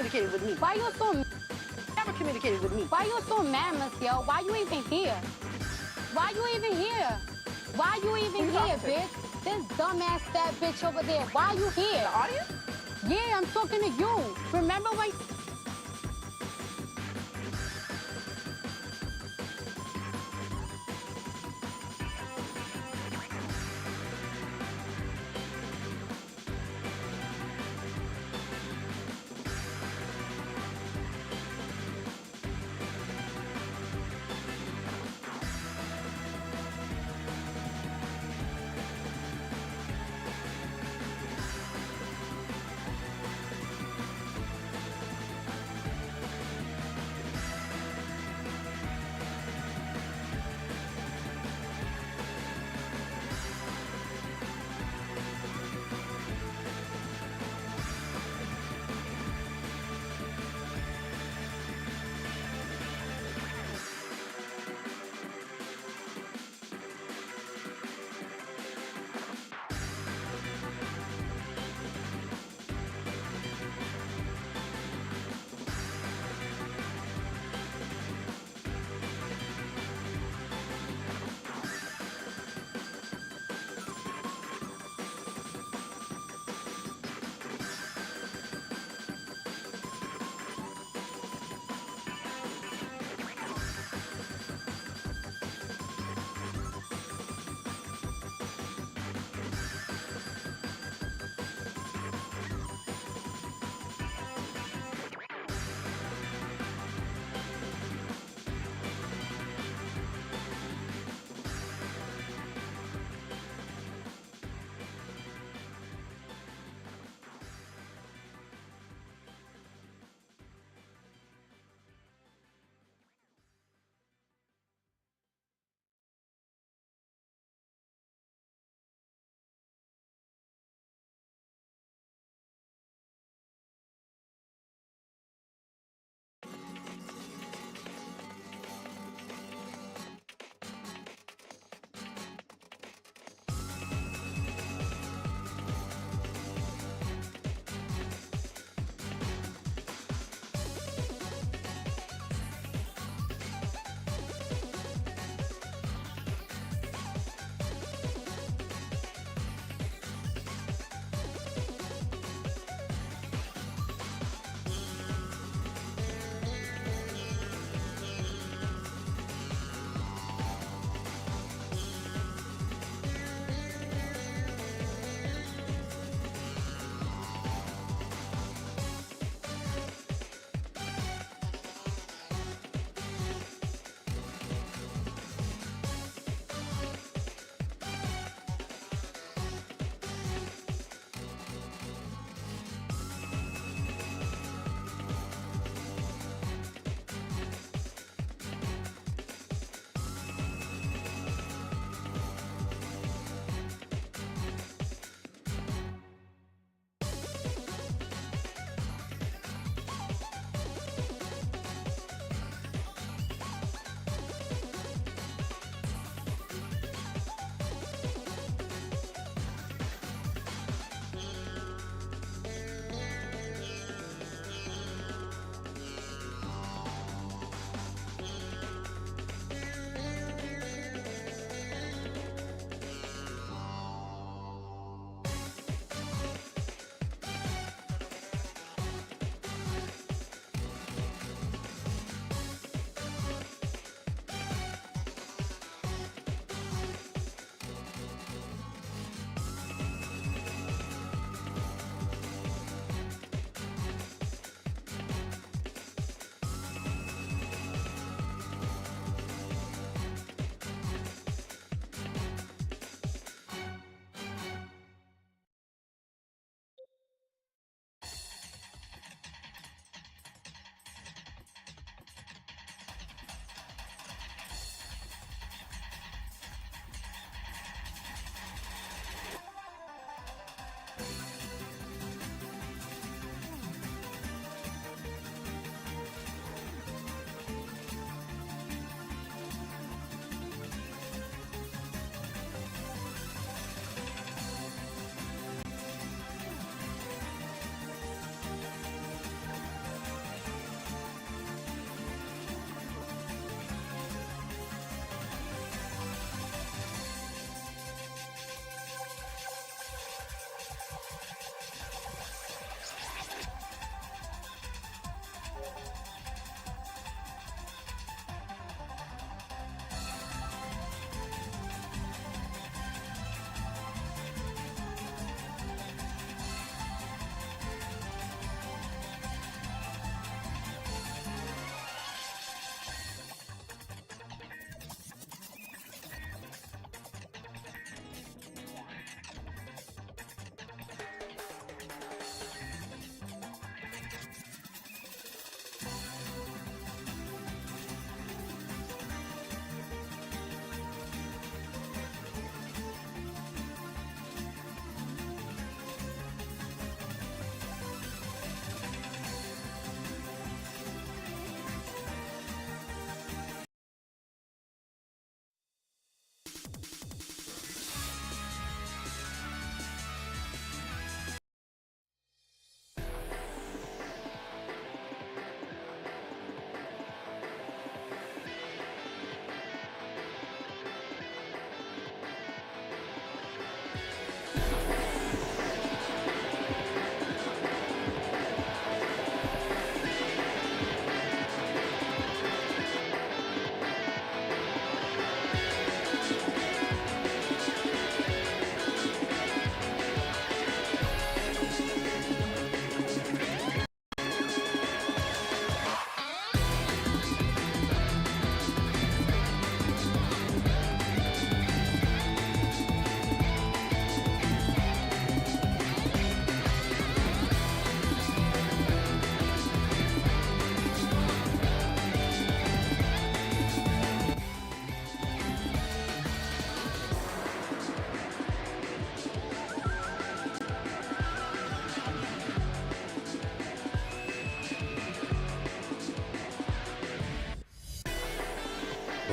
communicated with me. Why you so Never communicated with me. Why you so mad, Monsieur? Why you even here? Why you even here? Why you even here, bitch? This dumbass fat bitch over there. Why you here? The audience? Yeah, I'm talking to you. Remember when...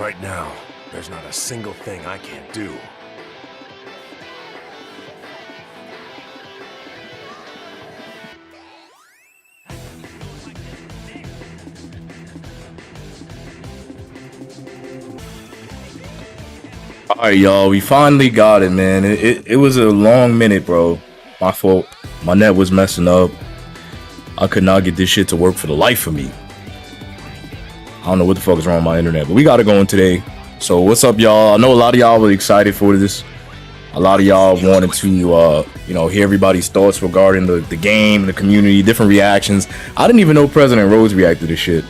Right now, there's not a single thing I can't do. All right, y'all, we finally got it, man. It was a long minute, bro. My fault. My net was messing up. I could not get this shit to work for the life of me. I don't know what the fuck is wrong with my internet, but we got it going today. So what's up, y'all? I know a lot of y'all were excited for this. A lot of y'all wanted to, hear everybody's thoughts regarding the game, the community, different reactions. I didn't even know President Rose reacted to shit.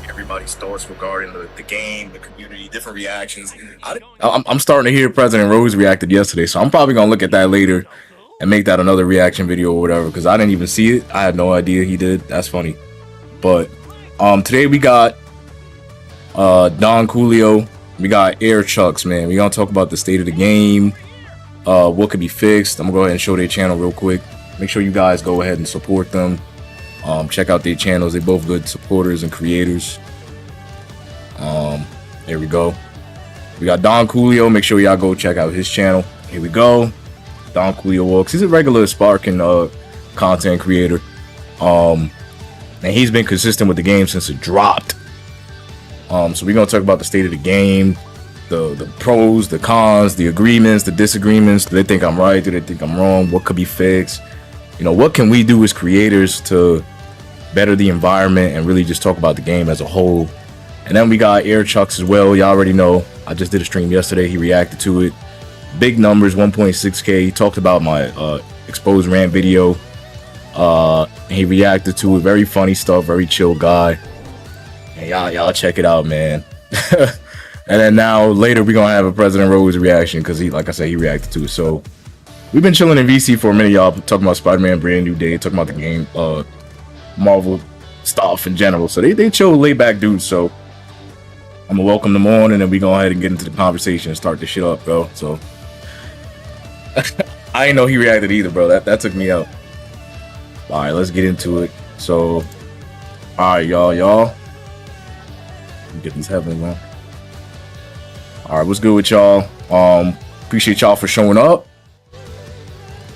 Everybody's thoughts regarding the game, the community, different reactions. I'm starting to hear President Rose reacted yesterday, so I'm probably gonna look at that later and make that another reaction video or whatever, because I didn't even see it. I had no idea he did. That's funny. But today we got Don Coolio, we got Air Chucks, man. We gonna talk about the state of the game, what could be fixed. I'm gonna go ahead and show their channel real quick. Make sure you guys go ahead and support them. Check out their channels. They're both good supporters and creators. There we go. We got Don Coolio. Make sure y'all go check out his channel. Here we go. Don Coolio Walks. He's a regular Sparking content creator. And he's been consistent with the game since it dropped. So we're gonna talk about the state of the game, the pros, the cons, the agreements, the disagreements. Do they think I'm right? Do they think I'm wrong? What could be fixed? What can we do as creators to better the environment and really just talk about the game as a whole? And then we got Air Chucks as well. Y'all already know. I just did a stream yesterday. He reacted to it. Big numbers, 1.6K. He talked about my exposed rant video. He reacted to it. Very funny stuff. Very chill guy. And y'all check it out, man. And then now later we're gonna have a President Rose reaction because he, like I said, he reacted to it. So we've been chilling in VC for a minute, y'all. Talking about Spider-Man Brand New Day. Talking about the game, Marvel stuff in general. So they chill, laid back dudes. So I'm gonna welcome them on, and then we go ahead and get into the conversation and start this shit up, bro. So I didn't know he reacted either, bro. That took me out. All right, let's get into it. So, all right, y'all. Get these heavens, man. All right, what's good with y'all? Appreciate y'all for showing up.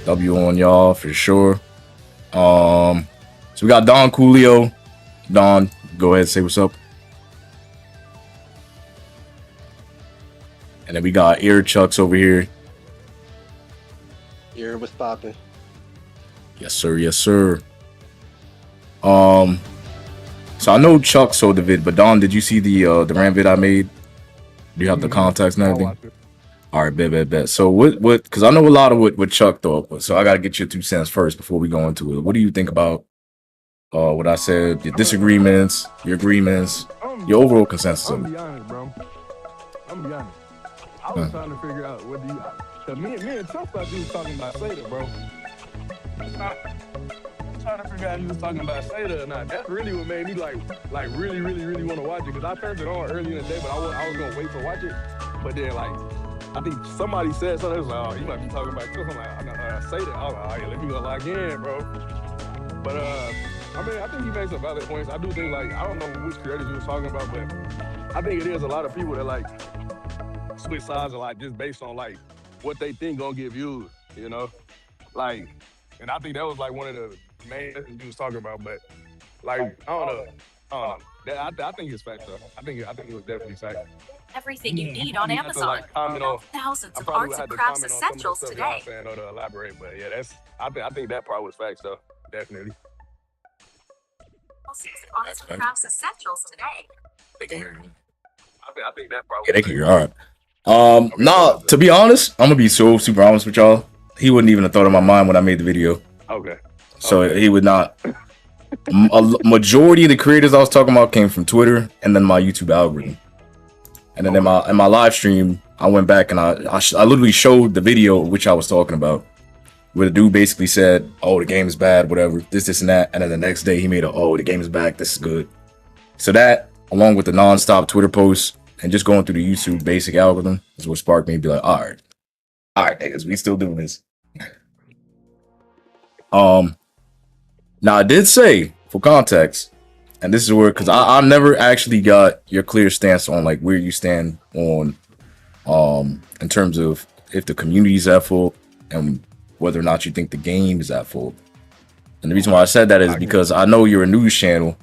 W on y'all for sure. So we got Don Coolio. Don, go ahead and say what's up. And then we got Air Chucks over here. Ear was popping. Yes, sir. Yes, sir. So I know Chuck saw the vid, but Don, did you see the rant vid I made? Do you have the context and everything? All right, bet. So what? Because I know a lot of what Chuck thought, so I gotta get your 2 cents first before we go into it. What do you think about what I said? Your disagreements, your agreements, your overall consensus? I'm gonna be honest, bro. I'm gonna be honest. I was trying to figure out whether you, cause me and Chuck thought you was talking about Seda, bro. I'm trying to figure out if you was talking about Seda or not. That's really what made me like really want to watch it. Cause I turned it on early in the day, but I was gonna wait to watch it. But then I think somebody said something. It was like, oh, you might be talking about Chuck. I'm like, Seda. I was like, oh yeah, let me go log in, bro. But I think he made some valid points. I do think I don't know which creators you was talking about, but I think it is a lot of people that switch sides just based on what they think gonna get views, and I think that was one of the main things you was talking about, but I don't know. I think it's fact though. I think it was definitely fact. Everything you need on Amazon. Thousands of arts and crafts essentials today. Or to elaborate, but yeah, I think that part was facts though, definitely. Thousands of arts and crafts essentials today. They can hear you. I think that part. Yeah, they can hear you. All right. Nah, to be honest, I'm gonna be so super honest with y'all. He wouldn't even have thought in my mind when I made the video. Okay. So he would not. A majority of the creators I was talking about came from Twitter and then my YouTube algorithm. And then in my live stream, I went back and I literally showed the video which I was talking about, where the dude basically said, "Oh, the game is bad, whatever, this and that," and then the next day he made "Oh, the game is back, this is good." So that, along with the non-stop Twitter posts and just going through the YouTube basic algorithm, is what sparked me to be like, all right, niggas, we still doing this. Now I did say, for context, and this is where, because I never actually got your clear stance on like where you stand on in terms of if the community is at fault and whether or not you think the game is at fault. And the reason why I said that is because I know you're a news channel,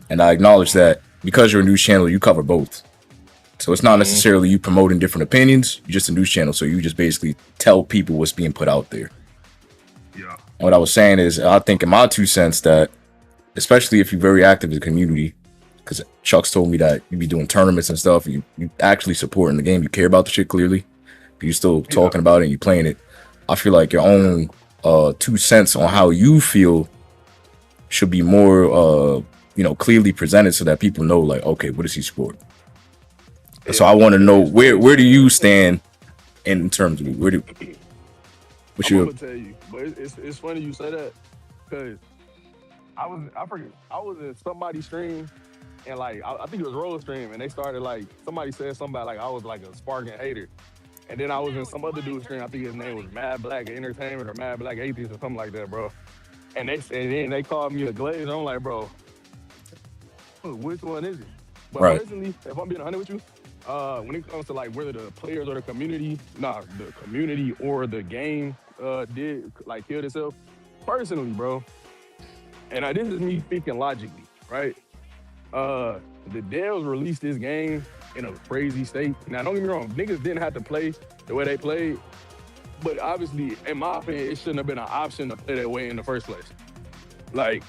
and I acknowledge that because you're a news channel, you cover both. So it's not necessarily you promoting different opinions. You're just a news channel, so you just basically tell people what's being put out there. Yeah. And what I was saying is, I think in my 2 cents that, especially if you're very active in the community, because Chuck's told me that you be doing tournaments and stuff, you actually supporting the game, you care about the shit clearly, but you're still talking about it and you playing it. I feel like your own 2 cents on how you feel should be more, clearly presented so that people know, like, okay, what does he support? Yeah. So I want to know where do you stand in terms of where do? What's I'm gonna tell you, but it's funny you say that because I was in somebody's stream and like I think it was Roll stream and they started like somebody said something about like I was like a sparking hater. And then I was in some other dude's stream, I think his name was Mad Black Entertainment or Mad Black Atheist or something like that, bro. And then they called me a glaze. I'm like, bro, which one is it? But personally, if I'm being honest with you, when it comes to like whether the players or the community or the game did like killed itself, personally, bro. And this is me speaking logically, right? The Devs released this game in a crazy state. Now, don't get me wrong, niggas didn't have to play the way they played, but obviously, in my opinion, it shouldn't have been an option to play that way in the first place. Like,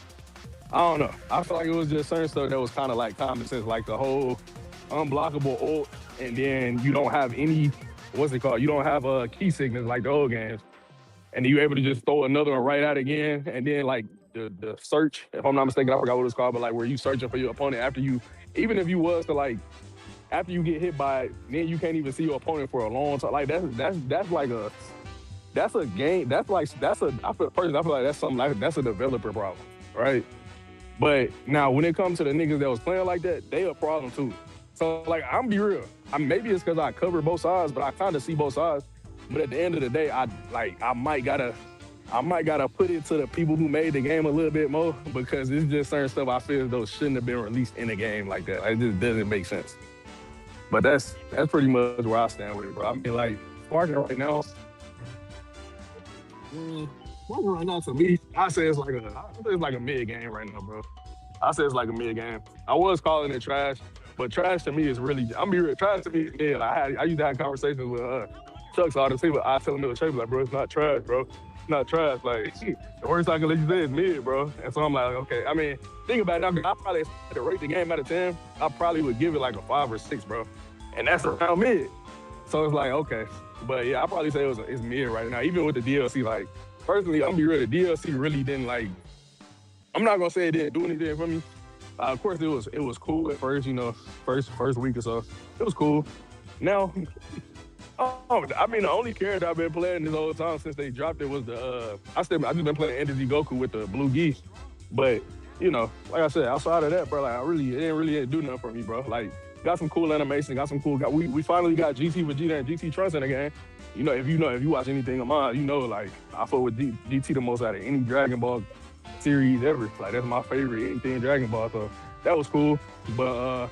I don't know. I feel like it was just certain stuff that was kind of like common sense, like the whole unblockable ult, and then you don't have any, what's it called? You don't have a key sickness like the old games. And you're able to just throw another one right out again. And then like the search, if I'm not mistaken, I forgot what it's called, but like where you searching for your opponent after you, even if you was to like, after you get hit by it, then you can't even see your opponent for a long time. Like that's like that's a game. I feel like that's something like that's a developer problem, right? But now when it comes to the niggas that was playing like that, they a problem too. So like I'm be real. Maybe it's because I cover both sides, but I kind of see both sides. But at the end of the day, I might gotta put it to the people who made the game a little bit more because it's just certain stuff I feel as though shouldn't have been released in a game like that. Like, it just doesn't make sense. But that's pretty much where I stand with it, bro. I mean, like, Sparking right now, Sparking right now to me, I say it's like a mid game right now, bro. I say it's like a mid game. I was calling it trash, but trash to me is really, I'm be real, trash to me is mid. I used to have conversations with Chuck's all the time, but I tell him in the trade, like, bro, it's not trash, bro. It's not trash. Like, the worst I can let you say is mid, bro. And so I'm like, okay. I mean, think about it. I probably, to rate the game out of 10, I probably would give it like a 5 or 6, bro. And that's around mid. So it's like, okay. But yeah, I probably say it's mid right now. Even with the DLC, like, personally, I'm be real, the DLC really didn't like, I'm not gonna say it didn't do anything for me. Of course, it was cool at first, first week or so. It was cool. Now, I mean, the only character I've been playing this whole time since they dropped it was I just been playing Energy Goku with the blue geese. But, like I said, outside of that, bro, like it didn't really do nothing for me, bro. Like, got some cool animation, got some cool, we finally got GT Vegeta and GT Trunks in the game. If you watch anything of mine, like, I fuck with GT the most out of any Dragon Ball series ever. Like, that's my favorite, anything Dragon Ball, so that was cool. But,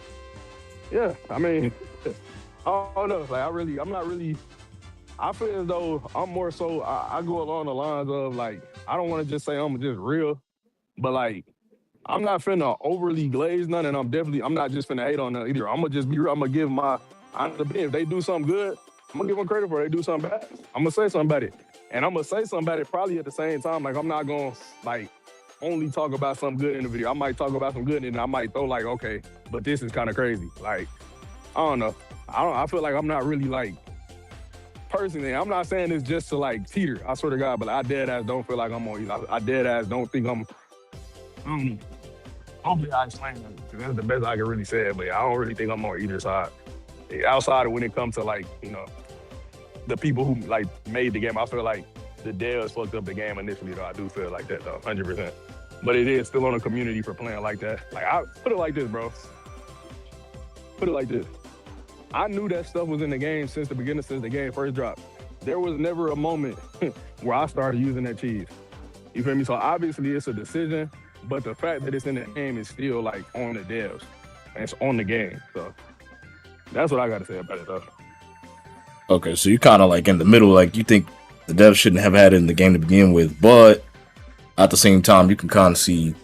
yeah, I mean, I don't know. Like, I feel as though I'm more so, I go along the lines of, like, I don't want to just say I'm just real, but, like, I'm not finna overly glaze none, and I'm not just finna hate on none either. I'm gonna just be real. I'm gonna give my honest opinion. If they do something good, I'm gonna give them credit for it. If they do something bad, I'm gonna say something about it. And I'm gonna say something about it probably at the same time. Like, I'm not gonna, like, only talk about something good in the video. I might talk about some good, and I might throw, like, okay, but this is kind of crazy. Like, I don't know. I feel like I'm not really, like, personally, I'm not saying this just to, like, teeter. I swear to God, but I dead ass don't feel like I'm on either. I dead ass don't think I'm hopefully I explained that, because that's the best I can really say it, but I don't really think I'm on either side. Outside of when it comes to, like, the people who, like, made the game, I feel like the devs fucked up the game initially, though. I do feel like that, though, 100%. But it is still on the community for playing like that. Like, I put it like this, bro. Put it like this. I knew that stuff was in the game since the beginning, since the game first dropped. There was never a moment where I started using that cheese. You feel me? So obviously it's a decision but the fact that it's in the game is still like on the devs. And it's on the game. So that's what I gotta say about it though. Okay, so you're kind of like in the middle. Like you think the devs shouldn't have had it in the game to begin with, but at the same time, you can kind of see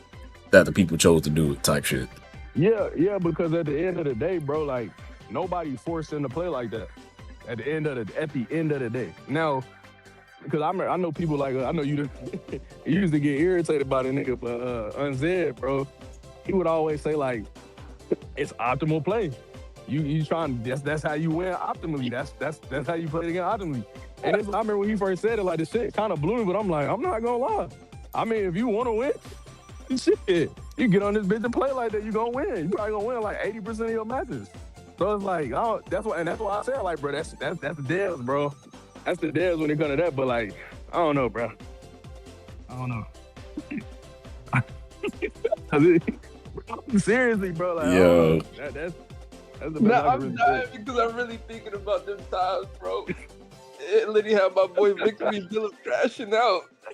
that the people chose to do it type shit. Yeah, because at the end of the day, bro, like nobody forced them to play like that. At the end of the day. Now, because I know people like I know you used to get irritated by the nigga, but Unzed, bro, he would always say like it's optimal play. You trying that's how you win optimally. That's how you play the game optimally. And I remember when he first said it, like the shit kind of blew me, but I'm like, I'm not gonna lie. I mean, if you want to win, shit, you get on this bitch and play like that, you gonna win. You probably gonna win like 80% of your matches. So it's like, that's why I said, like, bro, that's the devs, bro. That's the devs when it comes to that. But like, I don't know, bro. I don't know. Seriously, bro. Like, Yo. That's the best. Nah, I'm dying because I'm really thinking about them times, bro. It literally had my boy Victory Dillon crashing out. I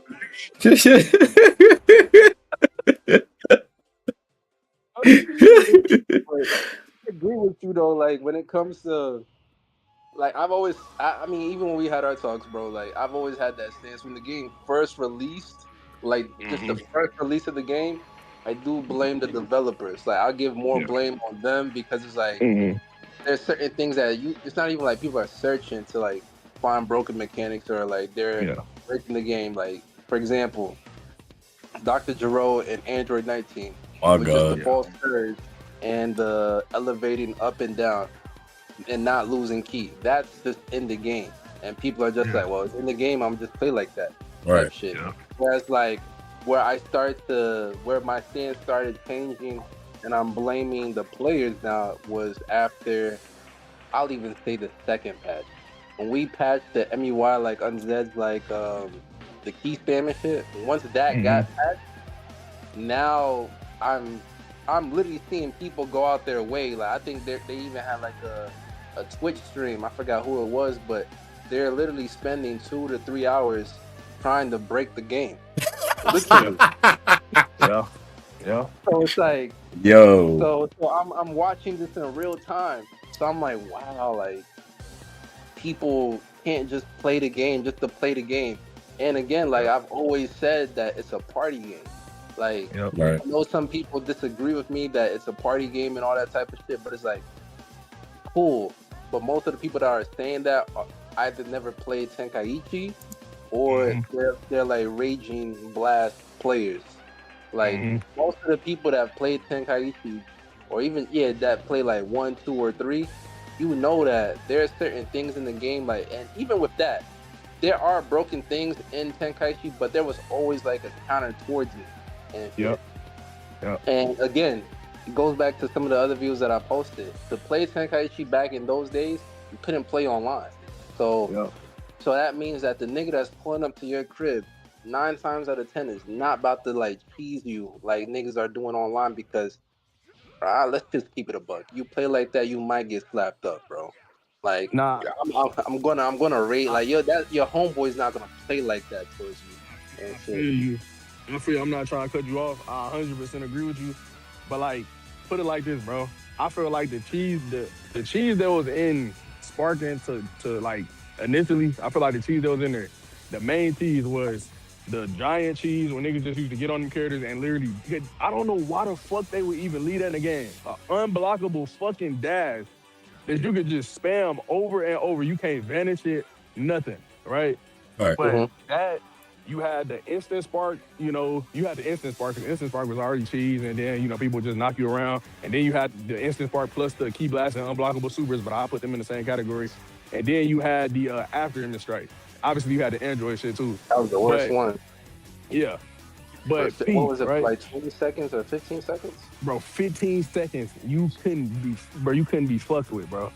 agree with you though. Like when it comes to, like I mean, even when we had our talks, bro, like I've always had that stance when the game first released, like just the first release of the game. I do blame the developers. Like I give more blame on them because it's like there's certain things that it's not even like people are searching to like find broken mechanics or like they're breaking the game. Like for example, Dr. Gero and Android 19. My which God. is the false surge and the elevating up and down and not losing key. That's just in the game. And people are just like, well, it's in the game, I'm just play like that. Right. Shit. Yeah. Whereas like where my stance started changing and I'm blaming the players now was after, I'll even say the second patch. When we patched the MEY like Unzed's like the key spam and shit, once that got patched, now I'm literally seeing people go out their way. Like I think they even had like a Twitch stream. I forgot who it was, but they're literally spending 2 to 3 hours trying to break the game. Yeah. So it's like, yo. So I'm watching this in real time. So I'm like, wow, like people can't just play the game just to play the game. And again, like I've always said that it's a party game. Like, I know some people disagree with me that it's a party game and all that type of shit, but it's like, cool. But most of the people that are saying that are either never played Tenkaichi or they're like raging blast players. Like, most of the people that played Tenkaichi or even, that play like 1, 2, or 3, you know that there's certain things in the game, like, and even with that, there are broken things in Tenkaichi, but there was always like a counter towards it. And and again, it goes back to some of the other views that I posted. To play Tenkaichi back in those days, you couldn't play online. So that means that the nigga that's pulling up to your crib 9 times out of 10 is not about to like cheese you like niggas are doing online because let's just keep it a buck. You play like that, you might get slapped up, bro. Like, nah, I'm gonna rate like your homeboy's not gonna play like that towards you. And shit. I feel I'm not trying to cut you off. I 100% agree with you. But like, put it like this, bro. I feel like the cheese that was in Sparking to like initially, I feel like the cheese that was in there, the main cheese was the giant cheese when niggas just used to get on them characters and literally I don't know why the fuck they would even leave that in the game. An unblockable fucking dash that you could just spam over and over. You can't vanish it, nothing, right? All right. But that, you had the instant spark, you had the instant spark, because instant spark was already cheese, and then, people just knock you around. And then you had the instant spark plus the key blast and unblockable supers, but I put them in the same category. And then you had the after instant strike. Obviously, you had the Android shit too. That was the worst one. Yeah. But what was it, right? like 20 seconds or 15 seconds? Bro, 15 seconds. You couldn't be fucked with, bro.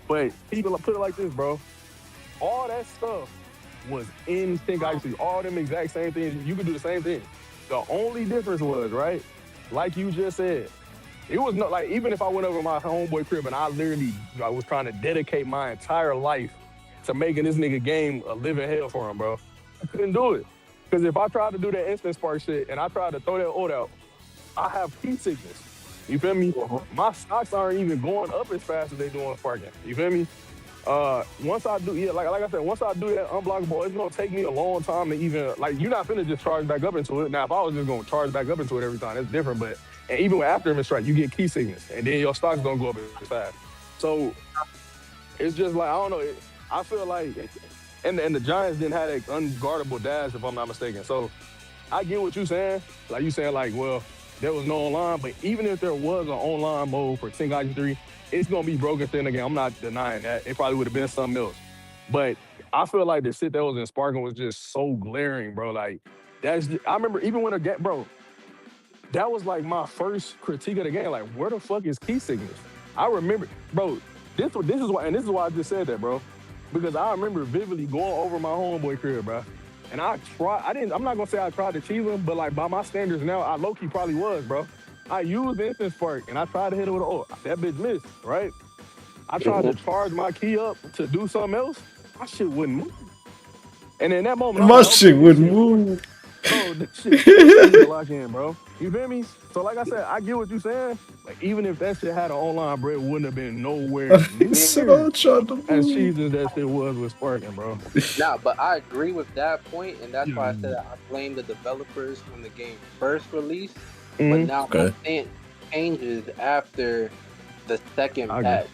But people put it like this, bro. All that stuff was in Tenkaichi. All them exact same things. You could do the same thing. The only difference was, right, like you just said, it was not like, even if I went over my homeboy crib and I was trying to dedicate my entire life to making this nigga game a living hell for him, bro. I couldn't do it. Because if I tried to do that instant spark shit and I tried to throw that ult out, I have key sickness. You feel me? My stocks aren't even going up as fast as they do on Sparking. You feel me? Once I do, yeah, like I said, once I do that unblockable, it's gonna take me a long time to even like. You're not finna just charge back up into it. Now, if I was just gonna charge back up into it every time, that's different. But and even after a strike, you get key sickness, and then your stocks don't go up as fast. So it's just like I don't know. I feel like, and the Giants didn't have that unguardable dash, if I'm not mistaken. So I get what you're saying. Like you saying, like, well, there was no online, but even if there was an online mode for Team 3, it's gonna be broken thin again. I'm not denying that. It probably would have been something else. But I feel like the shit that was in Sparking was just so glaring, bro. Like I remember even when bro, that was like my first critique of the game. Like, where the fuck is key sickness? I remember, bro. This is why I just said that, bro. Because I remember vividly going over my homeboy crib, bro. And I'm not gonna say I tried to cheese him, but like by my standards now, I low-key probably was, bro. I used the instant spark and I tried to hit it with that bitch missed, right? I tried to charge my key up to do something else. My shit wouldn't move. And in that moment, My shit wouldn't move. Bro, this shit to lock in, bro. You feel me? So like I said, I get what you're saying. Like even if that shit had an online bread, wouldn't have been nowhere near as cheesy as that shit was with Sparking, bro. Nah, but I agree with that point, and that's why I said I blame the developers when the game first released. But now I'm saying changes after the second patch.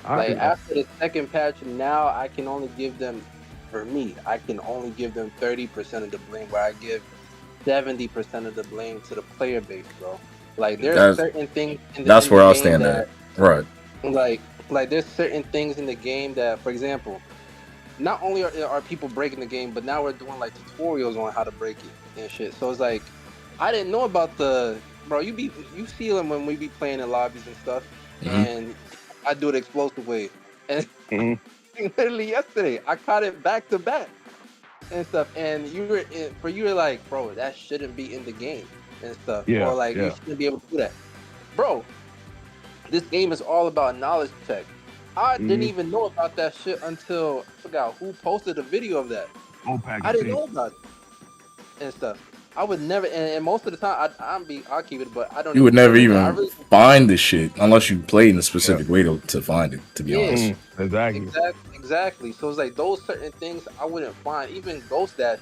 Like after the second patch, now I can only give them, for me, I can only give them 30% of the blame, where I give 70% of the blame to the player base, bro. Like there's certain things that's where I'll stand at. Right. Like there's certain things in the game that, for example, not only are people breaking the game, but now we're doing like tutorials on how to break it and shit. So it's like, I didn't know about bro, you see them when we be playing in lobbies and stuff, and I do it explosive way. And literally yesterday, I caught it back to back and stuff. And you were like, bro, that shouldn't be in the game and stuff. Yeah, or like, you shouldn't be able to do that. Bro, this game is all about knowledge check. I didn't even know about that shit until I forgot who posted a video of that. I didn't know about it and stuff. I would never, and most of the time, I'll keep it, but I don't. You would never even find the shit unless you played in a specific way to find it. To be honest, exactly. So it's like those certain things I wouldn't find. Even Ghost Dash,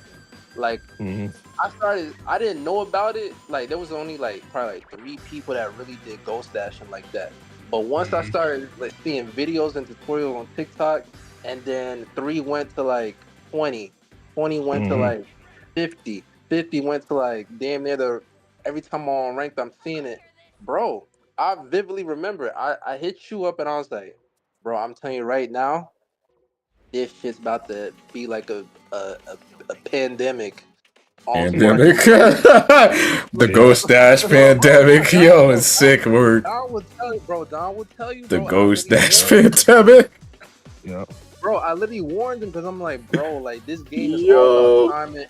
like I didn't know about it. Like there was only like probably like 3 people that really did Ghost Dashing like that. But once I started like seeing videos and tutorials on TikTok, and then 3 went to like 20 went to like 50 went to like damn near every time I'm on ranked, I'm seeing it. Bro, I vividly remember I hit you up and I was like, bro, I'm telling you right now, this shit's about to be like a pandemic. Pandemic. The Ghost Dash pandemic. Yo, it's sick word. Don will tell you, The bro, Ghost Dash pandemic. Yeah. Bro, I literally warned him because I'm like, bro, like this game is all about timing,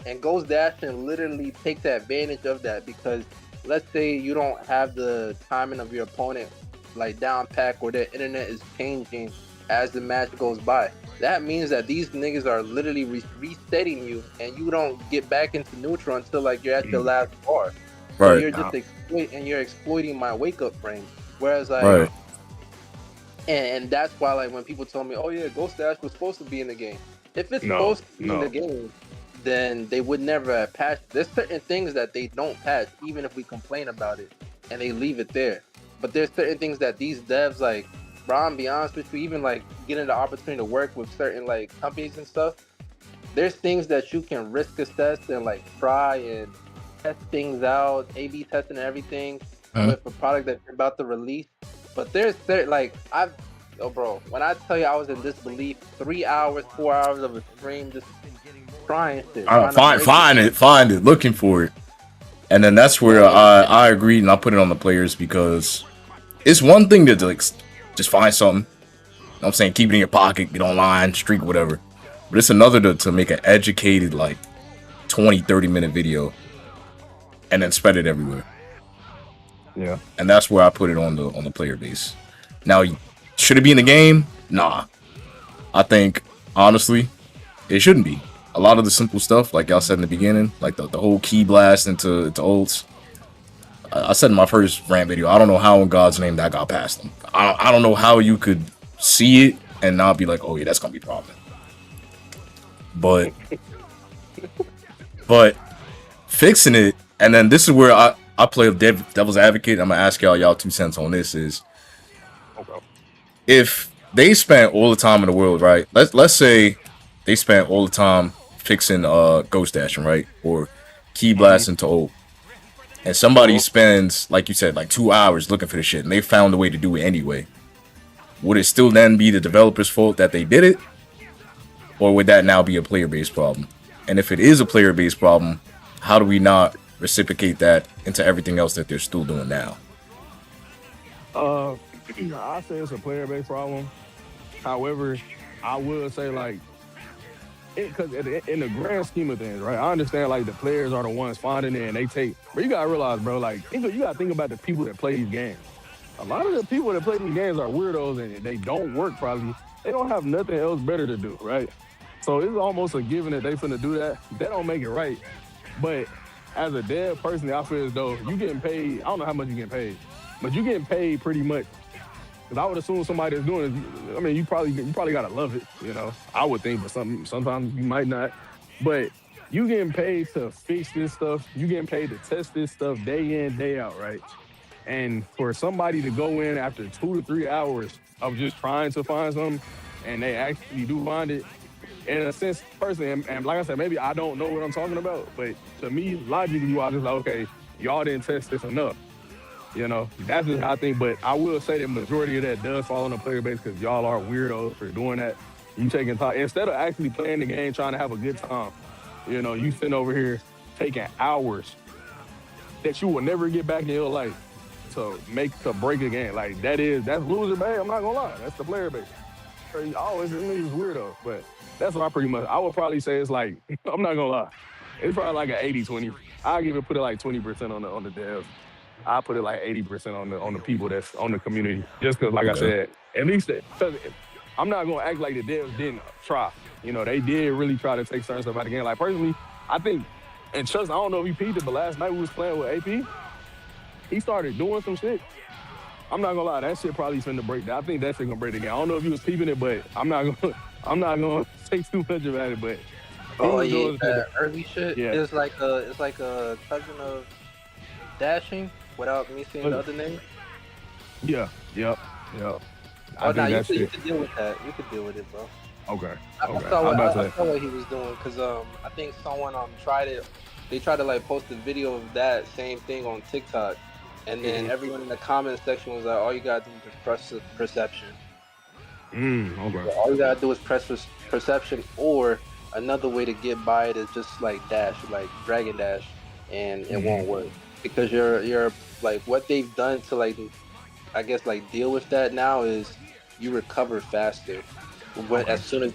and Ghost Dash can literally takes advantage of that, because let's say you don't have the timing of your opponent like down pack, or their internet is changing as the match goes by. That means that these niggas are literally resetting you, and you don't get back into neutral until like you're at your last bar. So you're just exploiting my wake up frame. Whereas like, and that's why like when people tell me, oh yeah, Ghost Dash was supposed to be in the game. If it's supposed to be in the game, then they would never have patched. There's certain things that they don't patch, even if we complain about it, and they leave it there. But there's certain things that these devs, like, bro, I'm be honest with you, even like getting the opportunity to work with certain like companies and stuff, there's things that you can risk assess and like try and test things out, A/B testing and everything with a product that you're about to release. But there's like bro, when I tell you I was in disbelief, 3 hours, 4 hours of a stream just trying shit. Find it, looking for it. And then that's where I agree, and I put it on the players, because it's one thing to like just find something. You know what I'm saying, keep it in your pocket, get online, streak, whatever. But it's another to make an educated like 20-30 minute video and then spread it everywhere. Yeah. And that's where I put it on the player base. Now, should it be in the game? Nah. I think honestly, it shouldn't be. A lot of the simple stuff, like y'all said in the beginning, like the whole key blast into ults, I said in my first rant video, I don't know how in God's name that got past them. I don't know how you could see it and not be like, oh yeah, that's gonna be a problem. But fixing it, and then this is where I play devil's advocate. I'm gonna ask y'all 2 cents on this is, if they spent all the time in the world, right? Let's say they spent all the time fixing ghost dashing, right? Or key blasting to ult. And somebody spends, like you said, like 2 hours looking for the shit, and they found a way to do it anyway. Would it still then be the developer's fault that they did it? Or would that now be a player-based problem? And if it is a player-based problem, how do we not reciprocate that into everything else that they're still doing now? I say it's a player-based problem. However, I will say, like, because in the grand scheme of things, right? I understand, like, the players are the ones finding it and they take. But you gotta realize, bro, like, you gotta think about the people that play these games. A lot of the people that play these games are weirdos and they don't work probably. They don't have nothing else better to do, right? So it's almost a given that they finna do that. That don't make it right. But as a dev person, I feel as though you getting paid. I don't know how much you getting paid, but you getting paid pretty much. Because I would assume somebody that's doing it, I mean, you probably gotta love it, you know. I would think, but sometimes you might not. But you getting paid to fix this stuff. You getting paid to test this stuff day in, day out, right? And for somebody to go in after 2 to 3 hours of just trying to find something, and they actually do find it, in a sense, personally, and like I said, maybe I don't know what I'm talking about, but to me, logically, I was just like, okay, y'all didn't test this enough. You know, that's just how I think. But I will say the majority of that does fall on the player base because y'all are weirdos for doing that. You taking time instead of actually playing the game, trying to have a good time. You know, you sitting over here taking hours that you will never get back in your life to break a game. Like that's loser bad. I'm not gonna lie, that's the player base. I always niggas weirdos, but that's what I would probably say it's like I'm not gonna lie, it's probably like an 80-20. I'll put it like 20% on the devs. I put it like 80% on the people that's on the community. Just because, like I said, at least I'm not gonna act like the devs didn't try. You know, they did really try to take certain stuff out of the game. Like personally, I think, and Chuck, I don't know if he peeped it, but last night we was playing with AP. He started doing some shit. I'm not gonna lie, that shit probably finna break that. I think that shit gonna break the game. I don't know if he was peeping it, but I'm not gonna say too much about it. But early shit. Yeah. It's like a cousin of dashing. Without me seeing the other name? Yeah. Oh, no, you could deal with that. You could deal with it, bro. Okay. I saw what he was doing, because I think someone tried it. They tried to, like, post a video of that same thing on TikTok, and then everyone in the comment section was like, all you gotta do is press perception. Okay. So all you gotta do is press perception, or another way to get by it is just, like, dash, like dragon dash, and it won't work. Because you're like, what they've done to, like, I guess, like, deal with that now is you recover faster. As soon as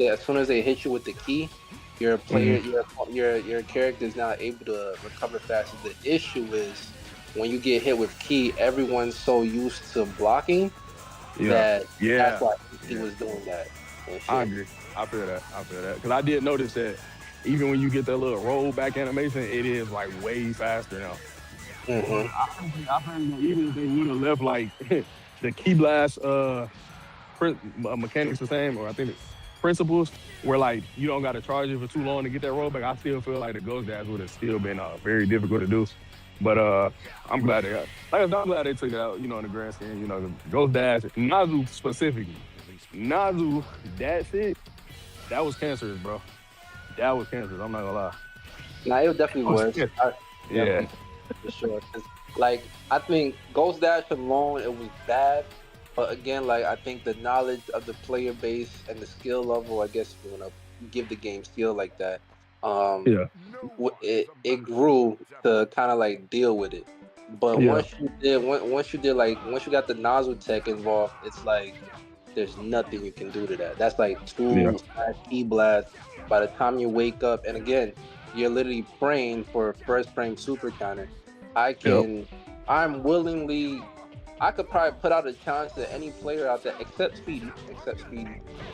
they hit you with the key, your player, your character is not able to recover faster. The issue is when you get hit with key, everyone's so used to blocking that's why he was doing that. I agree. I feel that. Because I did notice that even when you get that little rollback animation, it is like way faster now. I think even if they would have left like the key blast mechanics the same, or I think it's principles, where like you don't got to charge it for too long to get that rollback, I still feel like the ghost dash would have still been very difficult to do. But I'm glad I'm glad they took it out. You know, in the grand scheme, you know, the ghost dash, Nazu specifically, that shit, that was cancerous, bro. That was cancerous. I'm not gonna lie. Nah, it definitely was. Yeah. For sure. Like, I think Ghost Dash alone, it was bad. But again, like, I think the knowledge of the player base and the skill level, I guess if you want to give the game skill like that, it grew to kind of like deal with it. But once you got the nozzle tech involved, it's like there's nothing you can do to that. That's like 2 key blasts by the time you wake up. And again, you're literally praying for a first frame super counter. I could probably put out a challenge to any player out there, except Speedy.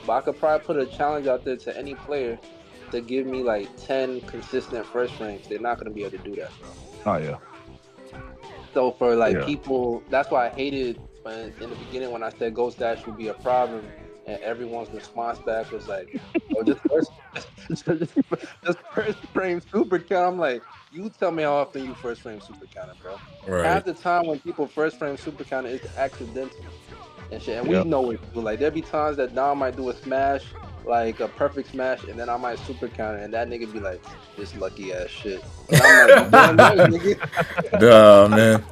But I could probably put a challenge out there to any player to give me like 10 consistent first frames. They're not going to be able to do that, bro. Oh, yeah. So for like people, that's why I hated when in the beginning when I said Ghost Dash would be a problem, and everyone's response back was like, "Oh, just first, just first frame super count." I'm like, you tell me how often you first frame super counter, bro. Right. Half the time when people first frame super counter, it's accidental and shit, and we Yep. know it. Too. Like there be times that Dom might do a smash, like a perfect smash, and then I might super counter, and that nigga be like, "This lucky ass shit," and I'm like, "You damn right, nigga." Duh, man.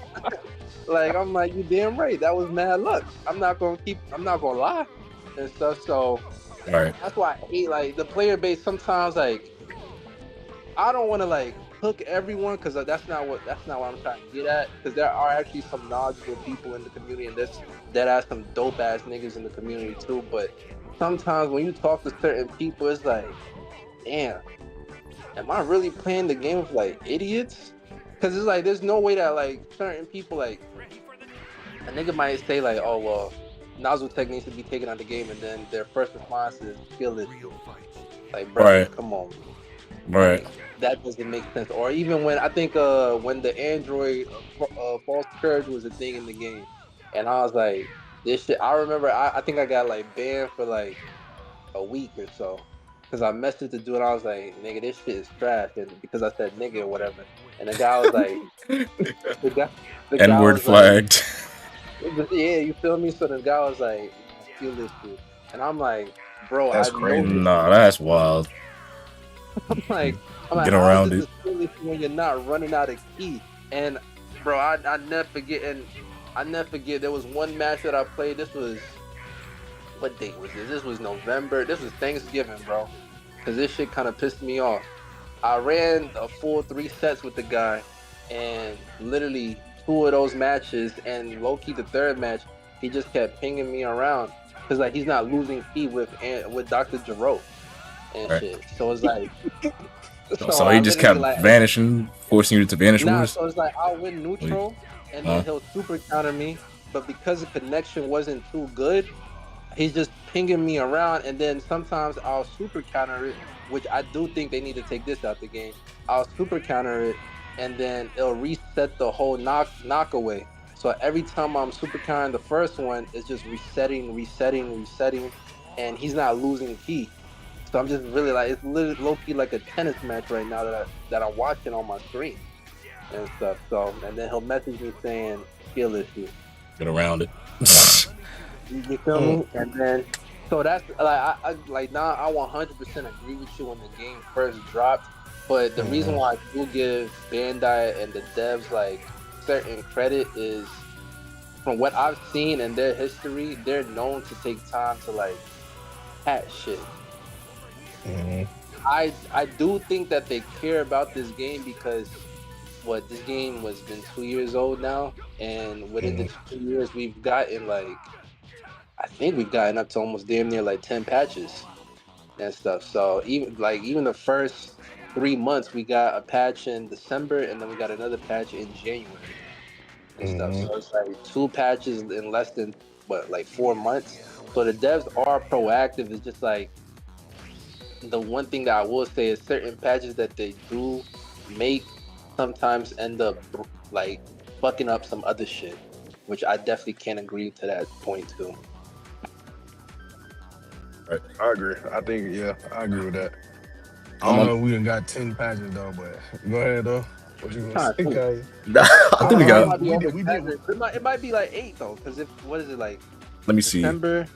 Like I'm like, you damn right. That was mad luck. I'm not gonna lie and stuff. So Right. that's why I hate like the player base. Sometimes like I don't want to like hook everyone because that's not what I'm trying to get at. Because there are actually some knowledgeable people in the community, and this that are some dope ass niggas in the community too. But sometimes when you talk to certain people, it's like, damn, am I really playing the game with like idiots? Because it's like there's no way that like certain people like. A nigga might say like, "Oh well, nozzle tech needs to be taken out of the game," and then their first response is kill it. Like, brother, Right. come on, Right. like that doesn't make sense. Or even when I think when the Android false courage was a thing in the game, and I was like, this shit. I remember I think I got like banned for like a week or so because I messaged the dude. I was like, nigga, this shit is trash, and because I said nigga or whatever, and the guy was like, the guy, the N guy word was like. flagged. Yeah, you feel me? So the guy was like, "Feel this shit," and I'm like, "Bro, That's I know crazy. this Nah, shit." that's wild. I'm like, Get how is around it it. the feel this when you're not running out of key? And bro, I never forget, and I never forget. There was one match that I played. This was what date was this? This was November. This was Thanksgiving, bro. Because this shit kind of pissed me off. I ran a full 3 sets with the guy, and literally 2 of those matches, and low key the third match, he just kept pinging me around because like he's not losing key with Dr. Jarreau and Right. shit. So it's like, so So I he just literally kept like, vanishing, forcing you to vanish nah. wars. So it's like I'll win neutral, and then he'll super counter me, but because the connection wasn't too good, he's just pinging me around, and then sometimes I'll super counter it, which I do think they need to take this out the game. I'll super counter it, and then it'll reset the whole knock away. So every time I'm super countering the first one, it's just resetting, and he's not losing key. So I'm just really like it's literally low key like a tennis match right now that I'm watching on my screen and stuff. So and then he'll message me saying skill issue. Get around it. You feel me? And then, so that's like I like now I 100% agree with you when the game first dropped. But the reason why I do give Bandai and the devs like certain credit is from what I've seen in their history, they're known to take time to like patch shit. I do think that they care about this game because what this game was been 2 years old now, and within the 2 years we've gotten like. I think we've gotten up to almost damn near like 10 patches and stuff. So even the first 3 months, we got a patch in December, and then we got another patch in January and stuff. So it's like 2 patches in less than like 4 months. So the devs are proactive. It's just like the one thing that I will say is certain patches that they do make sometimes end up like fucking up some other shit, which I definitely can't agree to that point too. Right. I agree. I think I agree with that. I don't know if we done got 10 patches though, but go ahead though. What you gonna say, guys? I think we It got. might be we did. it might be like 8 though, because if what is it like Let me see. December,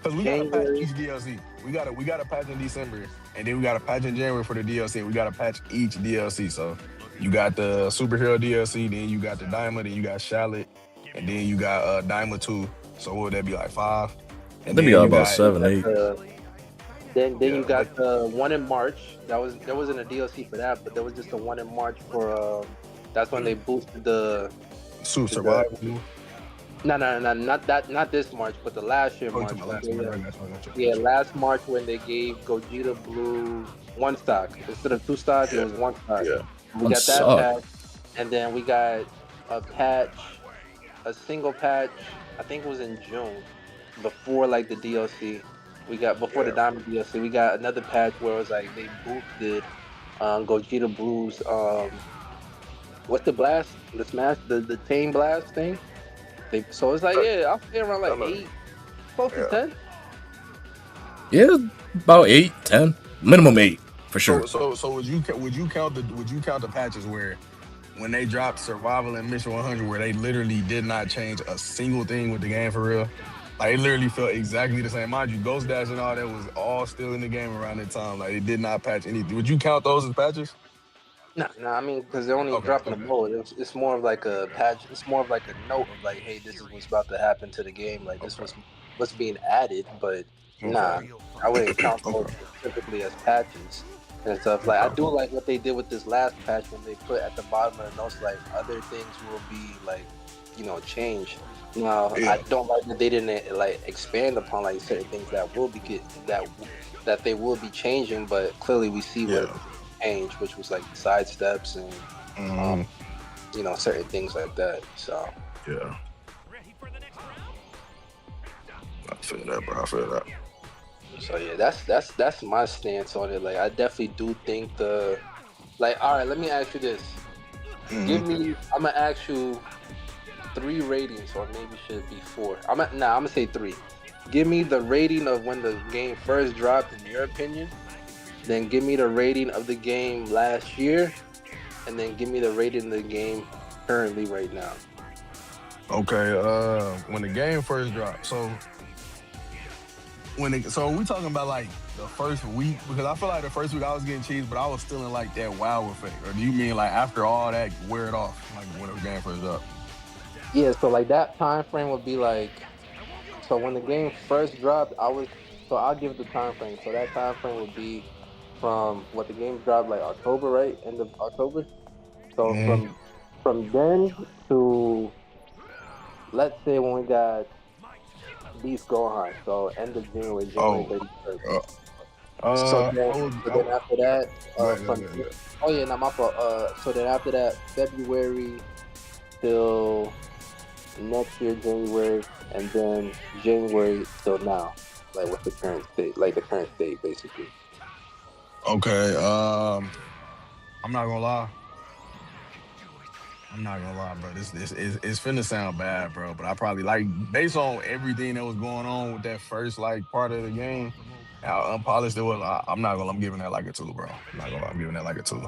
Because we got to patch January. each DLC. We got to patch in December, and then we got to patch in January for the DLC. We got to patch each DLC. So you got the superhero DLC, then you got the Diamond, then you got Shallot, and then you got Diamond 2. So what would that be like 5? I And think we then got you about got 7, 8. Then you like got the one in March. There wasn't a DLC for that, but there was just a one in March for that's when they boosted the Survival. no, not this March, but the last year Oh, you March. talking about last one? Yeah, last March when they gave Gogeta Blue 1 stock instead of 2 stock, it was 1 stock. Yeah. We One got that stock. patch, and then we got a patch, a single patch. I think it was in June, before like the DLC. We got before the Diamond DLC. We got another patch where it was like they boosted Gogeta Blue's what's the blast? The smash, the tame blast thing. So it's like, yeah, I'll say around like 8, close to 10. Yeah, about 8, 10, minimum 8 for sure. So would you count the patches where when they dropped Survival and Mission 100, where they literally did not change a single thing with the game for real? Like, it literally felt exactly the same. Mind you, Ghost Dash and all that was all still in the game around that time. Like, it did not patch anything. Would you count those as patches? No. I mean, because they're only Okay, dropping a okay, mode. It's more of like a patch. It's more of like a note of like, hey, this is what's about to happen to the game. Like, this was okay, what's being added. But nah, okay, I wouldn't count those okay, specifically as patches and stuff. Like, I okay. do like what they did with this last patch when they put at the bottom of the notes like other things will be like, changed. Now, I Yeah, don't like that they didn't like expand upon like certain things that will be that they will be changing. But clearly, we see what yeah. change, which was like side steps and um, Mm, certain things like that. So yeah. I feel that, bro. I feel that. yeah, that's my stance on it. Like, I definitely do think all right, let me ask you this. Mm-hmm. I'm gonna ask you 3 ratings, or maybe should it be 4? I'm gonna say 3. Give me the rating of when the game first dropped in your opinion, then give me the rating of the game last year, and then give me the rating of the game currently right now. Okay, when the game first dropped, so we talking about like the first week, because I feel like the first week I was getting cheese, but I was still in like that wow effect. Or do you mean like after all that wear it off, like when the game first dropped? Yeah, so like that time frame would be like, so when the game first dropped, I'll give the time frame. So that time frame would be from what the game dropped like October, right? End of October. So Mm-hmm. from then to, let's say, when we got Beast Gohan, so end of January Oh, 31st. uh, So then, I would, after that, go ahead, go from, ahead, go ahead. oh yeah, not my fault. So then after that, February till next year January, and then January till now, like what's the current state, like the current state basically. Okay, I'm not gonna lie. I'm not gonna lie, bro. This is it's finna sound bad, bro. But I probably like based on everything that was going on with that first like part of the game, how unpolished it was. I'm not gonna. I'm giving that like a 2, bro. I'm not gonna lie. I'm giving that like a 2.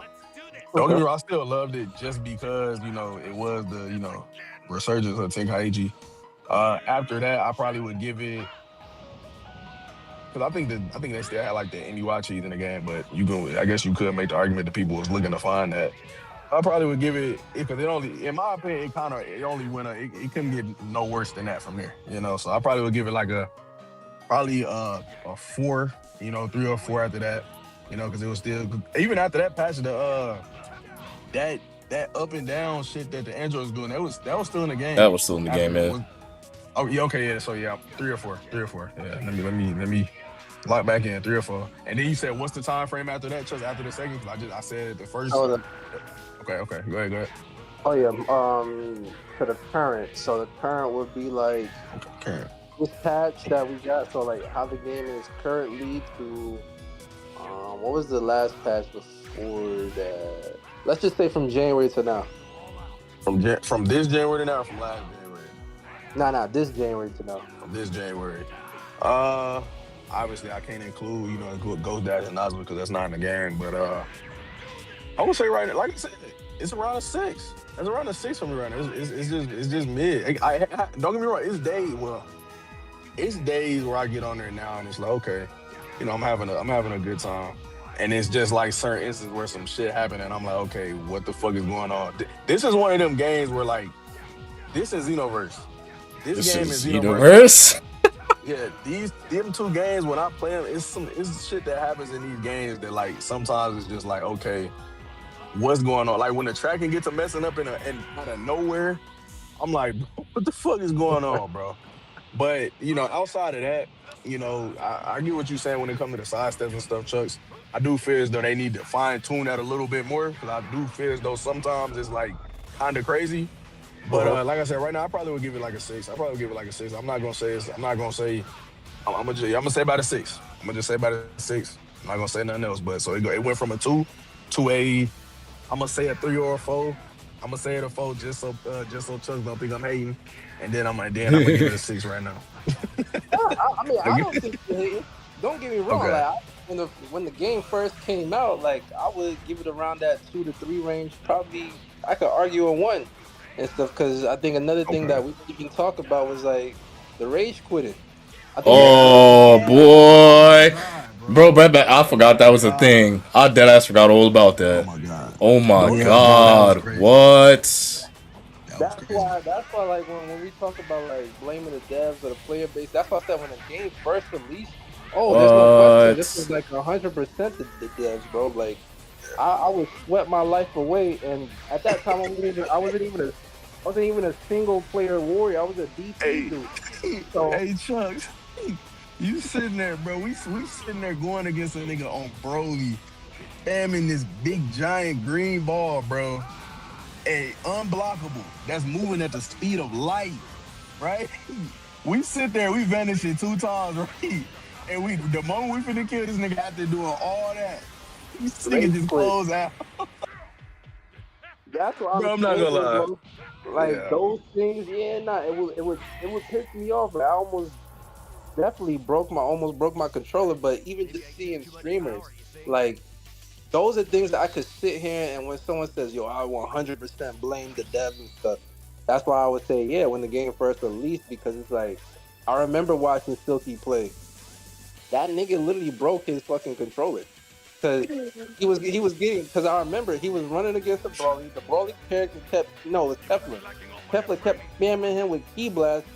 Don't get Okay. me wrong. I still loved it just because it was the resurgence of Tenkaichi. After that, I probably would give it because I think they still had like the Iniwachi in the game, but I guess you could make the argument that people was looking to find that. I probably would give it because it only, in my opinion, it only went it couldn't get no worse than that from there, So I probably would give it like probably a 4, 3 or 4 after that, because it was still even after that patch that that up and down shit that the Android was doing that was still in the game. That was still in the game, man. Oh yeah, okay, yeah. So yeah, 3 or 4. Yeah, let me lock back in 3 or 4. And then you said, what's the time frame after that? Just after the second? Because I said the first. Oh, Okay. Go ahead. oh yeah. To the current. So the current would be like Okay. this patch that we got. So like how the game is currently to, what was the last patch before that? Let's just say from January to now. From this January to now, from last January. Nah, this January to now. From this January. Uh, Obviously I can't include Ghost Dash and Nazma because that's not in the game. But I would say right now, like I said, it's around a 6. It's around a 6 for me right now. It's just mid. Don't get me wrong. It's days where I get on there now and it's like, okay, I'm having a good time. And it's just like certain instances where some shit happened and I'm like, okay, what the fuck is going on? This is one of them games where like, this is Xenoverse. This game is is universe. Yeah, them 2 games when I play them, it's shit that happens in these games that like sometimes it's just like, okay, what's going on? Like when the tracking gets to messing up and out of nowhere, I'm like, what the fuck is going on, bro? But outside of that, I get what you're saying when it comes to the side steps and stuff, Chucks. I do feel as though they need to fine tune that a little bit more because I do feel as though sometimes it's like kind of crazy. But like I said, right now I probably would give it like a 6. I probably would give it like a 6. I'm not gonna say. I'm gonna say about a 6. I'm gonna just say about a 6. I'm not gonna say nothing else. But so it went from a 2 to I'm gonna say a 3 or a 4. I'm gonna say it a 4 just so Chuck don't think I'm hating, and then I'm gonna give it a 6 right now. I mean, I Okay. don't think you're hating. Don't get me wrong. Okay. Like when the game first came out, like I would give it around that 2 to 3 range. Probably I could argue a 1 and stuff. Because I think another thing Okay. that we didn't even talk about was like the rage quitting. I think that's another. Oh Oh my boy, god, bro. bro, I Oh forgot that my was a god. thing. I dead ass forgot all about Oh that. my god. Oh my Those Yeah, bro, that was god, crazy. what? That was That's crazy. why. That's why. Like when we talk about like blaming the devs or the player base, that's why I said when the game first released, oh, there's no question. This was What? like 100% the devs, bro. Like I would sweat my life away, and at that time I wasn't even a single player warrior. I was a DC Hey, dude. So hey, Chuck, you sitting there, bro. We sitting there going against a nigga on Broly, spamming this big giant green ball, bro. Hey, unblockable. That's moving at the speed of light, right? We sit there, we vanish it 2 times, right? And the moment we finna kill this nigga after doing all that, this nigga rage just quit. close out. That's what I'm Bro, I'm not gonna saying, lie. bro. Like Yeah. those things, yeah, nah, it would piss me off. Like I almost definitely almost broke my controller. But even just seeing streamers, like those are things that I could sit here and when someone says, "Yo, I 100% blame the devs and stuff," that's why I would say, yeah, when the game first released, because it's like I remember watching Silky play. That nigga literally broke his fucking controller because he was getting because I remember he was running against the Broly. The Broly character kept no, it was Kefla. Kefla kept spamming him with key blast,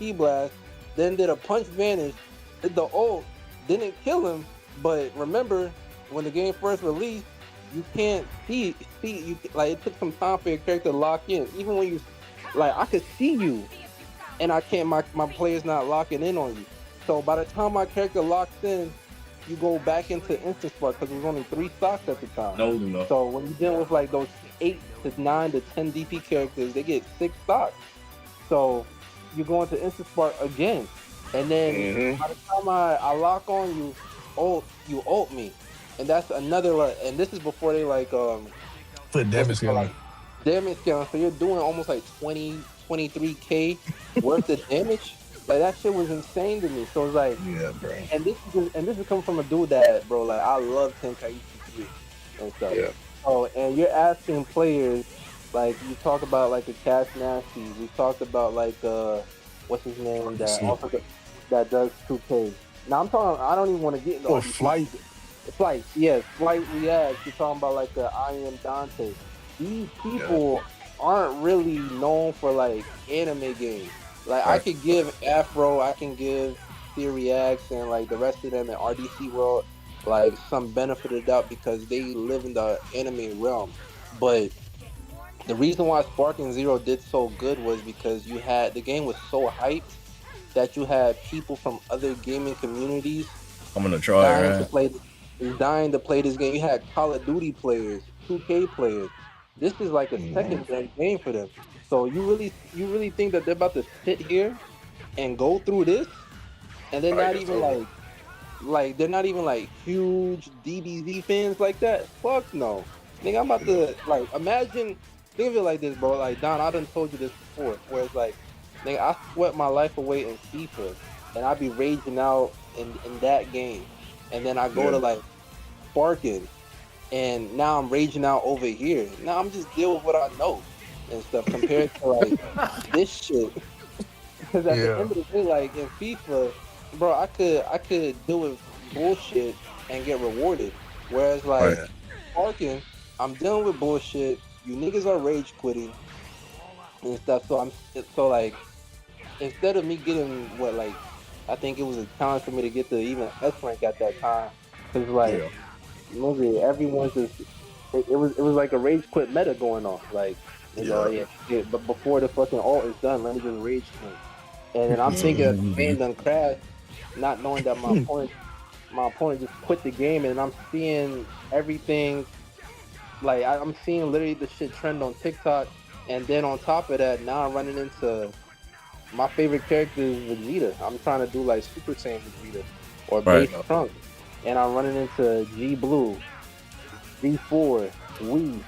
then did a punch vanish. Did the ult, didn't kill him, but remember when the game first released, you can't see you like it took some time for your character to lock in. Even when you like I could see you and I can't my player's not locking in on you. So by the time my character locks in, you go back into instant spark because it was only 3 stocks at the time. No, no. So when you're dealing with like those 8 to 9 to 10 DP characters, they get 6 stocks. So you go into instant spark again, and then Mm-hmm. by the time I lock on you, you ult me, and that's another and this is before they like Put what's damage it called scaling. like damage scaling. So you're doing almost like 23K worth of damage. Like that shit was insane to me. So it's like, Yeah, bro. and this is coming from a dude that, bro, like I love Tenkaichi 3 and stuff. Yeah. Oh, and you're asking players like you talk about like a Cash Nasty. We talked about like what's his name that RDC. also that does 2K. Now I'm talking. I don't even want to get into Oh, RDC. flight. Flight, yes, Flight Reacts. You're talking about like I Am Dante. These Yeah. people aren't really known for like anime games. Like I Right. could give Afro, I can give Theory X, and like the rest of them in RDC world like some benefit of the doubt because they live in the anime realm. But the reason why Spark and Zero did so good was because you had the game was so hyped that you had people from other gaming communities I'm gonna try, dying to right? play dying to play this game. You had Call of Duty players, 2K players. This is like a Mhm. secondary game for them. So you really think that they're about to sit here and go through this and they're Right, not that's even over. like they're not even like huge DBZ fans like that? Fuck no. Nigga, I'm about Yeah. to like imagine think of it like this, bro. Like Don, I done told you this before, where it's like, nigga, I sweat my life away in FIFA and I be raging out in that game. And then I go Yeah. to like Sparking and now I'm raging out over here. Now I'm just deal with what I know and stuff compared to like this shit. Because at the Yeah. end of the day, like in FIFA, bro, I could deal with bullshit and get rewarded. Whereas Right. like Sparking, I'm dealing with bullshit. You niggas are rage quitting and stuff. So like instead of me getting what like I think it was a challenge for me to get to even S rank at that time. Cause like Yeah. nigga, everyone's just it was like a rage quit meta going on. Like nigga, oh Yeah. yeah, but before the fucking ult is done, let me just rage quit. And then I'm thinking that the Mhm. game done crashed, not knowing that my opponent just quit the game, and I'm seeing everything like I'm seeing literally the shit trend on TikTok, and then on top of that, now I'm running into my favorite character is Vegeta. I'm trying to do like Super Saiyan Vegeta or Right. Base Trunks, and I'm running into G Blue, V4, Wii,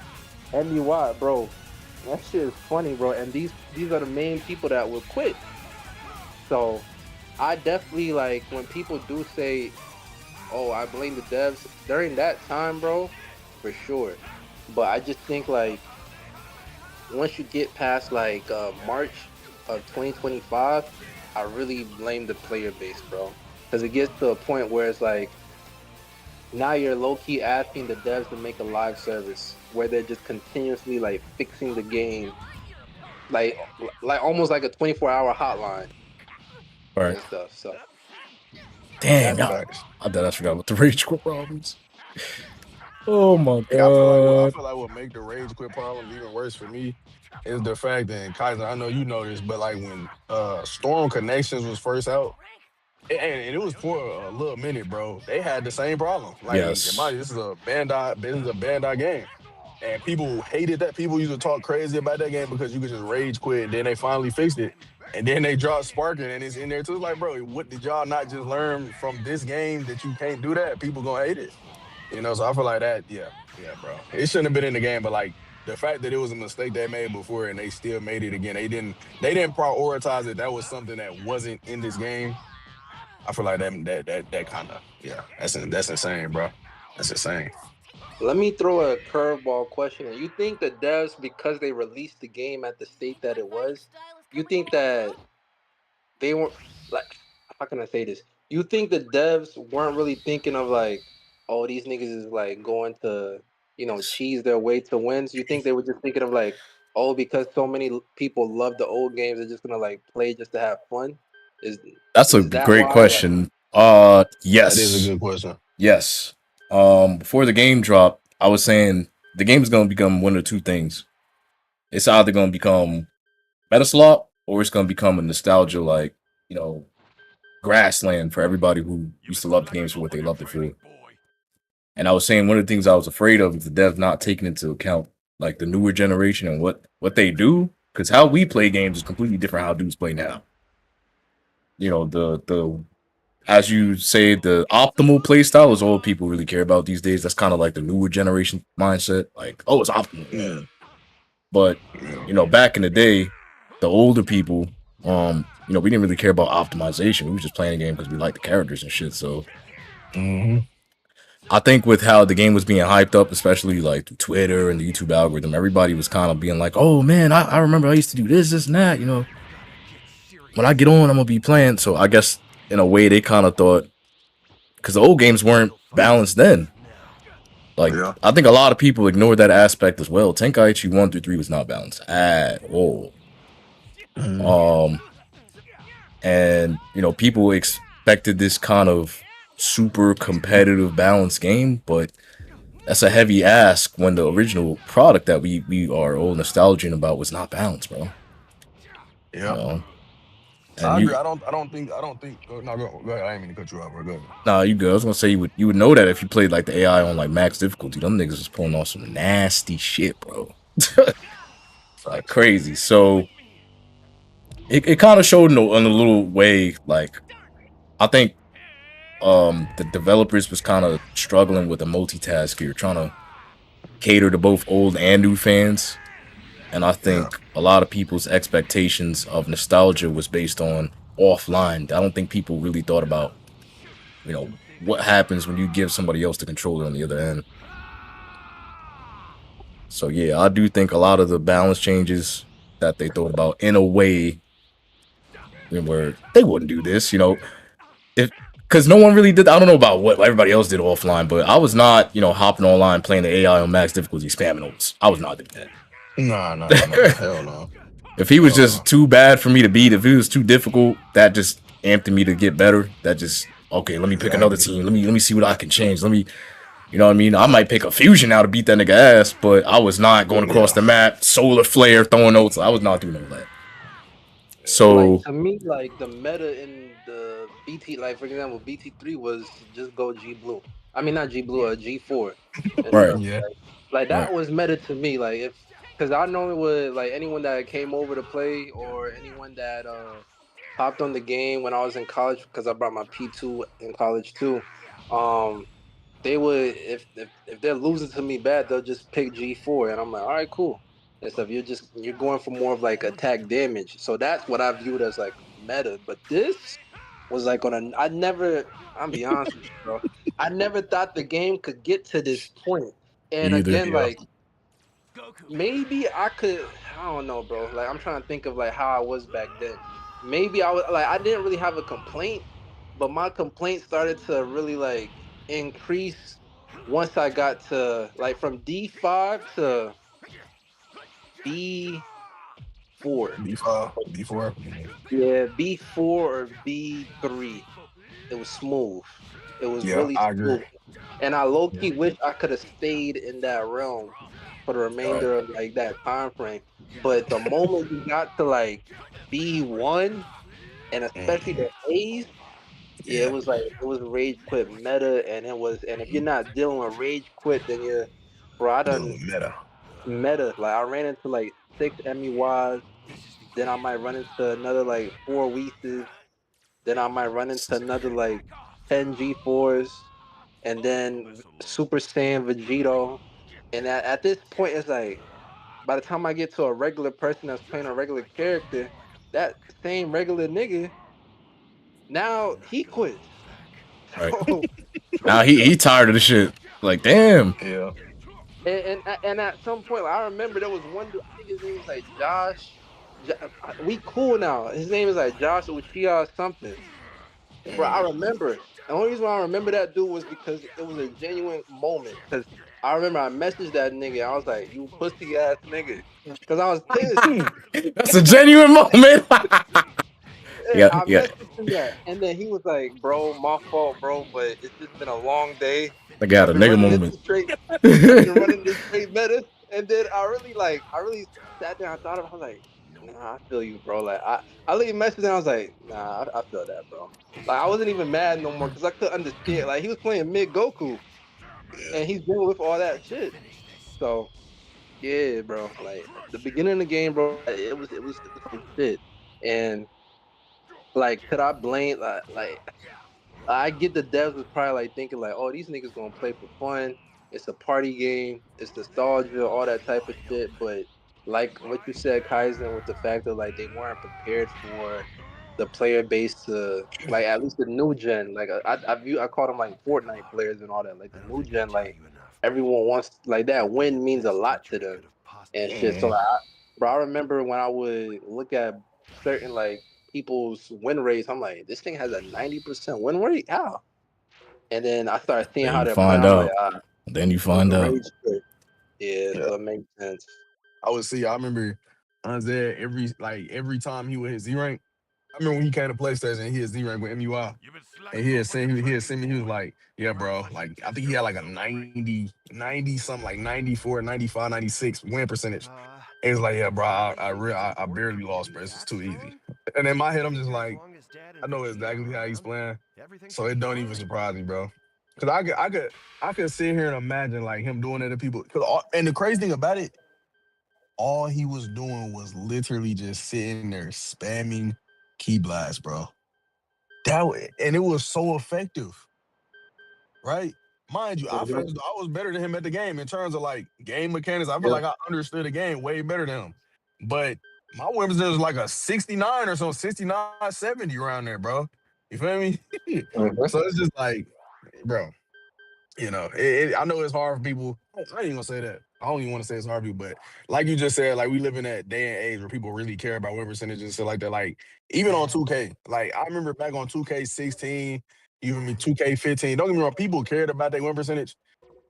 MUI, bro. That shit is funny, bro. And these are the main people that will quit. So I definitely like when people do say, "Oh, I blame the devs," during that time, bro, for sure. But I just think like once you get past like March of 2025, I really blame the player base, bro, because it gets to a point where it's like now you're low key asking the devs to make a live service where they're just continuously like fixing the game, like almost like a 24-hour hotline Right. and stuff. So Damn, that's y'all. Facts. I forgot about the rage quit problems. Oh my Yeah, I god. feel like what make the rage quit problems even worse for me is the fact that, and Kaiser, I know you know this, but like when Storm Connections was first out, and it was for a little minute, bro. They had the same problem. Like, Yes. this is a Bandai game, and people hated that. People used to talk crazy about that game because you could just rage quit. And then they finally fixed it, and then they dropped Sparking, and it's in there too. Like, bro, what did y'all not just learn from this game that you can't do that? People gonna hate it. So I feel like that, yeah, bro. It shouldn't have been in the game, but like the fact that it was a mistake they made before and they still made it again. They didn't prioritize it. That was something that wasn't in this game. I feel like that kind of, yeah. That's insane, bro. That's insane. Let me throw a curveball question. You think the devs, because they released the game at the state that it was, you think that they weren't like, how can I say this? You think the devs weren't really thinking of like, oh, these niggas is like going to, cheese their way to wins. You think they were just thinking of like, oh, because so many people love the old games, they're just gonna like play just to have fun? Is That's a is that great why? Like, question. That is a Yes. good question. Yes. Before the game dropped, I was saying the game is gonna become one of two things. It's either gonna become Metaslop or it's gonna become a nostalgia like, you know, grassland for everybody who used to love the games for what they loved it for. And I was saying one of the things I was afraid of is the devs not taking into account like the newer generation and what they do. Because how we play games is completely different how dudes play now. The as you say, the optimal play style is all people really care about these days. That's kind of like the newer generation mindset. Like, oh, it's optimal. Yeah, But yeah. back in the day, the older people, we didn't really care about optimization. We were just playing the game because we liked the characters and shit. So Hmm. I think with how the game was being hyped up, especially like through Twitter and the YouTube algorithm, everybody was kind of being like, "Oh man, I remember I used to do this, and that." When I get on, I'm gonna be playing. So I guess in a way they kind of thought because the old games weren't balanced then. Like Yeah. I think a lot of people ignored that aspect as well. Tenkaichi 1 through 3 was not balanced at all. Mhm. Um, and people expected this kind of super competitive balanced game, but that's a heavy ask when the original product that we are all nostalgic about was not balanced, bro. You Yeah. know, and I agree. you I don't think. No, go ahead. I didn't mean to cut you off, bro. Go ahead. nah, you good. I was gonna say you would know that if you played like the AI on like max difficulty. Them niggas was pulling off some nasty shit, bro. Like Facts. crazy. So it kind of showed in a little way, like I think the developers was kind of struggling with a multitask here, trying to cater to both old and new fans. And I Yeah. think a lot of people's expectations of nostalgia was based on offline. I don't think people really thought about, what happens when you give somebody else the controller on the other end. So yeah, I do think a lot of the balance changes that they thought about in a way where they wouldn't do this, if because no one really did. I don't know about what everybody else did offline, but I was not, hopping online playing the AI on max difficulty spamming notes. I was not doing Nah, nah, nah. that. Hell no. If he was Hell just no. too bad for me to beat, if it was too difficult, that just amped me to get better. That just okay. Let me pick another Exactly. team. Let me see what I can change. Let me, you know what I mean. I might pick a fusion now to beat that nigga ass, but I was not going across Yeah. the map, solar flare, throwing notes. I was not doing all that. like So to me, like the meta in the BT, like for example, BT3 was just go G Blue. I mean, not G Blue, G4 and right, stuff. Yeah. Like right, that was meta to me. Like if because I know it would like anyone that came over to play or anyone that hopped on the game when I was in college because I brought my P2 in college too. Um, they would if they're losing to me bad, they'll just pick G4, and I'm like, all right, cool. and stuff. You're going for more of like attack damage. So that's what I viewed as like meta. But this was like on a. I never. I'm be honest with you, bro. I never thought the game could get to this point. And Either. again, like maybe I could. I don't know, bro. Like I'm trying to think of like how I was back then. Maybe I was like I didn't really have a complaint, but my complaint started to really like increase once I got to like from D5 to B4. B4. Yeah, B4 or B3. It was smooth. It was Yeah, really I agree. smooth. And I low Yeah. key wish I could have stayed in that realm for the Right. remainder of like that time frame. But the moment you got to like B1 and especially Mhm. the A's, yeah, it Yeah. was like it was rage quit meta and if you're not dealing with rage quit, then you're bro, I Dealing done with meta. meta. Like I ran into like 6 MEYs, then I might run into another like 4 Weeses, then I might run into another like 10 G4s, and then Super Saiyan Vegito. And at this point, it's like by the time I get to a regular person that's playing a regular character, that same regular nigga now he quits. Right. So, Now he tired of the shit. Like, damn. Yeah. and at some point, like, I remember there was one dude. I think his name was like Josh. We cool now. His name is like Josh Uchiha or something. Bro, I Mhm. remember. The only reason why I remember that dude was because it was a genuine moment. Because I remember I messaged that nigga. I was like, "You pussy ass nigga," because I was pissed. That's a genuine moment. Yeah, I yeah. messaged him that, and then he was like, "Bro, my fault, bro, but it's just been a long day. I got I've a been nigga running this moment. straight. I've been running this straight meta." And then I really sat there. I thought about. I was like, "Nah, I feel you, bro." Like I literally messaged him. I was like, "Nah, I feel that, bro." Like I wasn't even mad no more because I could understand. Like he was playing mid Goku, Yeah. and he's dealing with all that shit. So yeah, bro. Like the beginning of the game, bro, it was some shit, and like could I blame like I get the devs was probably like thinking like, oh, these niggas gonna play for fun. It's a party game. It's nostalgia, all that type of shit. But like what you said, Kaizen, with the fact that like they weren't prepared for the player base to like at least the new gen. Like I call them like Fortnite players and all that. Like the new gen, like everyone wants like that win means a lot to them and shit. So Mhm. like, bro, I remember when I would look at certain like people's win rates. I'm like, this thing has a 90% win rate. How? And then I started seeing Then how you they're playing. find I'm like, out. Then you it was find a out. rage quit. Yeah, Yeah. so it makes sense. I would see. I remember Isaiah every time he would hit Z rank. I remember when he came to PlayStation, he hit Z rank with MUI. And he had sent me, he was like, yeah, bro. Like, I think he had like a 90 something, like 94, 95, 96 win percentage. And he's like, yeah, bro, I barely lost, bro. This is too easy. And in my head, I'm just like, I know exactly how he's playing. So it don't even surprise me, bro. Cause I could sit here and imagine like him doing it to people. And the crazy thing about it, all he was doing was literally just sitting there spamming key blasts, bro. And it was so effective, right? Mind you, I felt as though I was better than him at the game in terms of like game mechanics. I feel Yep. like I understood the game way better than him. But my weapons was like a 69 or so, 69, 70 around there, bro. You feel me? Mhm. So it's just like, bro, I know it's hard for people. I ain't even gonna say that. I don't even want to say it's hard for people, but like you just said, like we live in that day and age where people really care about win percentages and stuff like that. Like even on 2K, like I remember back on 2K16, even me 2K15. Don't get me wrong, people cared about their win percentage,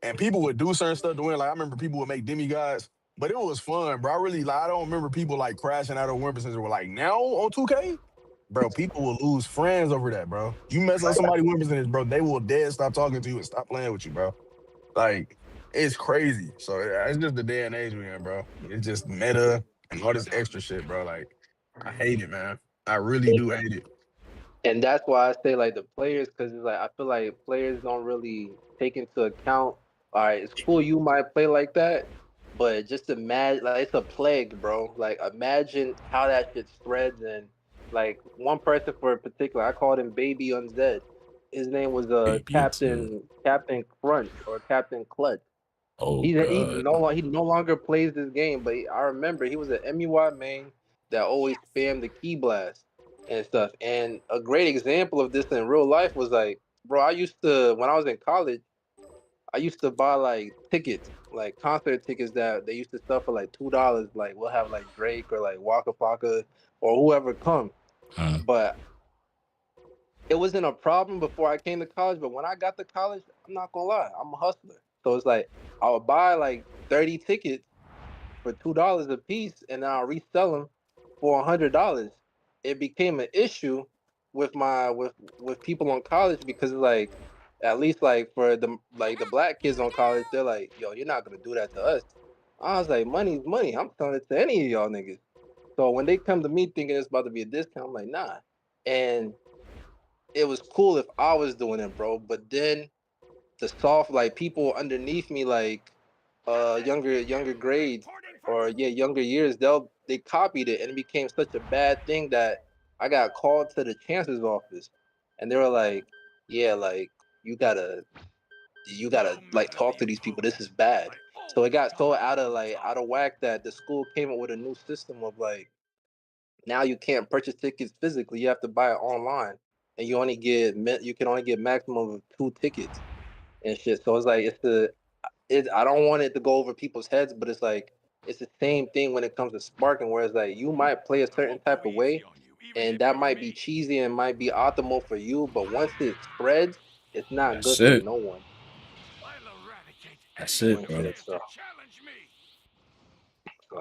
and people would do certain stuff to win. Like I remember people would make demigods, but it was fun, bro. I really like. I don't remember people like crashing out of win percentage. Were like now on 2K. Bro, people will lose friends over that, bro. You mess up somebody win percentage, bro, they will dead stop talking to you and stop playing with you, bro. Like, it's crazy. So it's just the day and age we're in, bro. It's just meta and all this extra shit, bro. Like, I hate it, man. I really do hate it. And that's why I say like the players, because it's like I feel like players don't really take into account. All right, it's cool you might play like that, but just imagine like it's a plague, bro. Like imagine how that shit spreads and like one person for a particular, I called him Baby Undead. His name was Baby, it's Captain Crunch or Captain Clutch. Oh He god. no longer plays this game, but I remember he was an MUI main that always spammed the key blast and stuff. And a great example of this in real life was like, bro, I used to when I was in college, I used to buy like tickets, like concert tickets that they used to sell for like $2. Like we'll have like Drake or like Waka Flocka or whoever come. Mm. But it wasn't a problem before I came to college. But when I got to college, I'm not gonna lie, I'm a hustler. So it's like I would buy like 30 tickets for $2 a piece, and then I'll resell them for $100. It became an issue with my with people on college because like at least like for the black kids on college, they're like, yo, you're not gonna do that to us. I was like, money's money. I'm selling it to any of y'all niggas. So when they come to me thinking it's about to be a discount, I'm like, nah. And it was cool if I was doing it, bro. But then the soft like people underneath me, like younger grades or younger years, they copied it and it became such a bad thing that I got called to the chancellor's office and they were like, yeah, like you gotta like talk to these people, this is bad. So it got so out of whack that the school came up with a new system of like now you can't purchase tickets physically, you have to buy it online, and you can only get maximum of 2 tickets and shit. So it's like I don't want it to go over people's heads, but it's like it's the same thing when it comes to sparking, where it's like you might play a certain type of way, and that might be cheesy and might be optimal for you, but once it spreads, it's not That's good for it. no one. That's it, And bro. shit, so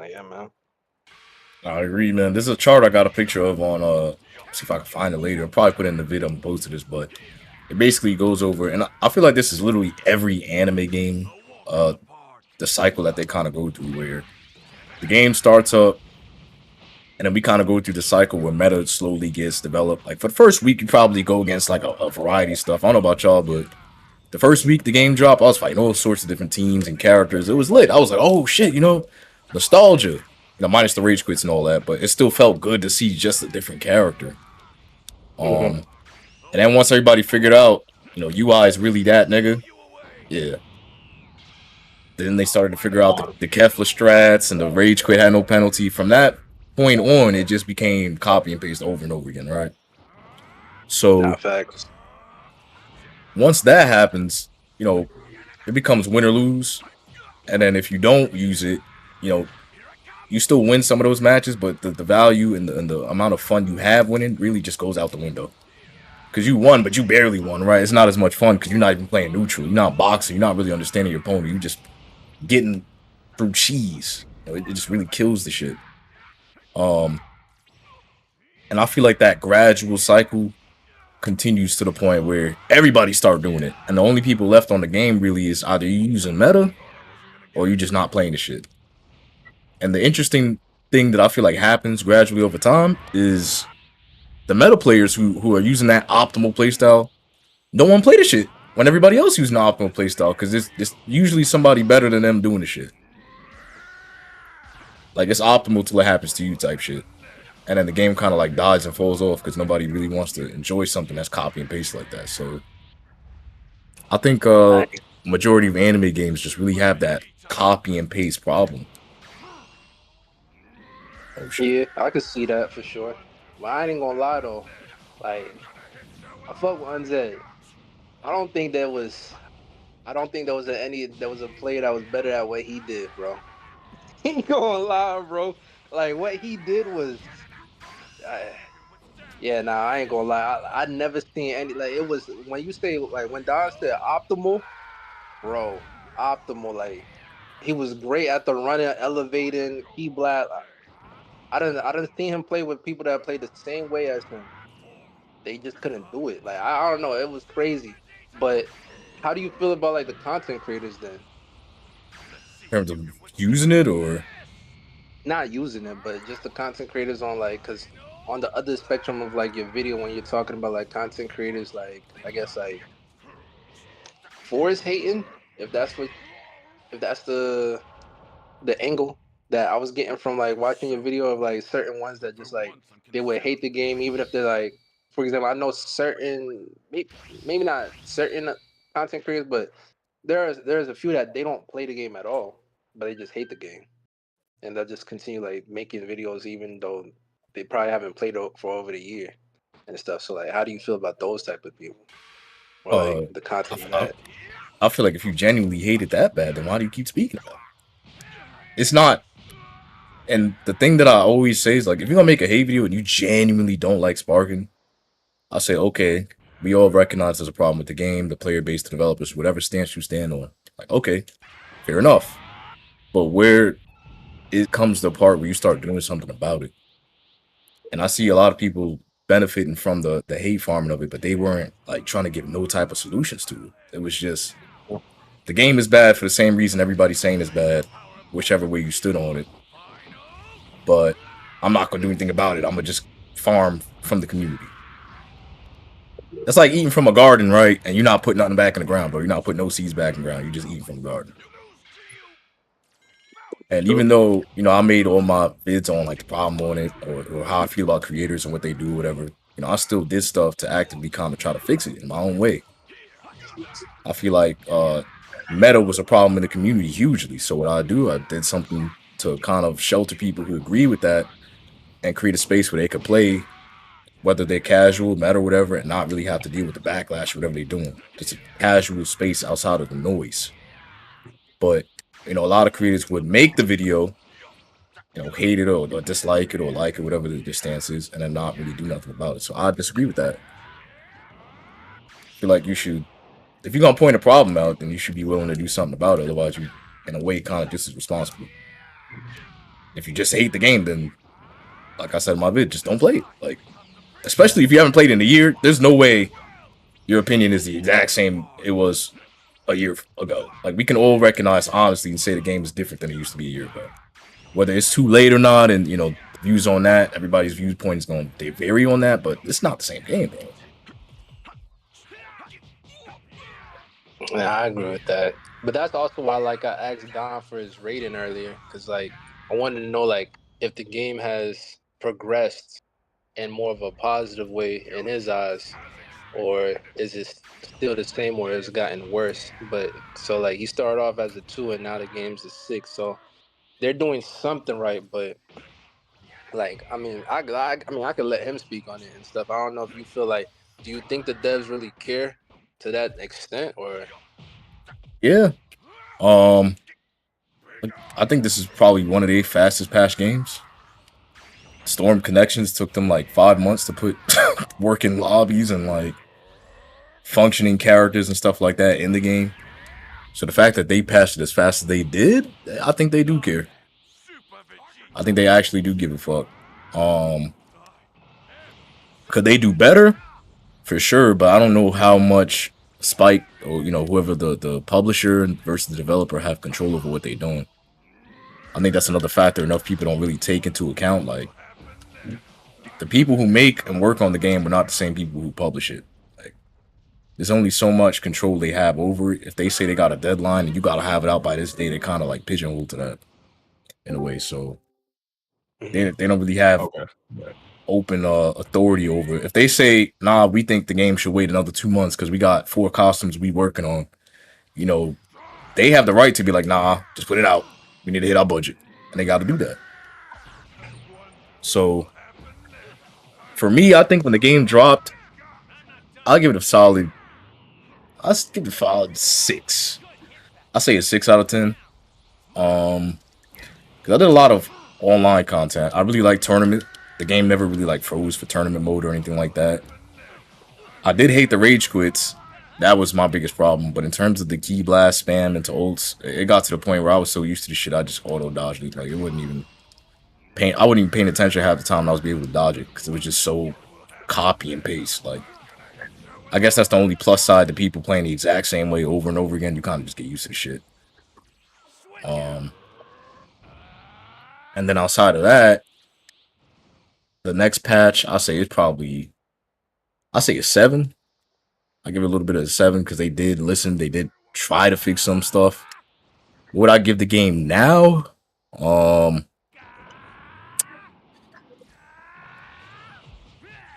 yeah, man. I agree, man. This is a chart I got a picture of on see if I can find it later. I'll probably put it in the video and post this, but it basically goes over and I feel like this is literally every anime game, the cycle that they kind of go through where the game starts up and then we kind of go through the cycle where meta slowly gets developed. Like for the first week, you probably go against like a variety of stuff. I don't know about y'all, but the first week the game dropped, I was fighting all sorts of different teams and characters. It was lit. I was like, oh shit, nostalgia. Minus the rage quits and all that, but it still felt good to see just a different character. Mm-hmm. And then once everybody figured out, UI is really that nigga. Yeah. Then they started to figure out the Kefla strats and the rage quit had no penalty. From that point on, it just became copy and paste over and over again, right? So Not facts. once that happens, it becomes win or lose. And then if you don't use it, you still win some of those matches, but the value and the amount of fun you have winning really just goes out the window. Because you won, but you barely won, right? It's not as much fun because you're not even playing neutral. You're not boxing. You're not really understanding your opponent. You're just getting through cheese. It just really kills the shit. And I feel like that gradual cycle continues to the point where everybody start doing it. And the only people left on the game really is either you using meta or you just not playing the shit. And the interesting thing that I feel like happens gradually over time is the meta players who are using that optimal playstyle don't want to play the shit when everybody else using the optimal playstyle because it's usually somebody better than them doing the shit. Like it's optimal till it happens to you type shit. And then the game kind of like dies and falls off because nobody really wants to enjoy something that's copy and paste like that. So I think majority of anime games just really have that copy and paste problem. Oh shit. Yeah, I could see that for sure. But I ain't gonna lie though, like I fuck with Unzed. I don't think there was I don't think there was a player that was better at what he did, bro. Ain't gonna lie, bro. Like what he did was, uh, yeah. Nah, I ain't gonna lie. I never seen any like it was when you say like when Don said optimal, bro. Optimal, like he was great at the running, elevating, key blast. I didn't see him play with people that played the same way as him. They just couldn't do it. Like I don't know, it was crazy. But how do you feel about like the content creators then? In terms of using it or Not using it, but just the content creators on like, cause on the other spectrum of like your video, when you're talking about like content creators, like I guess like forest hating, if that's what, if that's the angle that I was getting from like watching your video of like certain ones that just like they would hate the game, even if they're like, for example, I know certain maybe not certain content creators, but there's a few that they don't play the game at all, but they just hate the game, and they'll just continue like making videos even though they probably haven't played for over a year and stuff. So like, how do you feel about those type of people, or Uh, like the content you I, had? I feel like if you genuinely hate it that bad, then why do you keep speaking about it? It's not. And the thing that I always say is like, if you're gonna make a hate video and you genuinely don't like Sparking, I say, okay, we all recognize there's a problem with the game, the player base, the developers, whatever stance you stand on. Like, okay, fair enough. But where it comes to the part where you start doing something about it, and I see a lot of people benefiting from the hate farming of it, but they weren't like trying to give no type of solutions to it. It was just the game is bad for the same reason everybody's saying it's bad, whichever way you stood on it. But I'm not gonna do anything about it. I'm gonna just farm from the community. That's like eating from a garden, right? And you're not putting nothing back in the ground, bro. You're not putting no seeds back in the ground. You're just eating from the garden. And True. even though, I made all my vids on like the problem on it or how I feel about creators and what they do, whatever, I still did stuff to actively kind of try to fix it in my own way. I feel like meta was a problem in the community hugely. So what I do, I did something to kind of shelter people who agree with that and create a space where they could play, whether they're casual, meta, or whatever, and not really have to deal with the backlash, whatever they're doing. Just a casual space outside of the noise. But, a lot of creators would make the video, hate it or dislike it or like it, whatever their stance is, and then not really do nothing about it. So I disagree with that. I feel like you should, if you're going to point a problem out, then you should be willing to do something about it. Otherwise, you, in a way, kind of just as responsible. If you just hate the game, then, like I said in my vid, just don't play it. Like, especially if you haven't played in a year, there's no way your opinion is the exact same it was a year ago. Like, we can all recognize honestly and say the game is different than it used to be a year ago. Whether it's too late or not, and views on that, everybody's viewpoint is going they vary on that, but it's not the same game, bro. Yeah, I agree with that. But that's also why, like, I asked Don for his rating earlier, because like I wanted to know like if the game has progressed in more of a positive way in his eyes, or is it still the same or it's gotten worse? But so like he started off as a 2 and now the game's a 6, so they're doing something right. But like I mean, I could let him speak on it and stuff. I don't know if you feel like, do you think the devs really care to that extent, or? Yeah. I think this is probably one of the fastest patch games. Storm Connections took them like 5 months to put working lobbies and like functioning characters and stuff like that in the game. So the fact that they patched it as fast as they did, I think they do care. I think they actually do give a fuck. Could they do better? For sure, but I don't know how much Spike or whoever the publisher versus the developer have control over what they're doing. I think that's another factor enough people don't really take into account. Like, the people who make and work on the game are not the same people who publish it. Like, there's only so much control they have over it. If they say they got a deadline and you got to have it out by this day, they kind of like pigeonhole to that in a way. So they don't really have open authority over it. If they say, nah, we think the game should wait another 2 months because we got 4 costumes we working on, they have the right to be like, nah, just put it out. We need to hit our budget. And they got to do that. So for me, I think when the game dropped, I'll give it a solid, I'll give it a solid 6. I say a 6 out of 10. Because I did a lot of online content. I really like tournament. The game never really like froze for tournament mode or anything like that. I did hate the rage quits. That was my biggest problem. But in terms of the key blast spam into ults, it got to the point where I was so used to the shit, I just auto dodged it. Like, it wasn't even I wasn't even paying attention half the time. And I was able to dodge it because it was just so copy and paste. Like, I guess that's the only plus side to people playing the exact same way over and over again. You kind of just get used to the shit. And then outside of that, the next patch, I say a 7. I give it a little bit of a 7 because they did listen. They did try to fix some stuff. Would I give the game now?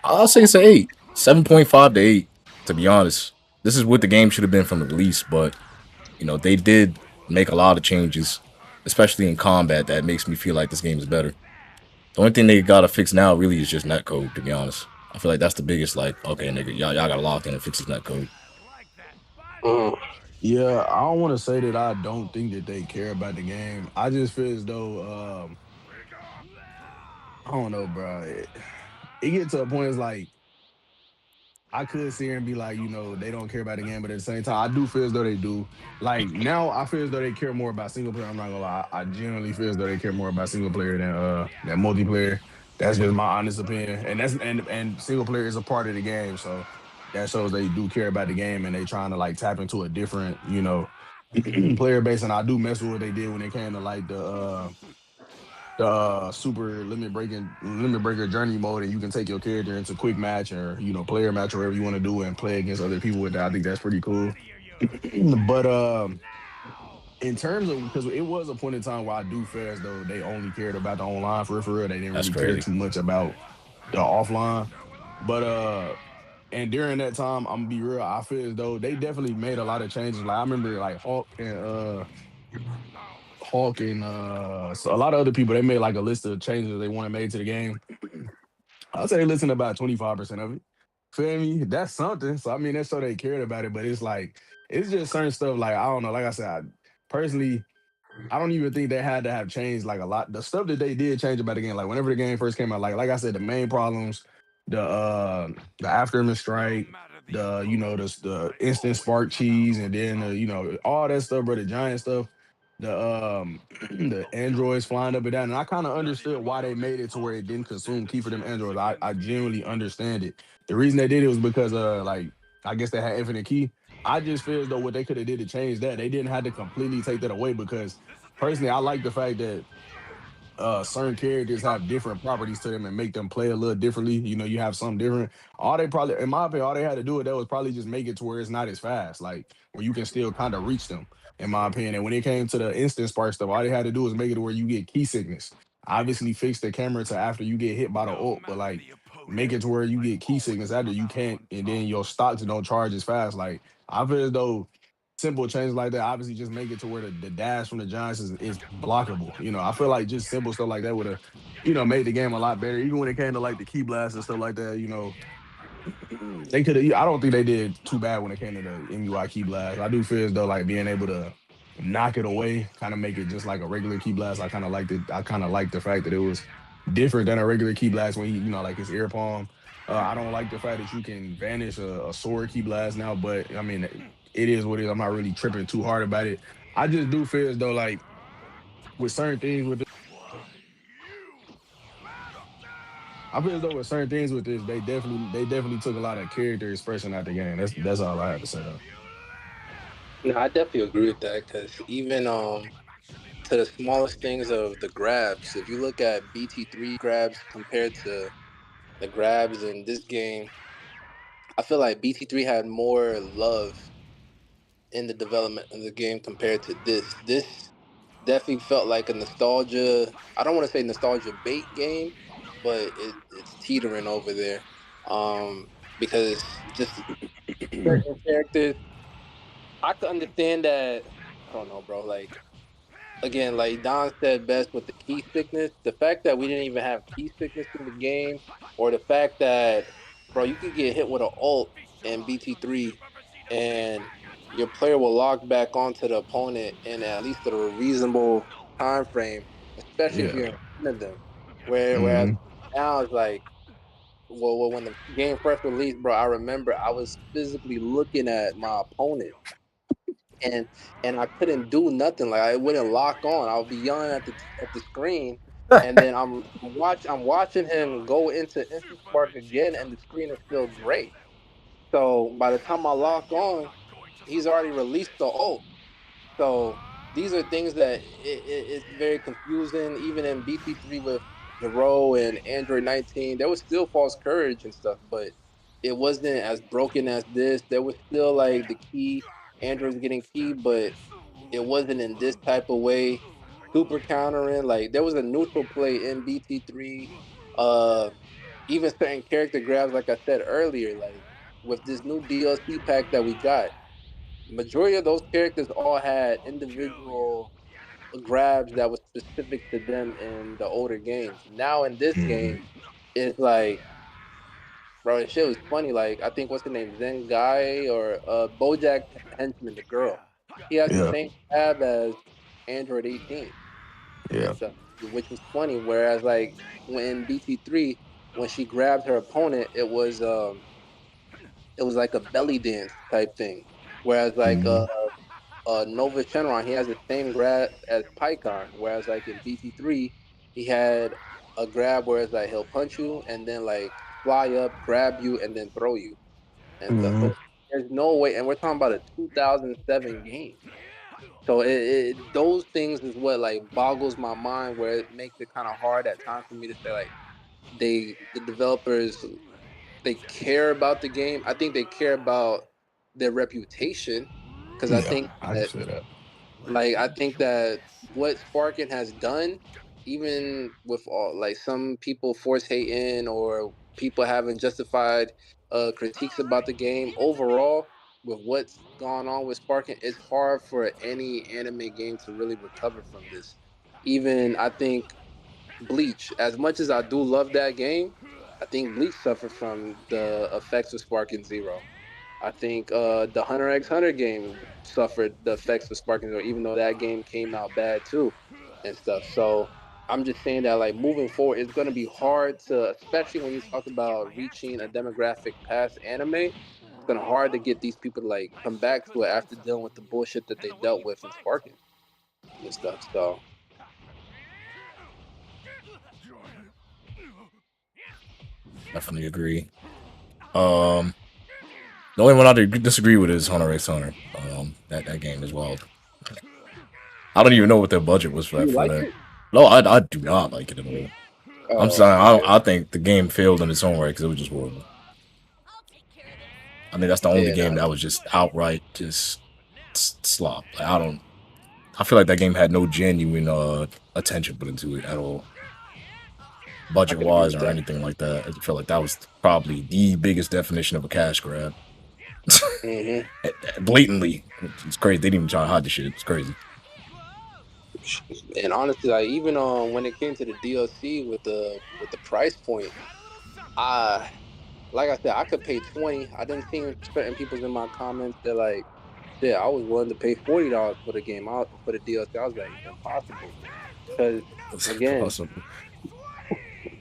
I'll say it's an 8. 7.5 to 8, to be honest. This is what the game should have been from the release, but, They did make a lot of changes, especially in combat, that makes me feel like this game is better. The only thing they gotta fix now really is just netcode, to be honest. I feel like that's the biggest, like, okay, nigga, y'all gotta lock in and fix this netcode. Mm. Yeah, I don't want to say that I don't think that they care about the game. I just feel as though I don't know, bro. It get to a point it's like I could sit here and be like, they don't care about the game, but at the same time, I do feel as though they do. Like now, I feel as though they care more about single player. I'm not gonna lie, I generally feel as though they care more about single player than multiplayer. That's just my honest opinion, and and single player is a part of the game, so that shows they do care about the game and they trying to like tap into a different, player base. And I do mess with what they did when it came to like the super limit breaker journey mode, and you can take your character into quick match or player match or whatever you want to do and play against other people with that. I think that's pretty cool. But in terms of, because it was a point in time where I do feel as though they only cared about the online for real. They didn't That's really care crazy. too much about the offline. But and during that time, I'm gonna be real, I feel as though they definitely made a lot of changes. Like I remember like Hawk and so a lot of other people, they made like a list of changes they want to make to the game. I'll say they listened to about 25% of it. Feel me? That's something. So I mean, that's so they cared about it, but it's like it's just certain stuff. Like I don't know. Like I said, personally, I don't even think they had to have changed like a lot. The stuff that they did change about the game, like whenever the game first came out, like I said, the main problems, the aftermath strike, the instant spark cheese, and then all that stuff, bro, the giant stuff, the the androids flying up and down. And I kind of understood why they made it to where it didn't consume key for them androids. I genuinely understand it. The reason they did it was because like I guess they had infinite key. I just feel as though what they could have did to change that, they didn't have to completely take that away because personally, I like the fact that certain characters have different properties to them and make them play a little differently. You have something different. All they probably, in my opinion, all they had to do with that was probably just make it to where it's not as fast, like where you can still kind of reach them. In my opinion, and when it came to the instant spark stuff, all they had to do was make it to where you get key sickness. Obviously, fix the camera to after you get hit by the ult, but like make it to where you get key sickness after you can't, and then your stocks don't charge as fast. Like I feel as though simple changes like that obviously just make it to where the dash from the Giants is blockable. I feel like just simple stuff like that would have, made the game a lot better. Even when it came to like the key blast and stuff like that, they could have. I don't think they did too bad when it came to the MUI key blast. I do feel as though like being able to knock it away, kind of make it just like a regular key blast. I kind of liked it. I kind of liked the fact that it was different than a regular key blast when he, like his ear palm. I don't like the fact that you can vanish a sword key blast now, but I mean, it is what it is. I'm not really tripping too hard about it. I just do feel as though like with certain things with I feel as though with certain things with this, they definitely took a lot of character expression out the game. That's all I have to say though. No, I definitely agree with that because even to the smallest things of the grabs, if you look at BT3 grabs compared to the grabs in this game, I feel like BT3 had more love in the development of the game compared to this. This definitely felt like a nostalgia. I don't want to say nostalgia bait game, but it's teetering over there. Because just certain characters, I could understand that. I don't know, bro. Like again, like Don said best with the key sickness. The fact that we didn't even have key sickness in the game, or the fact that, bro, you could get hit with an ult in BT3, and your player will log back onto the opponent in at least a reasonable time frame, especially if Yeah. you're in front of them. Whereas Hmm. now it's like, well, when the game first released, bro, I remember I was physically looking at my opponent and I couldn't do nothing. Like I wouldn't lock on. I would be yelling at the screen, and then I'm watching him go into instant spark again, and the screen is still gray. So by the time I lock on, he's already released the ult. So these are things that it's very confusing. Even in BT3 with Zero and Android 19, there was still false courage and stuff, but it wasn't as broken as this. There was still like the key, Android's getting key, but it wasn't in this type of way. Super countering, like there was a neutral play in BT3. Uh, Even certain character grabs, like I said earlier, like with this new DLC pack that we got, majority of those characters all had individual grabs that was specific to them in the older games. Now in this Hmm. game, it's like, bro, the shit was funny. Like, I think what's the name, Zen Guy or BoJack Henchman, the girl. He has the Yeah, same grab as Android 18 and yeah. stuff, which was funny. Whereas like when BT3, when she grabbed her opponent, it was like a belly dance type thing. Whereas like Hmm. Nova Shenron, he has the same grab as Pycon. Whereas like in BT3, he had a grab where it's like he'll punch you and then like fly up, grab you, and then throw you and stuff. Hmm. So there's no way, and we're talking about a 2007 game. So those things is what like boggles my mind, where it makes it kind of hard at times for me to say like the developers, they care about the game. I think they care about their reputation because I Yeah, think I can that say that. I think that what Sparkin has done, even with all like some people force hating or people having justified critiques about the game, overall, with what's gone on with Sparkin, it's hard for any anime game to really recover from this. Even I think Bleach, as much as I do love that game, I think Bleach suffered from the effects of Sparking Zero. I think the Hunter x Hunter game suffered the effects of Sparking Zero, even though that game came out bad too, and stuff. So I'm just saying that like moving forward, it's gonna be hard to, especially when you talk about reaching a demographic past anime. It's gonna hard to get these people to like come back to it after dealing with the bullshit that they dealt with in Sparking and stuff. So Definitely agree. Um, the only one I disagree with is Hunter x Hunter. That game is wild. I don't even know what their budget was you for like that. it? No, I do not like it at all. I'm Oh, sorry. okay. I think the game failed in its own right because it was just horrible. I think that's the only Yeah, game nah. that was just outright just slop. Like, I don't. I feel like that game had no genuine attention put into it at all, I budget can agree wise with or that. anything like that. I feel like that was probably the biggest definition of a cash grab. Hmm. Blatantly, it's crazy. They didn't even try to hide the shit. It's crazy. And honestly, like even when it came to the DLC with the price point, I like I said, I could pay 20. I didn't see certain people's in my comments that like, yeah, I was willing to pay $40 for the game out for the DLC. I was like, impossible. Because It's again, possible.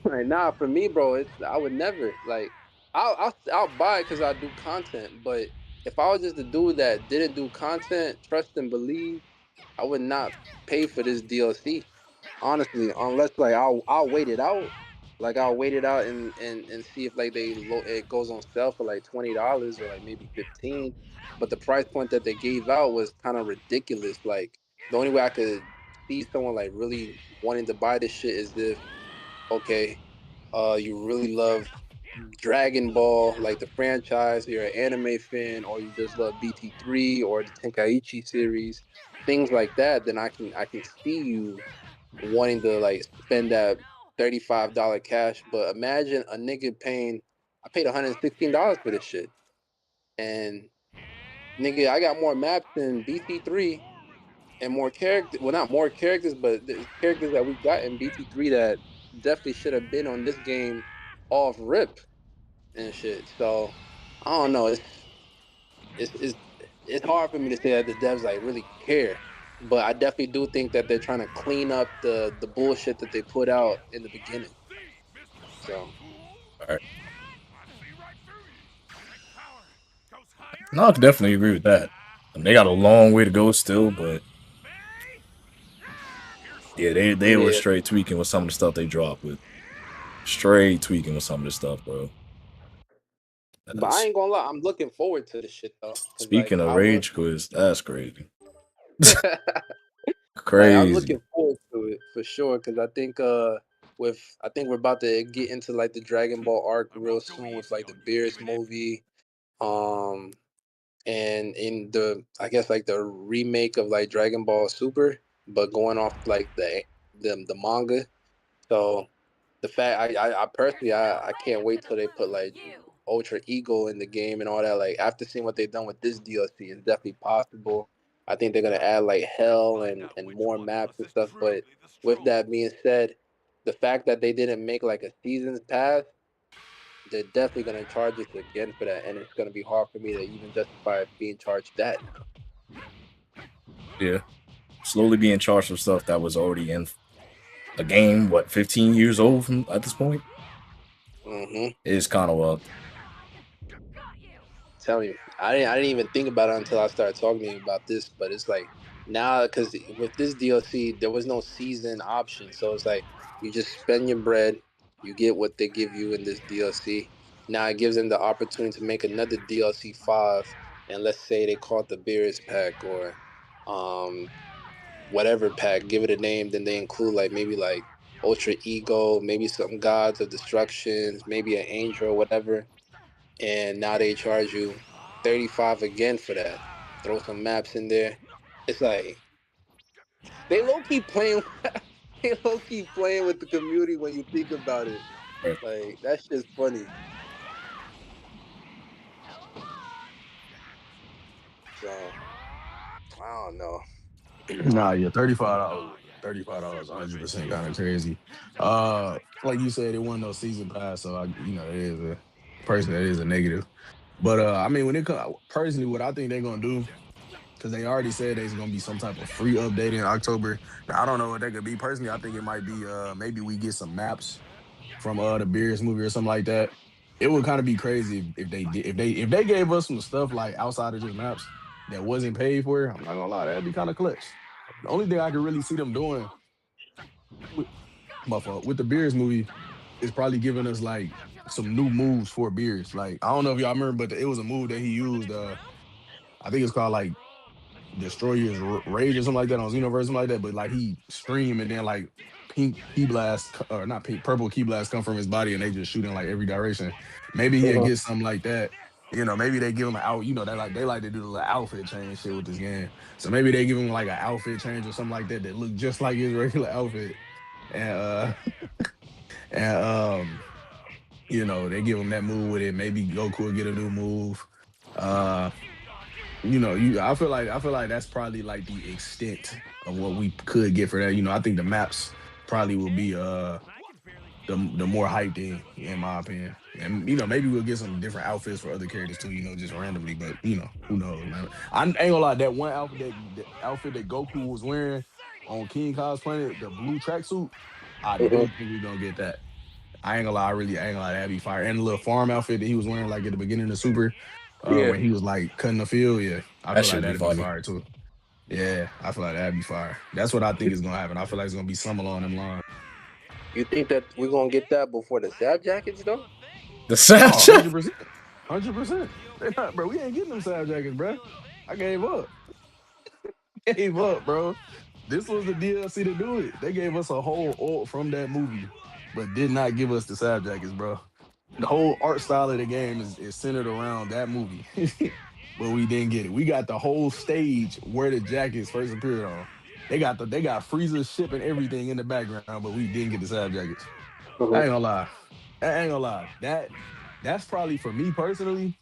like nah, for me, bro, it's I would never like I'll buy it because I do content, but if I was just a dude that didn't do content, trust and believe, I would not pay for this DLC. Honestly, unless like I'll wait it out. Like I'll wait it out and see if like it goes on sale for like $20 or like maybe 15. But the price point that they gave out was kind of ridiculous. Like the only way I could see someone like really wanting to buy this shit is if, okay, you really love Dragon Ball, like the franchise, you're an anime fan, or you just love BT3 or the Tenkaichi series, things like that, then I can see you wanting to like spend that $35 cash. But imagine a nigga paying, I paid $116 for this shit. And nigga, I got more maps than BT3 and more characters. Well, not more characters, but the characters that we got in BT3 that definitely should have been on this game off rip and shit. So I don't know. It's it's it's hard for me to say that the devs like really care, but I definitely do think that they're trying to clean up the bullshit that they put out in the beginning. So All right. No, I can definitely agree with that. They got a long way to go still, but yeah, they were yeah, straight tweaking with some of the stuff they dropped with. Straight tweaking with some of the stuff, bro. but I That's, ain't gonna lie, I'm looking forward to the shit though, cause like speaking of I was rage quiz, that's crazy. like I'm Crazy. looking forward to it for sure, cause I think we're about to get into like the Dragon Ball arc real soon with like the Beerus movie. Um, and in the I guess like the remake of like Dragon Ball Super, but going off like the manga. So the fact I personally I can't wait till they put like Ultra Ego in the game and all that. Like after seeing what they've done with this DLC, it's definitely possible. I think they're gonna add like hell and more maps and stuff. But with that being said, the fact that they didn't make like a seasons pass, they're definitely gonna charge us again for that, and it's gonna be hard for me to even justify being charged that now. Yeah, slowly being charged for stuff that was already in a game. What, 15 years old from at this point? Mm-hmm. It's kind of wild. Telling you, I didn't even think about it until I started talking to you about this. But it's like now because with this DLC, there was no season option, so it's like you just spend your bread, you get what they give you in this DLC. Now it gives them the opportunity to make another DLC 5, and let's say they call it the Beerus pack or um whatever pack, give it a name. Then they include like maybe like Ultra Ego, maybe some Gods of Destruction, maybe an Angel or whatever, and now they charge you 35 again for that. Throw some maps in there. It's like they low key playing. They low key playing with the community when you think about it. Right. Like that shit's funny. So I don't know. Nah, yeah, $35. $35, 100% kind of crazy. Like you said, it wasn't no season pass, so it is a person that is a negative. But I mean, when it comes personally, what I think they're gonna do, because they already said there's gonna be some type of free update in October. Now I don't know what that could be. Personally, I think it might be maybe we get some maps from the Beers movie or something like that. It would kind of be crazy if they did if they gave us some stuff like outside of just maps that wasn't paid for. I'm not gonna lie, that'd be kind of clutch. The only thing I could really see them doing with, my fault, with the Beers movie is probably giving us like some new moves for Beers. Like I don't know if y'all remember, but it was a move that he used. I think it's called like Destroyer's Rage or something like that on Xenoverse, something like that. But like he scream and then like pink key blast or not pink, purple key blast come from his body and they just shoot in like every direction. Maybe he'll Mhm. get something like that. Maybe they give him an out. They like to do the little outfit change shit with this game. So maybe they give him like an outfit change or something like that that look just like his regular outfit. And and they give him that move with it. Maybe Goku will get a new move. Uh I feel like that's probably like the extent of what we could get for that. I think the maps probably will be the more hyped in my opinion. And maybe we'll get some different outfits for other characters too, just randomly, but who knows, man. I ain't gonna lie, that one outfit that Goku was wearing on King Kong's planet, the blue tracksuit, I do Mhm. think we're gonna get that. I ain't gonna lie, I ain't gonna lie, that'd be fire. And the little farm outfit that he was wearing like at the beginning of Super, Yeah. when he was like cutting the field, yeah, I That feel like should be that'd be funny. fire too. Yeah, I feel like that'd be fire. That's what I think is gonna happen. I feel like it's gonna be some along them lines. You think that we're gonna get that before the Sab Jackets though? The Oh, Snapchat. 100%. 100%. They not, bro. We ain't getting them side jackets, bro. I gave up. Gave up, bro. This was the DLC to do it. They gave us a whole ult from that movie, but did not give us the side jackets, bro. The whole art style of the game is centered around that movie. But we didn't get it. We got the whole stage where the jackets first appeared on. They got Frieza's ship and everything in the background, but we didn't get the side jackets. I Mhm. ain't gonna lie. I ain't gonna lie. That's probably for me personally.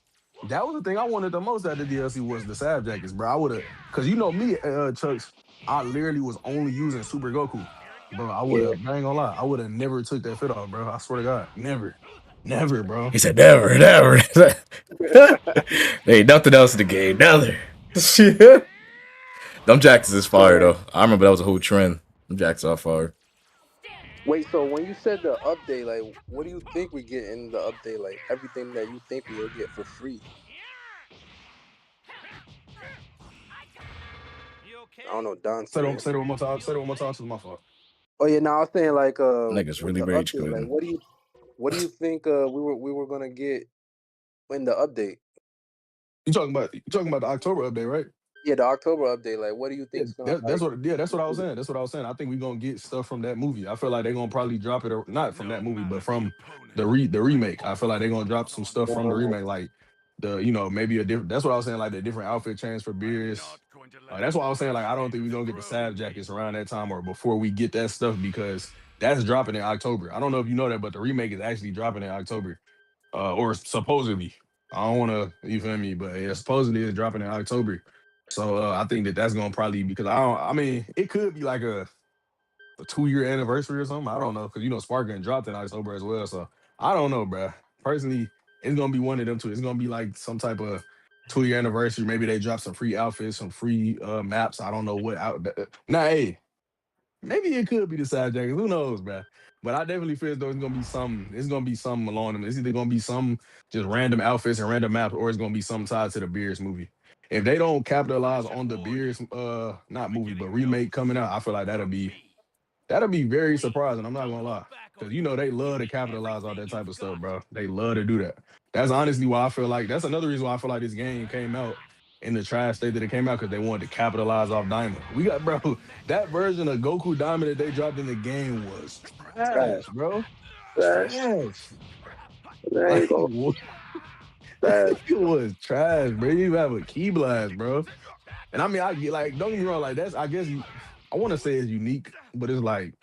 That was the thing I wanted the most out of the DLC was the Sav jackets, bro. I would have, cause you know me, Chucks. I literally was only using Super Goku, bro. I would Yeah. have. I ain't gonna lie. I would have never took that fit off, bro. I swear to God, never, bro. He said, never, never. There ain't nothing else in the game. Never. Shit. Them jackets is fire, So though. I remember that was a whole trend. Them jackets are fire. wait, so when you said the update, like, what do you think we get in the update? Like everything that you think we'll get for free? I don't know, Say Dante. that, say that one more time. Say that one more time. This is my fault. Oh yeah, now I was saying like Niggas with really the rage update, like quitting. what do you think we were gonna get in the update? You talking about the October update, right? Yeah, the October update. Like, what do you Yeah, think is gonna that's like? what. Yeah, that's what I was saying. That's what I was saying. I think we're gonna get stuff from that movie. I feel like they're gonna probably drop it, or not from that movie, but from the remake. I feel like they're gonna drop some stuff from the Uh, remake, like maybe a different. That's what I was saying, like the different outfit change for Beerus. That's why I was saying like I don't think we're gonna get the Sav jackets around that time or before we get that stuff because that's dropping in October. I don't know if you know that, but the remake is actually dropping in October. or supposedly. I don't want to, you feel me, but yeah, supposedly it's dropping in October. So I think that's gonna probably because I don't. I mean, it could be like a 2 year anniversary or something. I don't know because Sparking dropped in October as well. So I don't know, bruh. Personally, it's gonna be one of them two. It's gonna be like some type of 2 year anniversary. Maybe they drop some free outfits, some free maps. I don't know what out. Nah, hey, maybe it could be the side jackets. Who knows, bruh? But I definitely feel as though it's gonna be some. It's gonna be something along them. It's either gonna be some just random outfits and random maps, or it's gonna be something tied to the Beers movie. If they don't capitalize on the Beers, not movie but remake coming out, I feel like that'll be very surprising. I'm not gonna lie, because they love to capitalize on that type of stuff, bro. They love to do that. That's honestly why I feel like that's another reason why I feel like this game came out in the trash state that it came out because they wanted to capitalize off Diamond. We got bro that version of Goku Diamond that they dropped in the game was Trash, trash, bro. trash. Trash. I Like ain't gonna what? trash. It was trash, bro. You have a key blast, bro. And I mean, I get like, don't get me wrong, like that's I guess I want to say it's unique, but it's like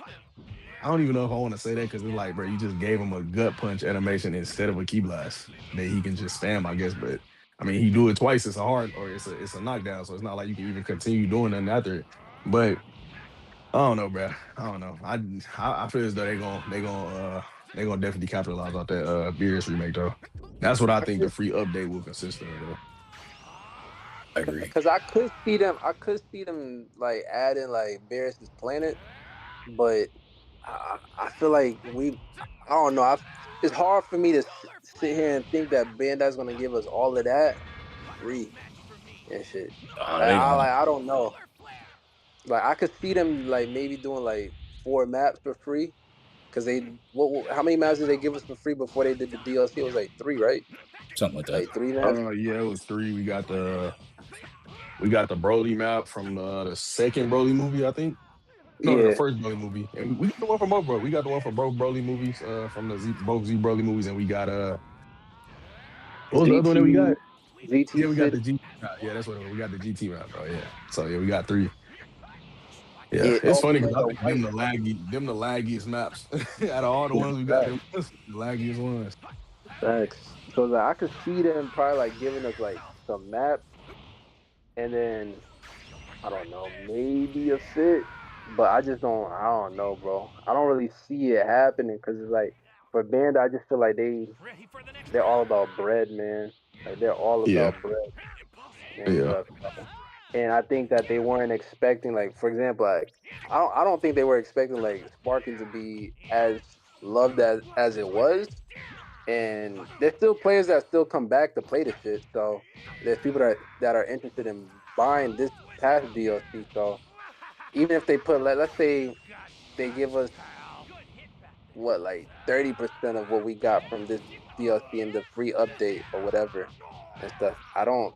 I don't even know if I want to say that because it's like, bro, you just gave him a gut punch animation instead of a key blast that he can just spam, I guess. But I mean, he do it twice, it's a hard or it's a knockdown, so it's not like you can even continue doing nothing after it. But I don't know, bro. I don't know. I feel as though they gonna definitely capitalize on that Beerus remake though. That's what I think the free update will consist of though. I agree. Because I could see them like adding like Barris's Planet, but I feel like I don't know. It's hard for me to sit here and think that Bandai's gonna give us all of that free and shit. They gonna. I don't know. Like I could see them like maybe doing like 4 maps for free because how many maps did they give us for free before they did the DLC? It was like 3, right? Something like that. Like 3 maps. Yeah, it was 3. We got the Broly map from the second Broly movie, I think. No, the Yeah, first Broly movie, and we got the one from both Broly. We got the one from both Broly movies, from the both Z Broly movies, and we got what was the other one that we GT got? GT Yeah, we got the City. G. Yeah, that's what it was. We got the GT map, bro. Yeah. So yeah, we got 3. Yeah, Yeah. it's Oh funny yeah, because I the think white. them the laggiest maps out of all the ones we got. Facts. Them was the laggiest ones. Facts. So like, I could see them probably like giving us like some maps and then I don't know, maybe a fit, but I just don't. I don't know, bro. I don't really see it happening because it's like for Band, I just feel like they're all about bread, man. Like they're all Yeah, about bread and yeah, stuff. And I think that they weren't expecting, like for example, like I don't think they were expecting like Sparking to be as loved as it was. And there's still players that still come back to play the shit. So there's people that are interested in buying this past DLC. So even if they put, let's say they give us what like 30% of what we got from this DLC in the free update or whatever and stuff. I don't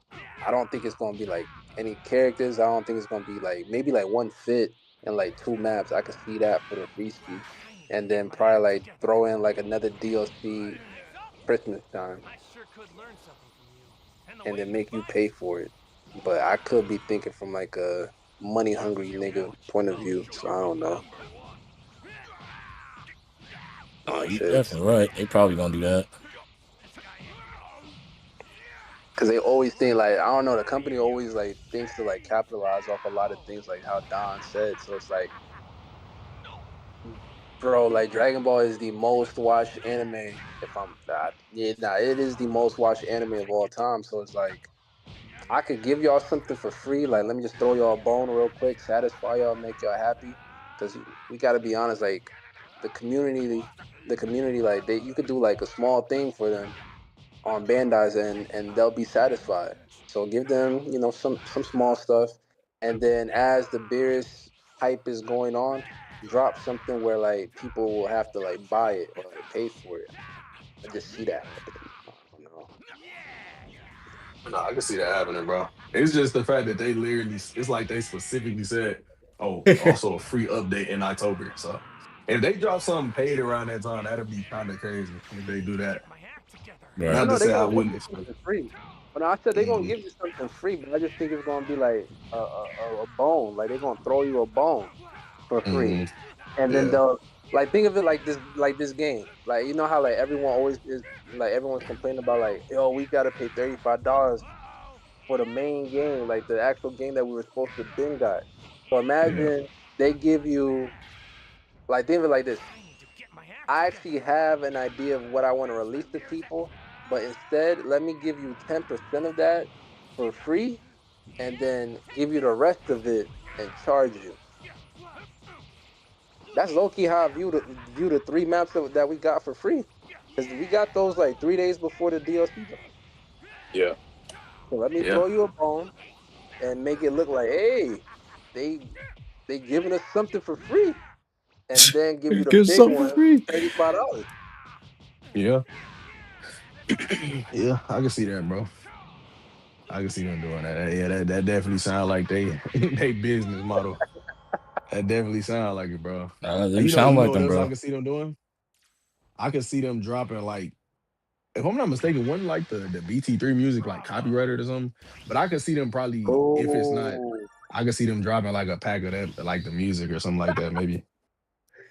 think it's gonna be like any characters. I don't think it's gonna be like maybe like one fit and like 2 maps. I could see that for the free ski. And then probably like throw in like another DLC Christmas time and then make you pay for it. But I could be thinking from like a money hungry nigga point of view. So I don't know. Oh, you Shit. definitely right. They probably gonna do that. Cause they always think like I don't know, the company always like thinks to like capitalize off a lot of things like how Don said. So it's like, bro, like Dragon Ball is the most watched anime. If I'm not, yeah, nah, it is the most watched anime of all time. So it's like I could give y'all something for free. Like let me just throw y'all a bone real quick, satisfy y'all, make y'all happy. Cause we gotta be honest, like the community, like you could do like a small thing for them on Bandai's and they'll be satisfied. So give them, some small stuff, and then as the Beerus hype is going on, drop something where like people will have to like buy it or like pay for it. I just see that happening. I don't know. no, I can see that happening, bro. It's just the fact that they literally, it's like they specifically said, "Oh, also a free update in October." So if they drop something paid around that time, that'd be kind of crazy if they do that. No, Not Right. to no, they're say I gonna give wouldn't you expect. something free. But I said they're gonna Mhm. give you something free, but I just think it's gonna be like a bone. Like they're gonna throw you a bone for free, Mhm. and then Yeah. Like think of it like this game. Like you know how like everyone always is like everyone's complaining about like yo we gotta pay $35 for the main game, like the actual game that we were supposed to been got. So Yeah. imagine they give you like think of it like this. I actually have an idea of what I want to release to people, but instead let me give you 10% of that for free and then give you the rest of it and charge you. That's low key how I view the three maps that we got for free. Because we got those like 3 days before the DLC drop. Yeah. So let me Yeah. throw you a bone and make it look like, hey, they they giving us something for free, and then give you the Get big something for one, free. $35. Yeah. Yeah. I can see that, bro. I can see them doing that. Yeah, that definitely sound like they business model. That definitely sound like it, bro. Them You sound know like what them, else I bro. can see them doing? I can see them dropping like, if I'm not mistaken, wasn't like the BT3 music like copyrighted or something. But I could see them probably, if it's not, Oh, I could see them dropping like a pack of that, like the music or something like that, maybe.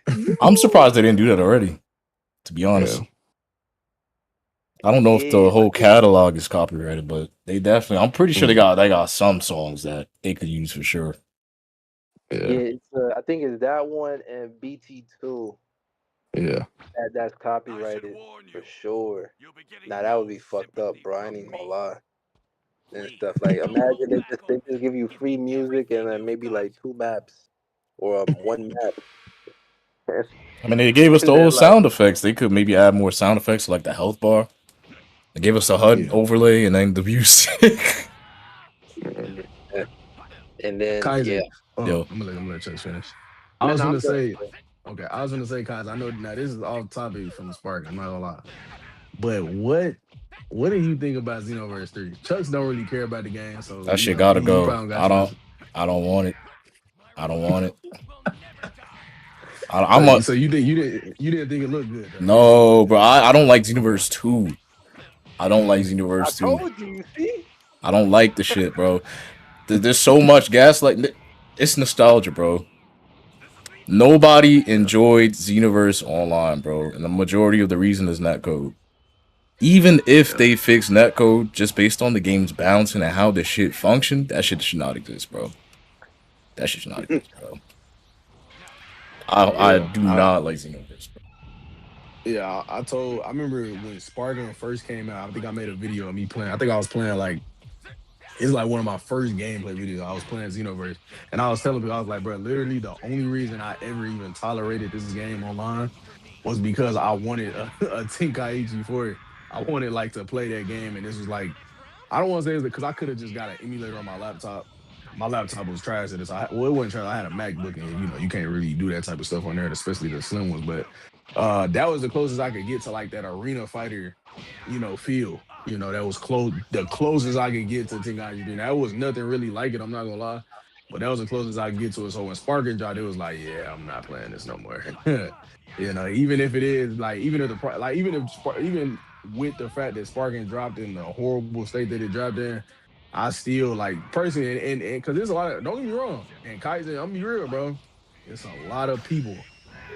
I'm yo, surprised they didn't do that already. To be Yeah. honest, I don't know if yeah, the whole catalog is copyrighted, but they definitely. I'm pretty sure Mm. they got some songs that they could use for sure. Yeah. yeah. I think it's that one and BT2 Yeah. that's copyrighted for sure. Now that would be fucked up, bro. I ain't even gonna lie. And stuff like imagine they just give you free music and then maybe like two maps or one map. I mean, they gave us the And then old like sound effects. They could maybe add more sound effects, like the health bar. They gave us a HUD Yeah. overlay and then the music. Mm. yeah. And then yeah. Kaiser. Oh, Yo, I'm gonna let Chase finish. I No, was no, I'm gonna done. say, okay, I was gonna say, Kaiser, I know now this is off topic from Spark, I'm not gonna lie. But what do you think about Xenoverse 3? Chucks don't really care about the game, so that you shit know, gotta he go. probably got you. I don't want it. I don't want it. I'm So, a so you didn't think it looked good though. You didn't think it no, looked bro. good. I don't like Xenoverse 2. I don't like I Xenoverse 2. told you, you see? I don't like the shit, bro. There's so much gaslight. It's nostalgia, bro. Nobody enjoyed Xenoverse Online, bro, and the majority of the reason is netcode. Even if Yeah. they fix netcode just based on the game's balancing and how the shit functioned, that shit should not exist, bro. That shit should not exist, bro. I Yeah. do not like Xenoverse, bro. I remember when Sparking first came out, I think I made a video of me playing. I think I was playing like it's like one of my first gameplay videos. I was playing Xenoverse, and I was telling people, I was like, bro, literally the only reason I ever even tolerated this game online was because I wanted a Tenkaichi for it. I wanted like to play that game, and this was like, I don't want to say it's because I could have just got an emulator on my laptop. My laptop was trash at this. Well, it wasn't trash. I had a MacBook, and you know, you can't really do that type of stuff on there, especially the slim ones. But that was the closest I could get to like that arena fighter, you know, feel. You know, that was close. The closest I could get to Tenkaichi 3. That was nothing really like it. I'm not gonna lie, but that was the closest I could get to it. So when Sparking dropped, it was like, yeah, I'm not playing this no more. You know, even if it is like, even if the like, even if even with the fact that Sparking dropped in the horrible state that it dropped in, I still like personally, and because there's a lot of, don't get me wrong, and Kaizen, I'm gonna be real, bro. It's a lot of people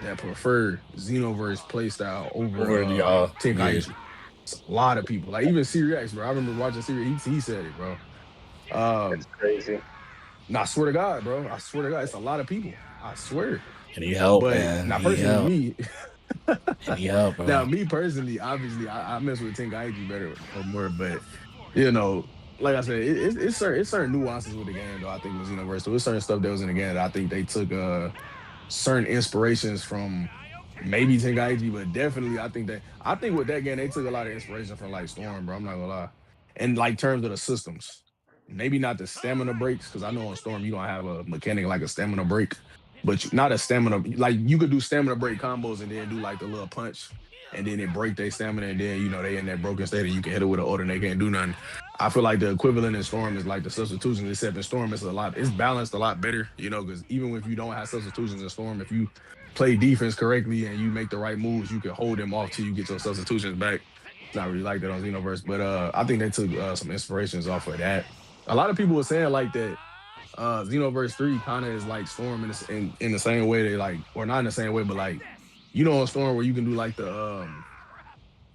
that prefer Xenoverse playstyle over Over the yeah. Tenkaichi. It's a lot of people. Like even Siri X, bro. I remember watching Siri, he said it, bro. That's Um, crazy. and I swear to God, bro. I swear to God, it's a lot of people. I swear. I need help, But man. now I need personally, help. me, I need help, now bro. me personally, obviously, I mess with Tenkaichi better or more, but you know, like I said, it's certain nuances with the game though. I think was universal. It's certain stuff that was in the game that I think they took certain inspirations from maybe Tenkaichi, but definitely I think with that game they took a lot of inspiration from like Storm, bro. I'm not gonna lie. And like terms of the systems. Maybe not the stamina breaks, because I know on Storm you don't have a mechanic like a stamina break, but not a stamina like you could do stamina break combos and then do like the little punch and then it break their stamina and then you know they in that broken state and you can hit it with an order and they can't do nothing. I feel like the equivalent in Storm is like the substitutions, except in Storm it's balanced a lot better, you know, because even if you don't have substitutions in Storm, if you play defense correctly and you make the right moves, you can hold them off till you get your substitutions back. It's not really like that on Xenoverse, but I think they took some inspirations off of that. A lot of people were saying like that Xenoverse 3 kind of is like Storm in the same way they like, or not in the same way, but like you know, on Storm where you can do like the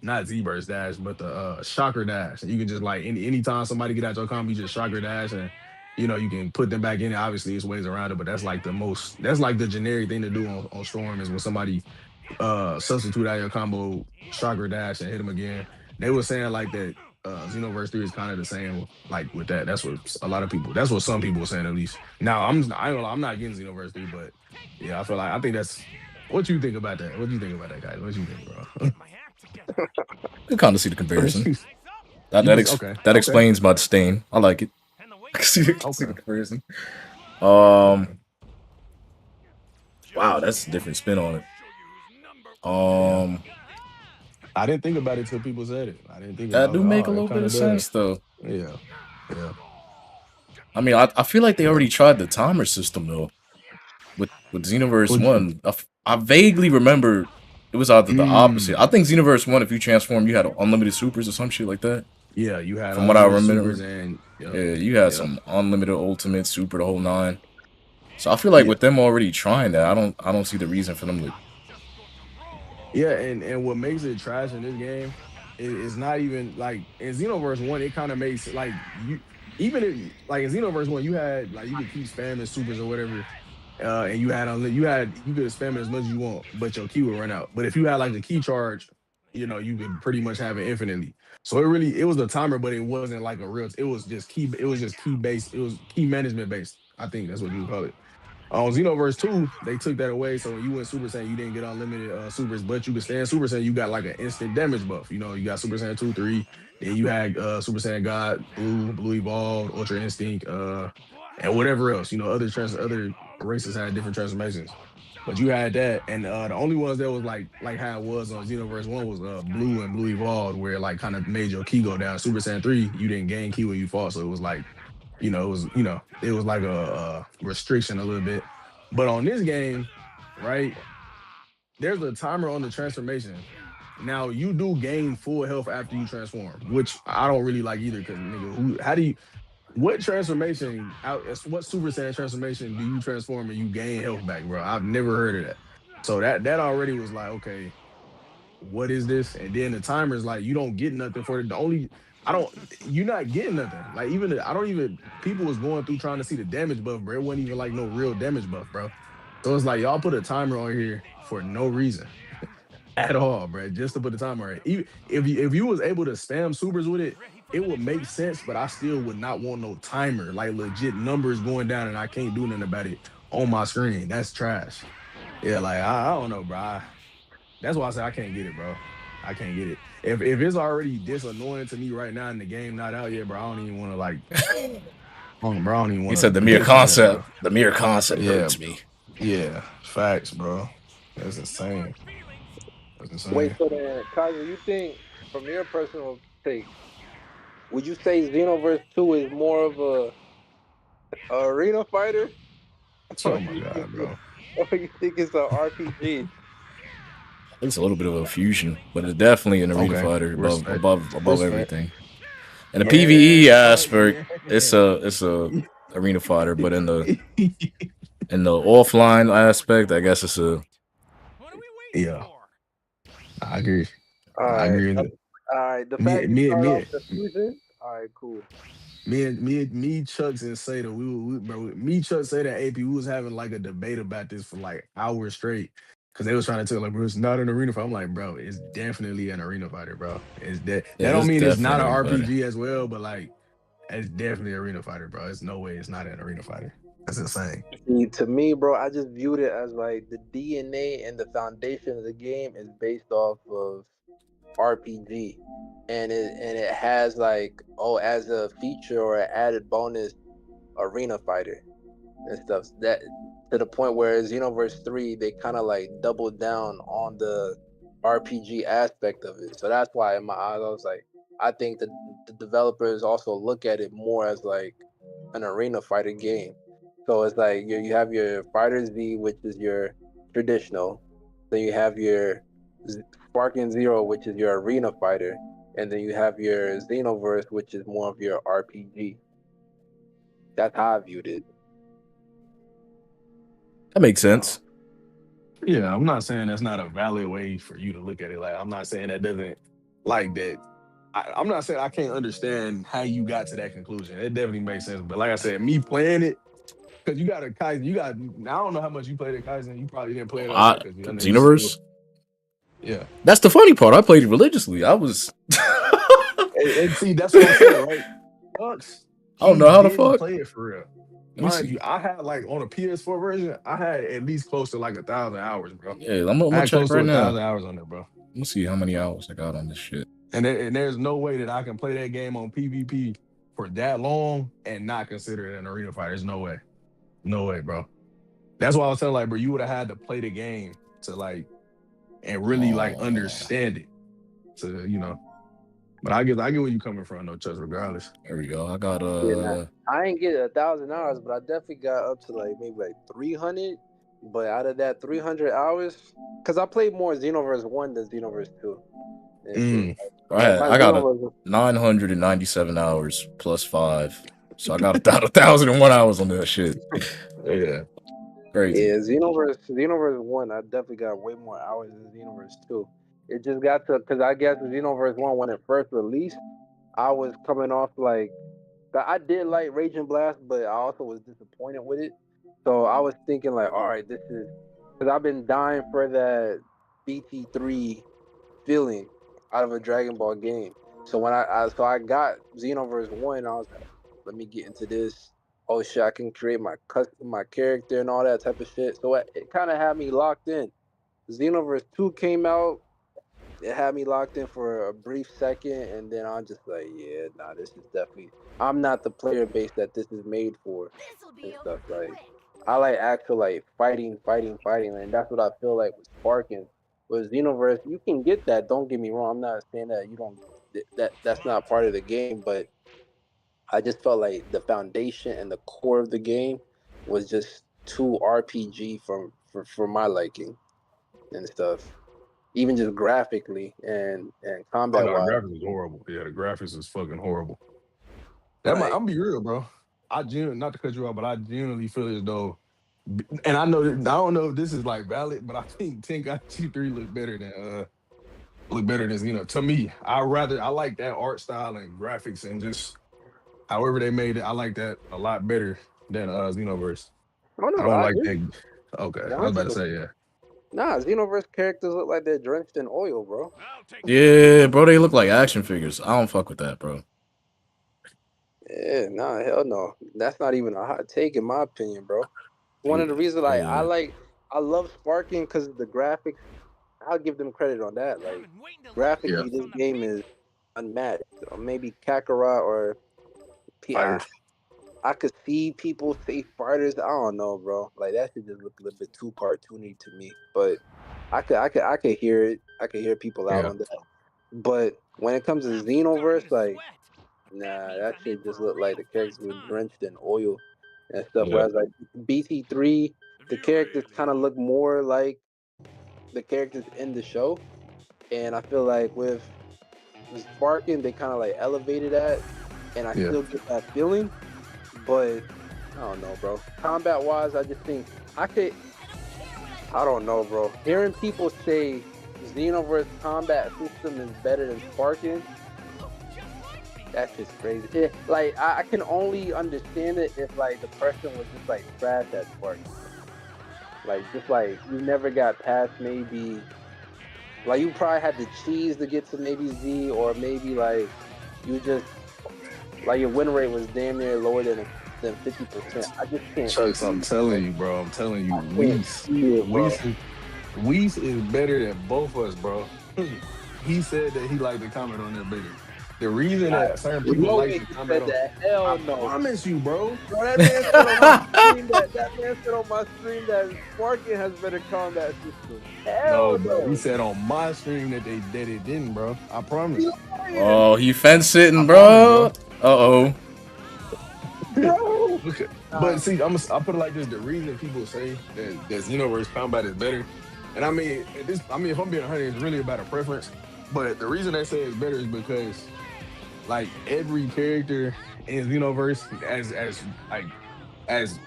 not Z-Burst dash, but the shocker dash. And you can just like anytime somebody get out your combo, you just shocker dash and you can put them back in. Obviously, it's ways around it, but that's like the generic thing to do on Storm is when somebody substitute out your combo, shocker dash and hit them again. They were saying like that Xenoverse 3 is kind of the same like with that. That's what some people were saying at least. Now I don't know, I'm not getting Xenoverse 3, but yeah, I think that's what you think about that. What do you think about that, guys? What you think, bro? You kind of see the comparison. That You that can ex- okay. that Okay. explains my disdain. I like it. I can see the Okay. comparison. Okay. Wow, that's a different spin on it. Yeah. Um, I didn't think about it till people said it. I didn't think that about it. do make Oh, a it little bit kind of of does. sense though. Yeah. Yeah. I mean, I feel like they Yeah. already tried the timer system though with Xenoverse Would you? One. I vaguely remember it was either the opposite. I Mm, think Xenoverse One, if you transform, you had unlimited supers or some shit like that. yeah, you had From what I unlimited supers remember, and yep. yeah, you had Yep. some unlimited ultimate super the whole nine. So I feel like Yeah. with them already trying that, I don't see the reason for them to. Yeah, and what makes it trash in this game is not even like in Xenoverse 1, it kind of makes like you even if like in Xenoverse 1, you had like you could keep spamming supers or whatever. And you could spam it as much as you want, but your key would run out. But if you had like the key charge, you could pretty much have it infinitely. So it was the timer, but it wasn't like a real. It was just key based. It was key management based. I think that's what you would call it. On Xenoverse 2, they took that away. So when you went Super Saiyan, you didn't get unlimited supers, but you could stand Super Saiyan, you got like an instant damage buff. You got Super Saiyan 2, 3, then you had Super Saiyan God, Blue Evolved, Ultra Instinct, and whatever else. Other races had different transformations. But you had that, and the only ones that was like how it was on Xenoverse 1 was Blue and Blue Evolved, where it like kind of made your key go down. Super Saiyan 3, you didn't gain key when you fought, so it was like it was like a restriction a little bit. But on this game, right, there's a timer on the transformation. Now you do gain full health after you transform, which I don't really like either. Because nigga, what transformation what Super Saiyan transformation do you transform and you gain health back, bro? I've never heard of that. So that already was like, okay, what is this? And then the timer is like, you don't get nothing for it. The only I don't you're not getting nothing. Like I don't even people was going through trying to see the damage buff, bro. It wasn't even like no real damage buff, bro. So it's like y'all put a timer on here for no reason at all, bro. Just to put the timer on. Even if you was able to spam supers with it, it would make sense, but I still would not want no timer, like legit numbers going down and I can't do nothing about it on my screen. That's trash. Yeah, like I don't know, bro. That's why I say I can't get it, bro. I can't get it. If it's already this annoying to me right now and the game not out yet, bro, I don't even want to like, bro, I don't even He want said to venture that, bro. the mere concept Yeah, hurts me. yeah, facts, bro. That's insane. That's Wait, insane. so then, Kaja, you think, from your personal take, would you say Xenoverse 2 is more of a arena fighter, Oh or my you think god, it, bro. or you think it's an RPG? It's a little bit of a fusion, but it's definitely an arena Okay, fighter respect, above respect. everything. In the Yeah, PVE dog. aspect, it's Yeah. a arena fighter, but in the offline aspect, I guess it's a. Yeah, I agree. All I right, agree with it. all right. The Me, fact you me, start off me, the fusion, all right, cool. Chucks and Sada, bro, me, Chuck, Sada, and AP, we was having like a debate about this for like hours straight. Cause they was trying to tell like, bro, it's not an arena fighter. I'm like, bro, it's definitely an arena fighter, bro. It's Yeah, that don't it's mean it's definitely not an an arena fighter. RPG as well, but like it's definitely an arena fighter, bro. It's no way it's not an arena fighter. That's insane. See, to me, bro, I just viewed it as like the DNA and the foundation of the game is based off of RPG, and it has like, oh, as a feature or an added bonus, arena fighter and stuff. That to the point where Xenoverse 3, they kind of like doubled down on the RPG aspect of it. So that's why in my eyes I was like, I think that the developers also look at it more as like an arena fighter game. So it's like you have your Fighter Z, which is your traditional. Then you have your Sparking Zero, which is your arena fighter, and then you have your Xenoverse, which is more of your RPG. That's how I viewed it. That makes sense. Yeah, I'm not saying that's not a valid way for you to look at it. Like, I'm not saying that doesn't like that. I'm not saying I can't understand how you got to that conclusion. It definitely makes sense. But like I said, me playing it, because you got a Kaizen, I don't know how much you played at Kaizen. You probably didn't play it on there because I know you still, Xenoverse. yeah. That's the funny part. I played it religiously. I was. And see, that's what I'm saying, right? Bucks, I don't he know how the didn't fuck. play it for real. Let me Mind see. you, I had like on a PS4 version, I had at least close to like 1,000 hours, bro. Yeah, I'm I gonna had check close to right a now. thousand hours on there, bro. Let me see how many hours I got on this shit. And there's no way that I can play that game on PvP for that long and not consider it an arena fight. There's no way. No way, bro. That's why I was telling like, bro, you would have had to play the game to like and really like Oh, understand it. To, you know. But I get where you coming from, no trust regardless. there we go. I got Yeah, nah, I ain't get 1,000 hours, but I definitely got up to like maybe like 300. But out of that 300 hours, because I played more Xenoverse 1 than Xenoverse 2 and shit. Mm, Like my I got a Xenoverse, 997 hours plus 5. So I got a 1,001 hours on that shit. yeah. Crazy. yeah, Xenoverse 1, I definitely got way more hours than Xenoverse 2. It just got to, because I guess Xenoverse 1, when it first released, I was coming off like, I did like Raging Blast, but I also was disappointed with it. So I was thinking like, all right, this is, because I've been dying for that BT3 feeling out of a Dragon Ball game. So when I got Xenoverse 1, I was like, let me get into this. Oh shit, I can create my character and all that type of shit. So it kind of had me locked in. Xenoverse 2 came out, it had me locked in for a brief second, and then I'm just like, yeah, nah, this is definitely, I'm not the player base that this is made for and stuff. Like, I like actual like fighting, and that's what I feel like with Sparking. With Xenoverse, you can get that. Don't get me wrong. I'm not saying that you don't, that's not part of the game, but I just felt like the foundation and the core of the game was just too RPG for my liking and stuff. Even just graphically and Oh combat no, the wise. graphics is horrible. Yeah, the graphics is fucking horrible. I'm Like, gonna be real, bro. I genuinely, not to cut you off, but I genuinely feel as though, and I know I don't know if this is like valid, but I think Tenkaichi 3 look better than to me. I like that art style and graphics and just however they made it. I like that a lot better than Xenoverse. oh I no, don't I like agree. that. Okay, I was about to 100%. say yeah. Nah, Xenoverse characters look like they're drenched in oil, bro. Yeah, bro, they look like action figures. I don't fuck with that, bro. Yeah, nah, hell no. That's not even a hot take in my opinion, bro. One of the reasons like Yeah. I love Sparking because the graphics. I'll give them credit on that. Like Yeah, graphically, this game is unmatched. Or maybe Kakarot or fighters. I could see people say fighters. I don't know, bro. Like that should just look a little bit too cartoony to me. But I could hear it. I could hear people out Yeah, on that. But when it comes to Xenoverse, like nah, that shit just looked like the characters were drenched in oil and stuff. yeah, Whereas like BT3, the characters kind of look more like the characters in the show. And I feel like with Sparking, they kind of like elevated that, and I yeah. still get that feeling. But I don't know, bro. Combat wise, I just think I could. I don't know, bro. Hearing people say Xenoverse combat system is better than Sparking, that's just crazy. Like I can only understand it if like the person was just like trash at Sparking. Like just like you never got past maybe like you probably had to cheese to get to maybe Z, or maybe like you just like your win rate was damn near lower than 50%. I just can't Chucks, I'm see, telling bro. you, bro. I'm telling you, I can't see it, bro. Weiss is better than both of us, bro. He said that he liked to comment on that bigger. The reason Nah, that certain people no like way to he comment said on, that. I Hell no. promise you, bro. Bro, that man said on my stream that man said on my stream that Sparking has better combat system. No, Hell bro. He no. said on my stream that it didn't, bro. I promise. You lying, Oh, he fence sitting, I promise, bro. bro. Uh-oh. bro. Okay. Nah. But see, I'll put it like this: the reason people say that Xenoverse combat is better, and I mean, if I'm being honest, it's really about a preference. But the reason they say it's better is because like every character in Xenoverse, as like as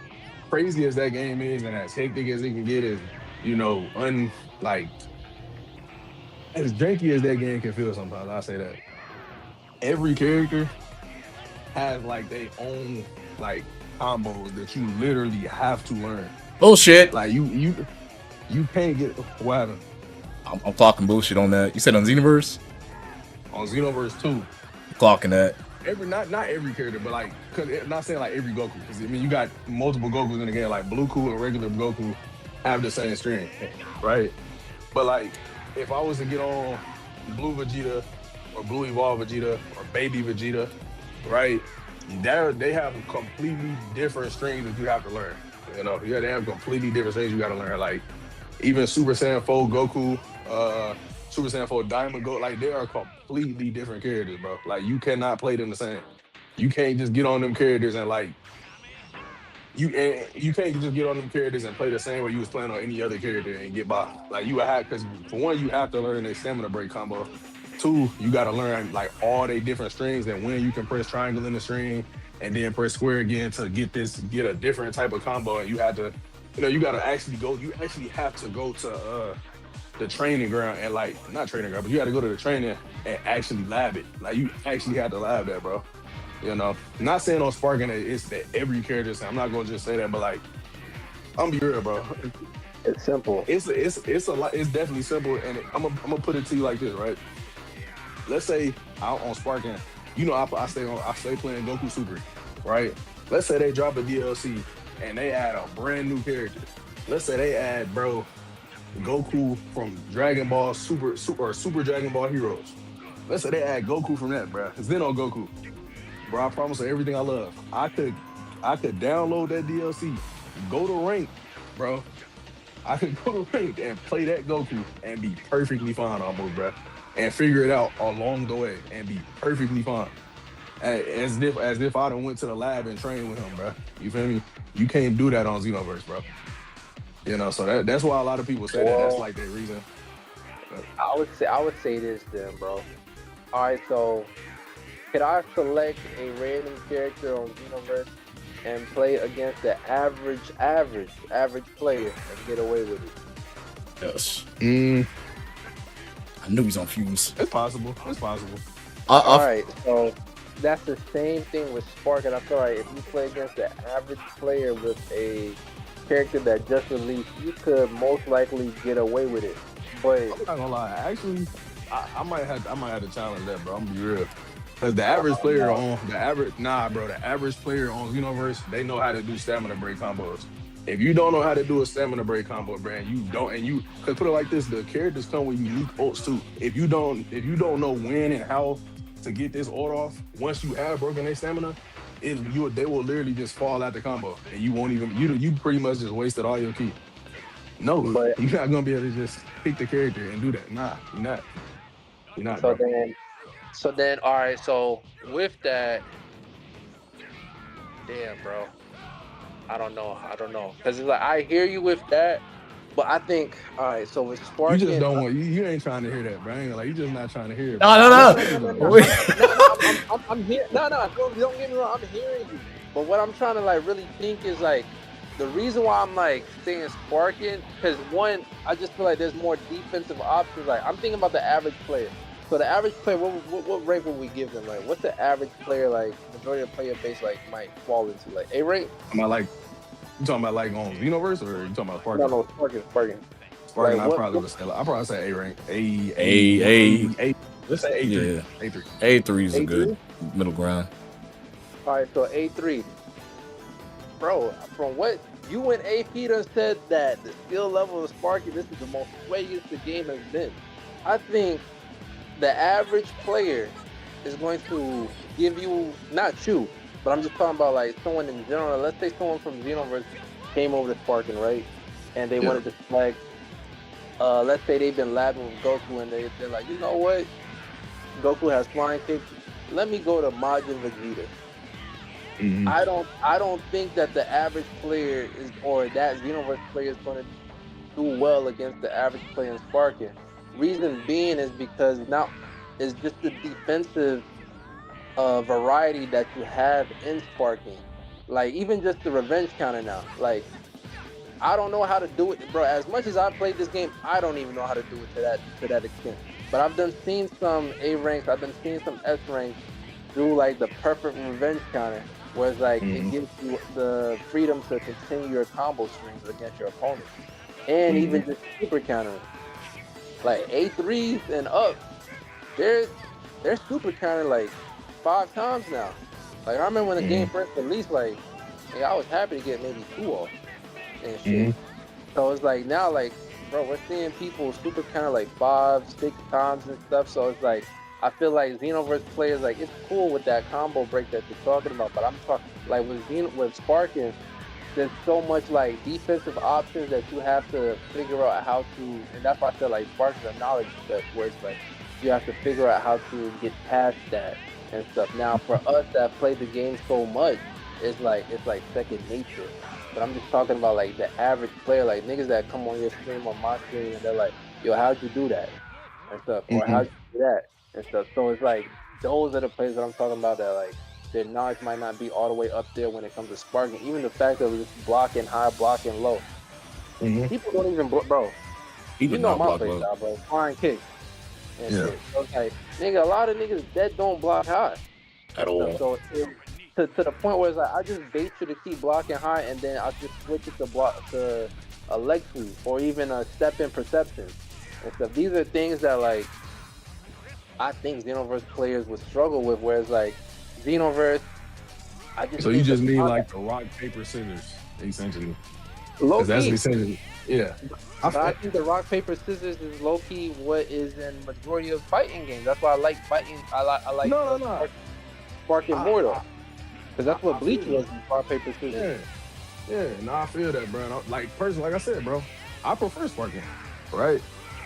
crazy as that game is, and as hectic as it can get, is you know, like as janky as that game can feel sometimes, I say that every character has like their own like combos that you literally have to learn. Bullshit. Like you can't get what happened I'm clocking bullshit on that. You said on Xenoverse? on Xenoverse 2. I'm clocking that. Every not every character, but like, cause not saying like every Goku, because I mean you got multiple Gokus in the game. Like Blue Ku and regular Goku have the same string, right? But like, if I was to get on Blue Vegeta or Blue Evolved Vegeta or Baby Vegeta, right? They have completely different strings that you have to learn. You know, yeah, they have completely different things you got to learn. Like even Super Saiyan 4 Goku, Super Saiyan 4 Diamond Go, like they are completely different characters, bro. Like you cannot play them the same. You can't just get on them characters and like you can't just get on them characters and play the same way you was playing on any other character and get by. Like you would have, because for one, you have to learn their stamina break combo. Two, you got to learn like all they different strings and when you can press triangle in the string and then press square again to get a different type of combo. And you have to, you know, you actually have to go to the training ground and like not training ground, but you got to go to the training and actually lab it. Like you actually have to lab that, bro. You know, not saying on Sparking it's that every character. I'm not gonna just say that, but like, I'm be real, bro. It's simple. It's a lot. It's definitely simple, and I'm gonna put it to you like this, right? Let's say out on Sparking, you know, I stay playing Goku Super, right? Let's say they drop a DLC and they add a brand new character. Let's say they add, bro, Goku from Dragon Ball Super or Super Dragon Ball Heroes. Let's say they add Goku from that, bro. It's then on Goku. Bro, I promise you everything I love. I could download that DLC, go to rank, bro. I could go to rank and play that Goku and be perfectly fine almost, bro. And figure it out along the way and be perfectly fine. As if I done went to the lab and trained with him, bro. You feel me? You can't do that on Xenoverse, bro. You know, so that's why a lot of people say that. That's like their reason. I would say this then, bro. All right, so could I select a random character on Xenoverse and play against the average player and get away with it? Yes. I knew he's on fumes. It's possible. It's possible. All right, so that's the same thing with Spark, and I feel like if you play against the average player with a character that just released, you could most likely get away with it. But I'm not gonna lie. Actually, I might have to challenge that, bro. I'm gonna be real. Cause the average player the average player on Xenoverse, they know how to do stamina break combos. If you don't know how to do a stamina break combo, brand, cause put it like this, the characters come with unique ults too. If you don't know when and how to get this ult off, once you have broken their stamina, they will literally just fall out the combo. And you won't even you pretty much just wasted all your ki. No, but you're not gonna be able to just pick the character and do that. Nah, you're not. You're not, so bro. then, all right. So with that, damn, bro, I don't know, because it's like I hear you with that, but I think, all right. So with Spark, You just don't want you ain't trying to hear that, bro. Like you just not trying to hear it. I'm here. No, don't get me wrong. I'm hearing you, but what I'm trying to like really think is like the reason why I'm like saying Sparking, because one, I just feel like there's more defensive options. Like I'm thinking about the average player. So the average player, what rank would we give them? Like, what's the average player like? Majority of player base like might fall into like A rank. Am I like you talking about like on Xenoverse or you talking about Sparking? No, Sparking. Sparking, Like, I probably say A rank. A. Let's say A3. Yeah. A3. A3 is a good middle ground. All right, so A3. Bro, from what you and AP done said that the skill level of Sparky, this is the most swayest the game has been. I think the average player is going to give you, not you, but I'm just talking about like someone in general. Let's say someone from Xenoverse came over to Sparking, right? And they wanted to select, let's say they've been labbing with Goku and they're like, you know what? Goku has flying kicks. Let me go to Majin Vegeta. Mm-hmm. I don't think that the average player or that Xenoverse player is going to do well against the average player in Sparking. Reason being is because now it's just the defensive variety that you have in Sparking. Like even just the revenge counter now. Like I don't know how to do it, bro. As much as I played this game, I don't even know how to do it to that extent. But I've done seen some A ranks, I've been seeing some S ranks do like the perfect revenge counter, where it's like it gives you the freedom to continue your combo strings against your opponent, and even just super countering. Like A3s and up, they're super counter like 5 times now. Like I remember when the game first released, like I was happy to get maybe 2 off and shit. So it's like now, like bro, we're seeing people super counter like 5, 6 times and stuff. So it's like I feel like Xenoverse players, like it's cool with that combo break that you're talking about, but I'm talking like with Sparking, there's so much like defensive options that you have to figure out how to, and that's why I feel like Sparking's a knowledge set where it's like you have to figure out how to get past that and stuff. Now for us that play the game so much, it's like second nature. But I'm just talking about like the average player, like niggas that come on your stream or my stream and they're like, yo, how'd you do that? And stuff. Or how'd you do that? And stuff. So it's like those are the players that I'm talking about that like their knowledge might not be all the way up there when it comes to sparking. Even the fact that it's blocking high, blocking low. People don't even bro. Even you know my block play low. style, bro. Flying kick. And shit. So it's like, nigga, a lot of niggas that don't block high. At all. So to the point where it's like I just bait you to keep blocking high and then I'll just switch it to block to a leg sweep or even a step in perception and stuff. These are things that like I think Xenoverse players would struggle with, whereas like Xenoverse, I just So you just mean like the rock paper scissors, essentially? Low That's key. essentially, yeah. But I think the rock paper scissors is low key what is in majority of fighting games. That's why I like fighting. I like No. Sparking more though, because that's what Bleach was in rock paper scissors. Yeah, no, I feel that, bro. Like personally, like I said, bro, I prefer sparking, right?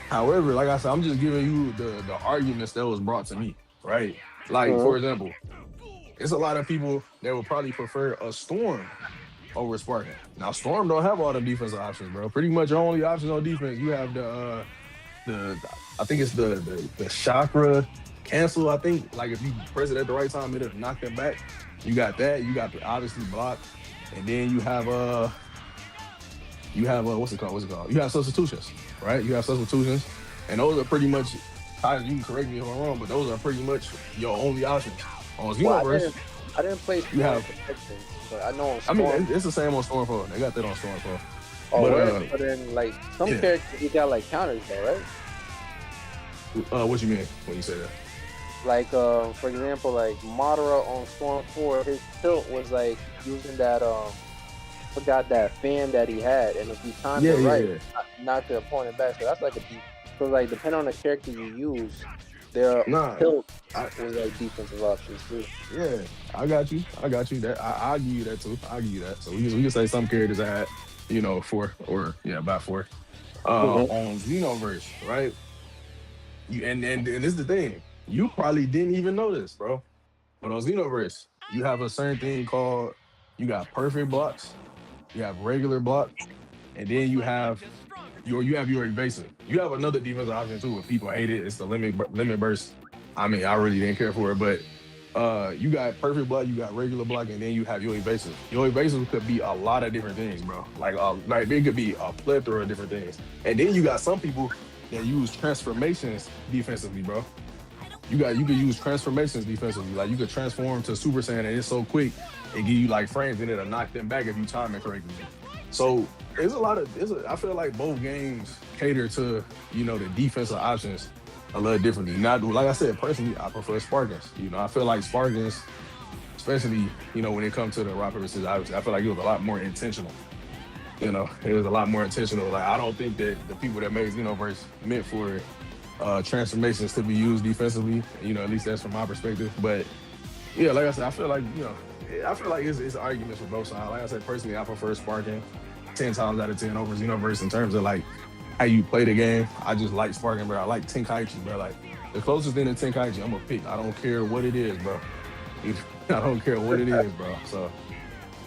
However, like I said, I'm just giving you the arguments that was brought to me, right? Like, for example, it's a lot of people that would probably prefer a Storm over Sparking. Now, Storm don't have all the defensive options, bro. Pretty much your only options on defense, you have the I think it's the chakra cancel, I think. Like, if you press it at the right time, it'll knock them back. You got that. You got the obviously block. And then you have what's it called? You have substitutions, right? You have substitutions, and those are pretty much. You can correct me if I'm wrong, but those are pretty much your only options on Xenoverse. I didn't play Storm Protection, but I know. I mean, it's the same on Stormfall. They got that on Stormfall. Oh, but then like some characters you got like counters though, right? What you mean when you say that? Like for example, like Madara on Storm 4, his tilt was like using that forgot that fan that he had, and if you timed it right, knock the opponent back. So that's like a deep. So like depending on the character you use, their tilt was like defensive options too. Yeah, I got you. That I'll give you that too. I'll give you that. So we can say some characters had, 4 or about 4. On Xenoverse, right? And this is the thing. You probably didn't even know this, bro. But on Xenoverse, you have a certain thing called, you got perfect blocks, you have regular blocks, and then you have your evasive. You have another defensive option too. If people hate it, it's the limit burst. I mean, I really didn't care for it, but you got perfect block, you got regular block, and then you have your evasive. Your evasive could be a lot of different things, bro. Like it could be a plethora of different things. And then you got some people that use transformations defensively, bro. You could use transformations defensively. Like you could transform to Super Saiyan and it's so quick, it give you like frames and it'll knock them back if you time it correctly. So I feel like both games cater to, the defensive options a little differently. Not like I said, personally, I prefer Sparkins. I feel like Sparkins, especially, when it comes to the rock paper scissors, I feel like it was a lot more intentional. It was a lot more intentional. Like I don't think that the people that made Xenoverse meant for transformations to be used defensively. At least that's from my perspective. But yeah, like I said, I feel like it's arguments for both sides. Like I said, personally, I prefer Sparking 10 times out of 10 over Xenoverse in terms of like how you play the game. I just like Sparking, bro. I like Tenkaichi, bro. Like the closest thing to Tenkaichi, I'm gonna pick. I don't care what it is, bro. I don't care what it is, bro. So,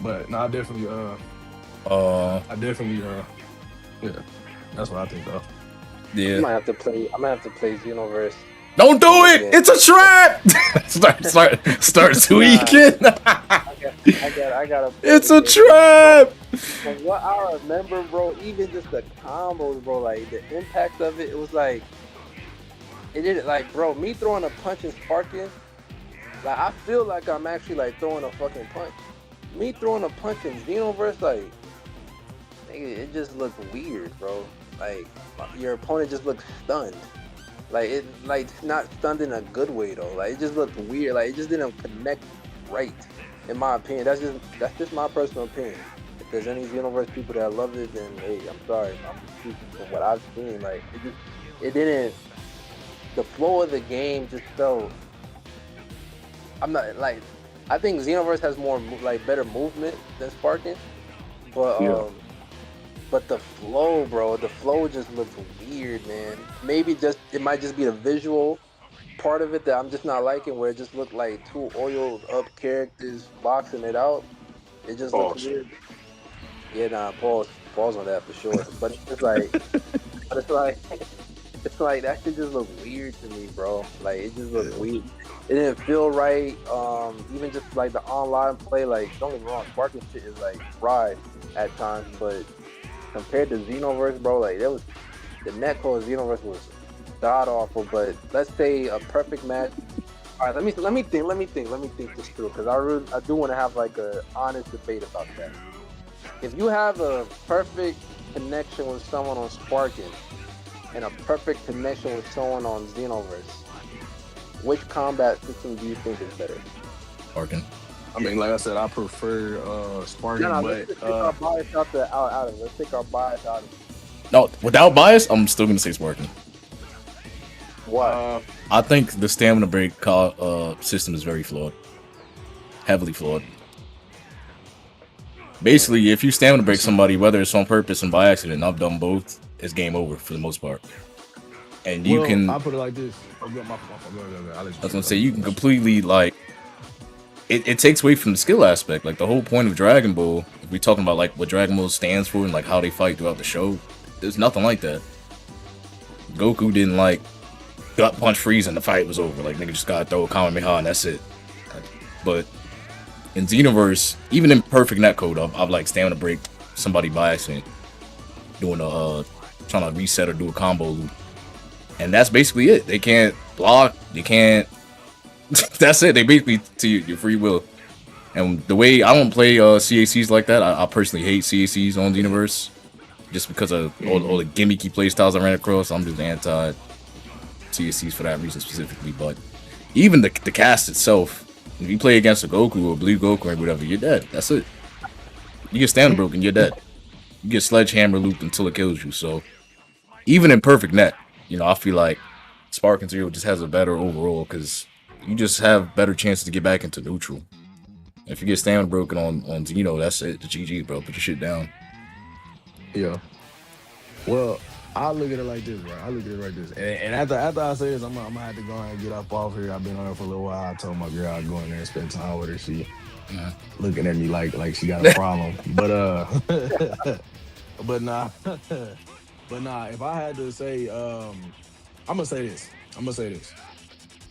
but no, I definitely, yeah, that's what I think, though. Yeah. I might have to play Xenoverse. Don't do it! It's a trap! start tweaking. I gotta. It's a trap! From what I remember, bro, even just the combos, bro, like the impact of it, it was like it didn't like, bro, me throwing a punch and sparking, like I feel like I'm actually like throwing a fucking punch. Me throwing a punch in Xenoverse, like nigga, it just looked weird, bro. Like your opponent just looked stunned. Like it, like not stunned in a good way though. Like it just looked weird. Like it just didn't connect right, in my opinion. That's just my personal opinion. If there's any Xenoverse people that love it, then hey, I'm sorry. I'm speaking from what I've seen. Like it didn't. The flow of the game just felt. I'm not like. I think Xenoverse has more like better movement than Sparking, but Yeah. but the flow, bro, the flow just looks weird, man. Maybe just it might just be the visual part of it that I'm just not liking, where it just looked like two oiled up characters boxing it out. It just looked Pause. weird. Yeah, nah, pause on that for sure. But it's like it's like that shit just looked weird to me, bro. Like it just looked weird. It didn't feel right. Even just like the online play, like don't get me wrong, Sparking shit is like fried at times, but compared to Xenoverse, bro, like there was the netcode of Xenoverse was god awful. But let's say a perfect match. All right, let me think this through, because I do want to have like a honest debate about that. If you have a perfect connection with someone on Sparking and a perfect connection with someone on Xenoverse, which combat system do you think is better? Barking. I mean, like I said, I prefer Sparking, No, but let's just take our bias out of it. Let's take our bias out of it. No, without bias, I'm still gonna say Sparking. Why? I think the stamina break system is very flawed, heavily flawed. Basically, if you stamina break somebody, whether it's on purpose and by accident, I've done both. It's game over for the most part. And you can. I'll put it like this. Oh, go, my fault. Go, I'll let you I was gonna say you can completely like. It takes away from the skill aspect. Like the whole point of Dragon Ball, if we're talking about like what Dragon Ball stands for and like how they fight throughout the show, there's nothing like that. Goku didn't like gut punch Frieza and the fight was over. Like nigga just gotta throw a Kamehameha and that's it. But in Xenoverse, even in perfect netcode, I've like stamina break somebody by accident, doing a trying to reset or do a combo loop, and that's basically it. They can't block. They can't. That's it. They basically to your free will. And the way I don't play CACs like that, I personally hate CACs on the universe, just because of all the gimmicky playstyles I ran across. I'm just anti CACs for that reason specifically. But even the cast itself, if you play against a Goku or Blue Goku or whatever, you're dead. That's it. You get stamina broken, you're dead. You get sledgehammer looped until it kills you. So even in perfect net, I feel like Sparking Zero just has a better overall because you just have better chances to get back into neutral. If you get stamina broken on that's it. The GG, bro. Put your shit down. Yeah. Well, I look at it like this, bro. I look at it like this. And after I say this, I'm gonna have to go and get up off here. I've been on here for a little while. I told my girl I'd go in there and spend time with her. She looking at me like she got a problem. But but nah. But nah, if I had to say, I'm gonna say this.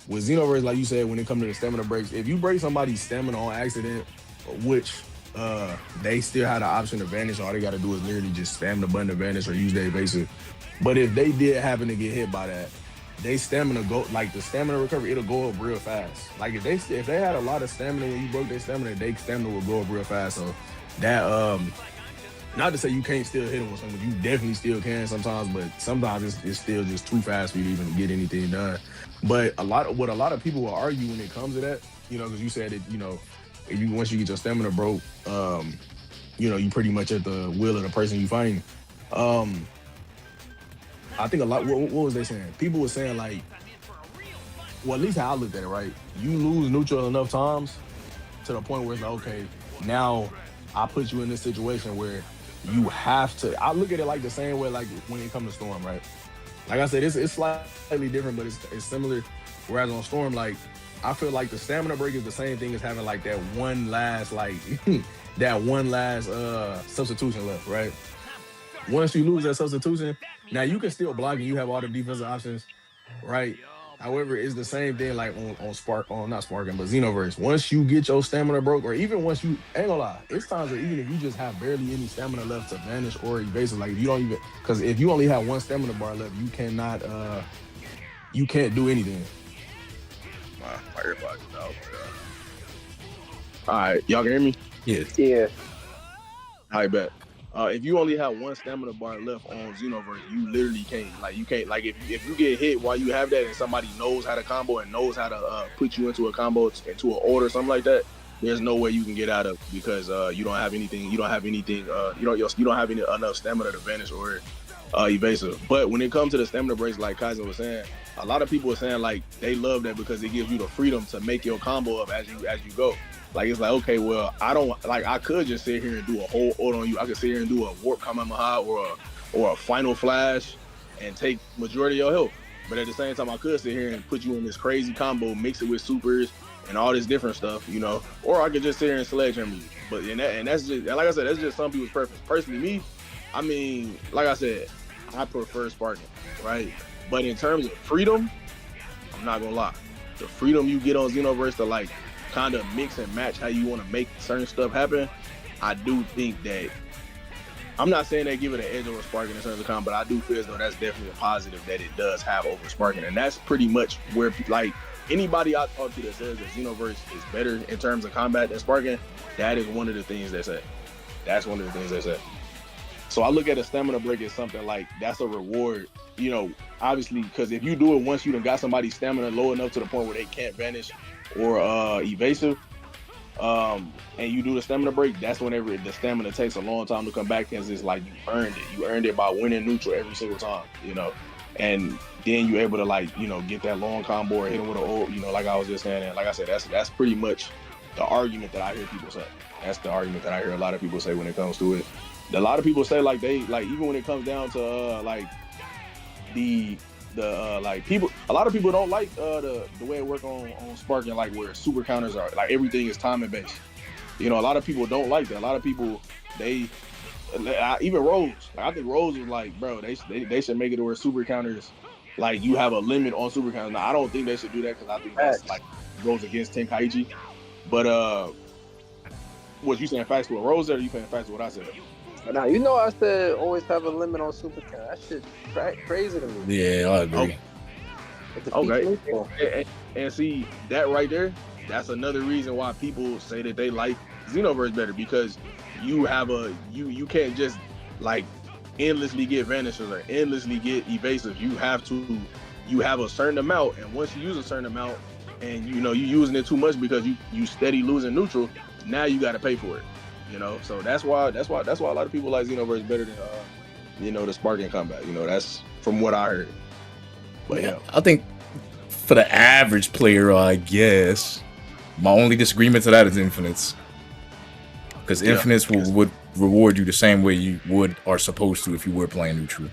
With Xenoverse, like you said, when it comes to the stamina breaks, if you break somebody's stamina on accident, which they still had the option to vanish, all they gotta do is literally just spam the button to vanish or use their evasive. But if they did happen to get hit by that, they stamina go like the stamina recovery, it'll go up real fast. Like if they had a lot of stamina when you broke their stamina will go up real fast. So that not to say you can't still hit them with something, you definitely still can sometimes, but sometimes it's still just too fast for you to even get anything done. But a lot of people will argue when it comes to that, because you said that, if you once you get your stamina broke, you pretty much at the will of the person you fighting. I think a lot. What was they saying? People were saying like, well, at least how I looked at it, right? You lose neutral enough times to the point where it's like, okay, now I put you in this situation where you have to. I look at it like the same way, like when it comes to Storm, right? Like I said, it's slightly different, but it's similar. Whereas on Storm, like I feel like the stamina break is the same thing as having like that one last substitution left, right? Once you lose that substitution, now you can still block and you have all the defensive options, right? However, it's the same thing like on Spark, on not Sparking, but Xenoverse. Once you get your stamina broke, or even once you ain't gonna lie, it's times where even if you just have barely any stamina left to vanish or evasive, like if you don't even, because if you only have one stamina bar left, you cannot you can't do anything. My earbuds, oh my god. All right, y'all can hear me? Yeah. Yeah. I bet. If you only have one stamina bar left on Xenoverse, you literally can't. Like you can't. Like if you get hit while you have that, and somebody knows how to combo and knows how to put you into a combo, into an order, something like that, there's no way you can get out of, because you don't have anything. You don't have anything. You don't have enough stamina to vanish or evasive. But when it comes to the stamina breaks, like Kaizen was saying, a lot of people are saying like they love that because it gives you the freedom to make your combo up as you go. Like it's like, okay, well, I could just sit here and do a whole order on you. I could sit here and do a warp Kamehameha or a final flash and take majority of your health. But at the same time, I could sit here and put you in this crazy combo, mix it with supers and all this different stuff, you know. Or I could just sit here and sledgehammer you. But that's just, like I said, that's just some people's preference. Personally, me, I mean, like I said, I prefer sparking, right? But in terms of freedom, I'm not gonna lie. The freedom you get on Xenoverse to like kind of mix and match how you want to make certain stuff happen, I do think that, I'm not saying they give it an edge over sparking in terms of combat, but I do feel as though that's definitely a positive that it does have over sparking. And that's pretty much where, like, anybody I talk to that says that Xenoverse is better in terms of combat than sparking, that is one of the things they say. That's one of the things they say. So I look at a stamina break as something like that's a reward, you know, obviously, because if you do it once you done got somebody's stamina low enough to the point where they can't vanish or evasive, and you do the stamina break, that's whenever the stamina takes a long time to come back, because it's like you earned it by winning neutral every single time, you know, and then you're able to, like, you know, get that long combo or hit them with an old, you know, like I was just saying. And like I said, that's pretty much the argument that I hear people say. That's the argument that I hear a lot of people say when it comes to it. A lot of people say like they, like, even when it comes down to like like people, a lot of people don't like the way it work on sparking, like where super counters are, like everything is timing based. You know, a lot of people don't like that. A lot of people, they even Rose, like, I think Rose was like, bro, they should make it to where super counters, like you have a limit on super counters. Now I don't think they should do that, because I think that's like goes against Tenkaichi. But what you saying facts to what Rose said, or you saying facts to what I said? Now, you know, I said always have a limit on super count. That shit crazy to me. Yeah, I agree. Okay. And see, that right there, that's another reason why people say that they like Xenoverse better, because you have you can't just like endlessly get vanishes or endlessly get evasive. You have a certain amount, and once you use a certain amount and you know you're using it too much because you steady losing neutral, now you got to pay for it. You know, so that's why a lot of people like Xenoverse better than you know, the sparking combat. You know, that's from what I heard. But yeah, I think for the average player, I guess my only disagreement to that is infinites, because infinites would reward you the same way you would or supposed to if you were playing neutral.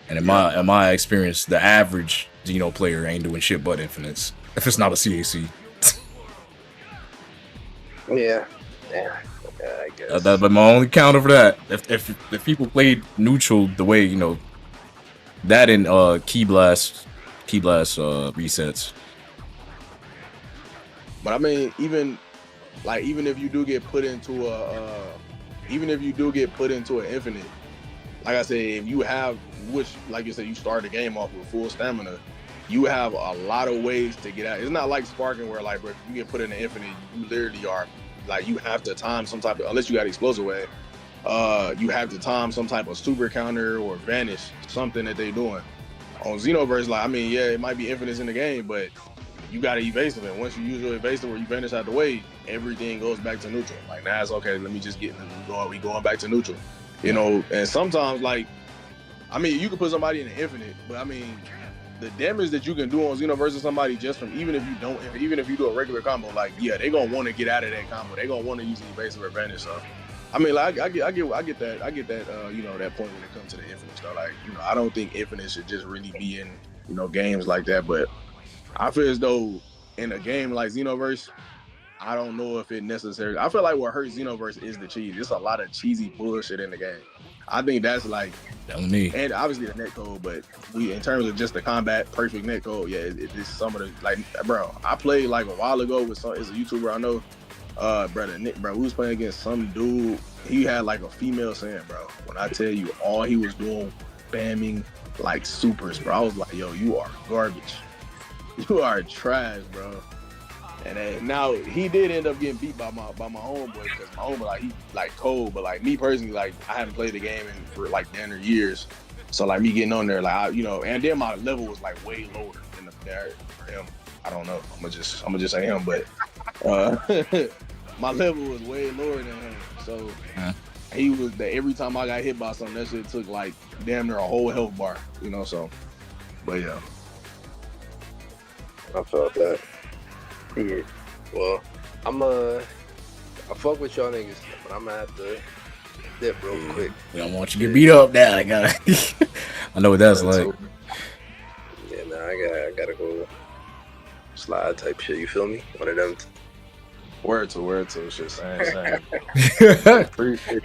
And in my experience, the average Xeno player ain't doing shit but infinites if it's not a CAC. Yeah, I guess. But my only counter for that, if people played neutral the way, you know, that in key blast resets. But I mean, even if you do get put into an infinite, like I said, if you have, which like you said, you start the game off with full stamina, you have a lot of ways to get out. It's not like sparking where, like, bro, if you get put in an infinite, you literally are, like, you have to time some type of, unless you got explosive wave, you have to time some type of super counter or vanish, something that they're doing. On Xenoverse, like, I mean, yeah, it might be infinites in the game, but you got to evasive, and once you use your evasive or you vanish out the way, everything goes back to neutral. Like, now it's okay, let me just get, we going back to neutral. You know, and sometimes, like, I mean, you can put somebody in an infinite, but I mean, the damage that you can do on Xeno versus somebody just from, even if you do a regular combo, like, yeah, they're gonna want to get out of that combo. They're gonna want to use the evasive advantage. So, I mean, like, I get that, you know, that point when it comes to the infinite stuff. Like, you know, I don't think infinite should just really be in, you know, games like that. But I feel as though in a game like Xenoverse, I don't know if it necessarily. I feel like what hurts Xenoverse is the cheese. It's a lot of cheesy bullshit in the game. I think that's like, Telling me. and obviously the netcode, but we in terms of just the combat, perfect netcode. Yeah, it's some of the like, bro. I played like a while ago with some. It's a YouTuber I know. Brother Nick, bro, we was playing against some dude. He had like a female saying, bro. When I tell you, all he was doing, spamming like supers, bro. I was like, yo, you are garbage. You are trash, bro. And then, now he did end up getting beat by my homeboy because my homeboy like he like cold, but like me personally, like I haven't played the game for like 10 years. So like me getting on there, like and then my level was like way lower than him. I don't know. I'm gonna just say him, but my level was way lower than him. So he was every time I got hit by something, that shit took like damn near a whole health bar, so. But yeah. I felt that. Yeah. Well, I fuck with y'all niggas, but I'm gonna have to dip real quick. We don't want you to get beat up now. I know what that's like. Yeah, nah, I gotta go slide type shit. You feel me? One of them. Word to shit. Same. Appreciate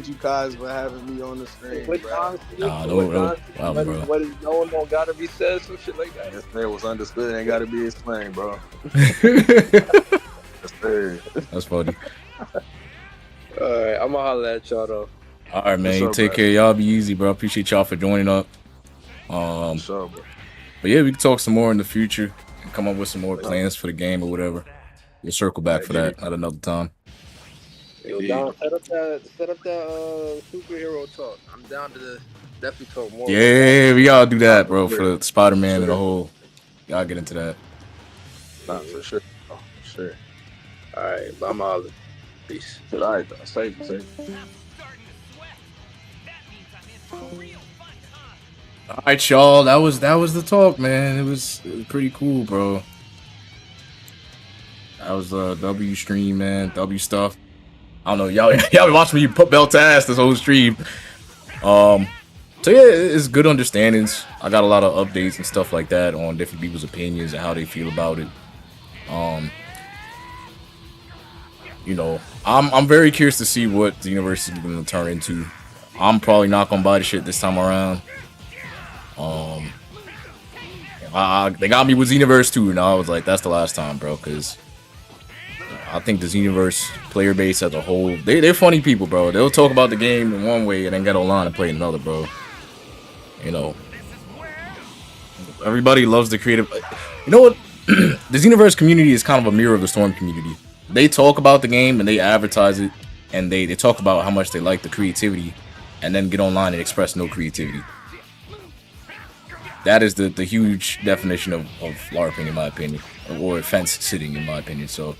you guys for having me on the screen, bro. What is known don't gotta be said, some shit like that. Yes, man, was understood ain't gotta be explained, bro. That's funny. Alright, I'm gonna holler at y'all though. Alright, man. You take care. Y'all be easy, bro. Appreciate y'all for joining up. Bro. But yeah, we can talk some more in the future and come up with some more plans for the game or whatever. We'll circle back for that at another time. Yo, Don, set up that superhero talk. I'm down to definitely talk more. Yeah, we gotta do that, bro, for the Spider-Man and the whole. Y'all get into that. Nah, for sure. Oh, for sure. Alright, I'm holler. Peace. Alright, safe. All right, y'all. That was the talk, man. It was pretty cool, bro. That was W stream, man. W stuff. I don't know, y'all been watching me put belt to ass this whole stream. So yeah, it's good understandings. I got a lot of updates and stuff like that on different people's opinions and how they feel about it. I'm very curious to see what the universe is going to turn into. I'm probably not gonna buy the shit this time around. They got me with Xenoverse 2, and I was like, that's the last time, bro, because I think the Xenoverse player base as a whole, they're funny people, bro. They'll talk about the game in one way and then get online and play in another, bro. Everybody loves the creative. You know what? The Xenoverse community is kind of a mirror of the Storm community. They talk about the game and they advertise it, and they talk about how much they like the creativity, and then get online and express no creativity. That is the huge definition of LARPing, in my opinion, or fence sitting, in my opinion. So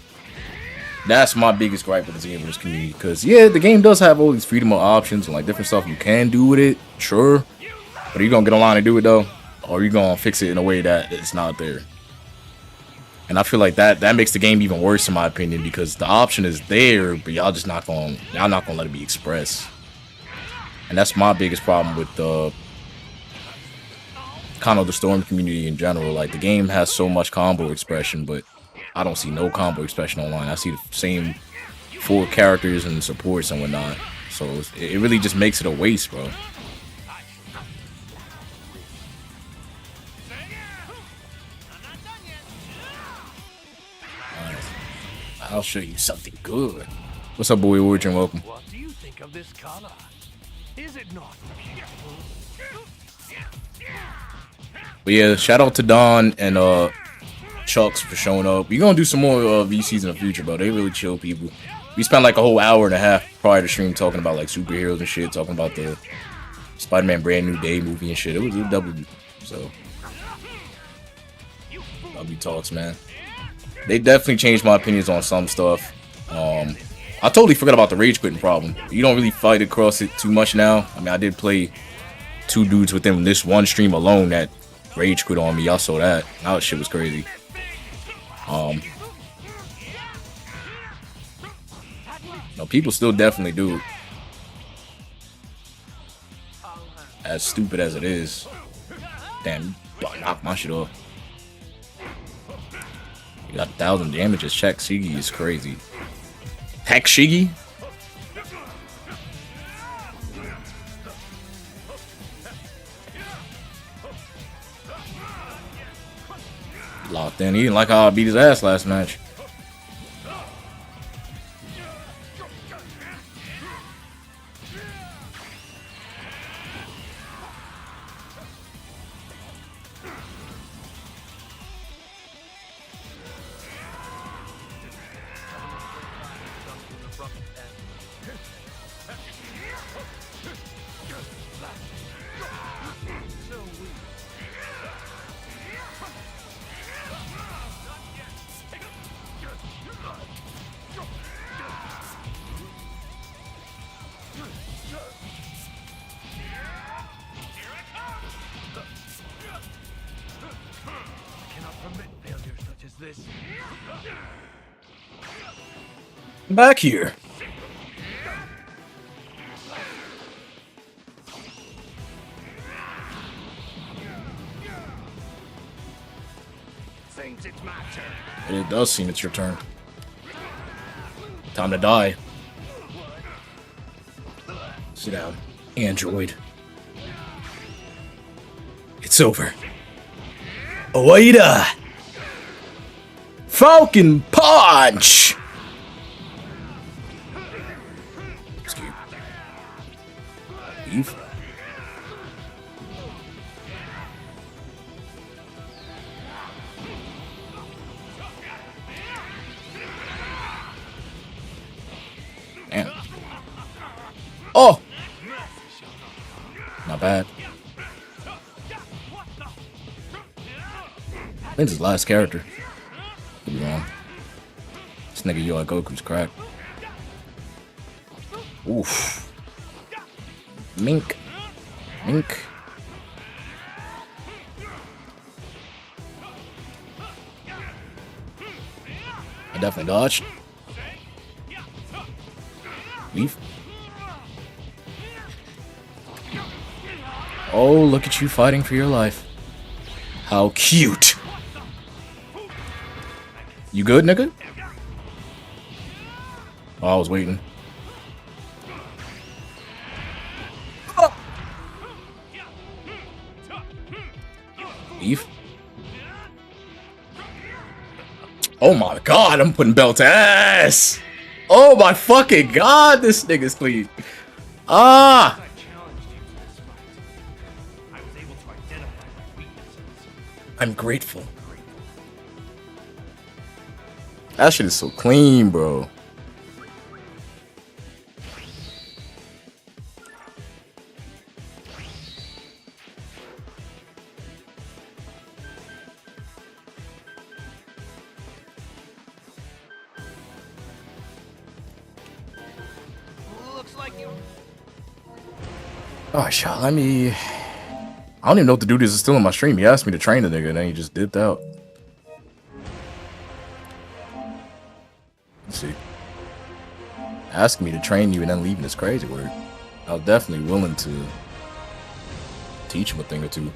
that's my biggest gripe with the Xenoverse community, because yeah, the game does have all these freedom of options and like different stuff you can do with it, sure, but are you gonna get online and do it though, or are you gonna fix it in a way that it's not there? And I feel like that makes the game even worse, in my opinion, because the option is there, but y'all not gonna let it be expressed. And that's my biggest problem with the kind of the Storm community in general. Like, the game has so much combo expression, but I don't see no combo expression online. I see the same 4 characters and supports and whatnot. So it really just makes it a waste, bro. I'll show you something good. What's up, boy? Origin, welcome. What do you think of this color? Is it not beautiful? But yeah, shout out to Don and Chucks for showing up. We're gonna do some more VCs in the future, bro. They really chill people. We spent like a whole hour and a half prior to stream talking about like superheroes and shit, talking about the Spider-Man Brand New Day movie and shit. It was a W. So W talks, man. They definitely changed my opinions on some stuff. I totally forgot about the rage quitting problem. You don't really fight across it too much now. I mean, I did play 2 dudes within this one stream alone that rage quit on me. Y'all saw that. That shit was crazy. No, people still definitely do it. As stupid as it is. Damn, you knock my shit off. You got 1,000 damages. Check Shigi is crazy. Heck Shigi? Locked in. He didn't like how I beat his ass last match. Back here. Seems it's my turn. And it does seem it's your turn. Time to die. Sit down, android. It's over. Oida! Falcon Punch! Escape. Leave. Damn. Oh! Not bad. I think it's his last character. Could be wrong. This nigga Yo Goku's cracked. Oof. Mink. Mink. I definitely dodged. Leave. Oh, look at you fighting for your life. How cute. You good, nigga? Oh, I was waiting. Leave. Oh my god, I'm putting belt to ass. Oh my fucking god, this nigga's clean. Ah. I'm grateful. That shit is so clean, bro. Looks like you. Oh, shit, let me... I don't even know if the dude is still in my stream. He asked me to train the nigga, and then he just dipped out. Let's see. Asking me to train you and then leaving is crazy word. I was definitely willing to teach him a thing or two.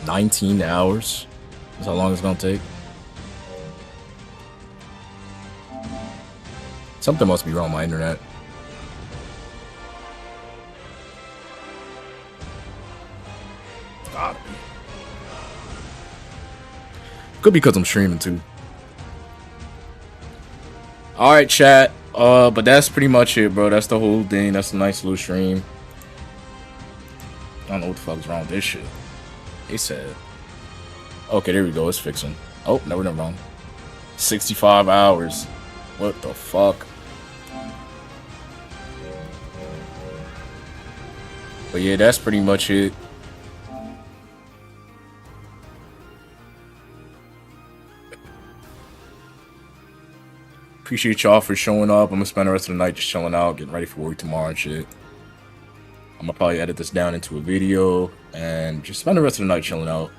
$19 hours. That's how long it's gonna take. Something must be wrong with my internet. Gotta be. Could be because I'm streaming too. Alright, chat. But that's pretty much it, bro. That's the whole thing. That's a nice little stream. I don't know what the fuck is wrong with this shit. They said. Okay, there we go. It's fixing. Oh, no, we're not wrong. 65 hours. What the fuck? But yeah, that's pretty much it. Appreciate y'all for showing up. I'm gonna spend the rest of the night just chilling out, getting ready for work tomorrow and shit. I'm gonna probably edit this down into a video and just spend the rest of the night chilling out.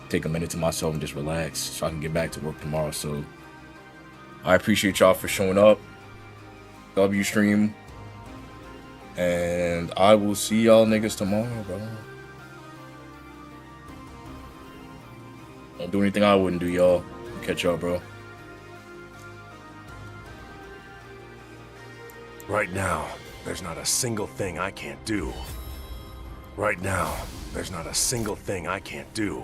Take a minute to myself and just relax so I can get back to work tomorrow. So I appreciate y'all for showing up. W stream. And I will see y'all niggas tomorrow, bro. Don't do anything I wouldn't do, y'all. Catch y'all, bro. Right now, there's not a single thing I can't do. Right now, there's not a single thing I can't do.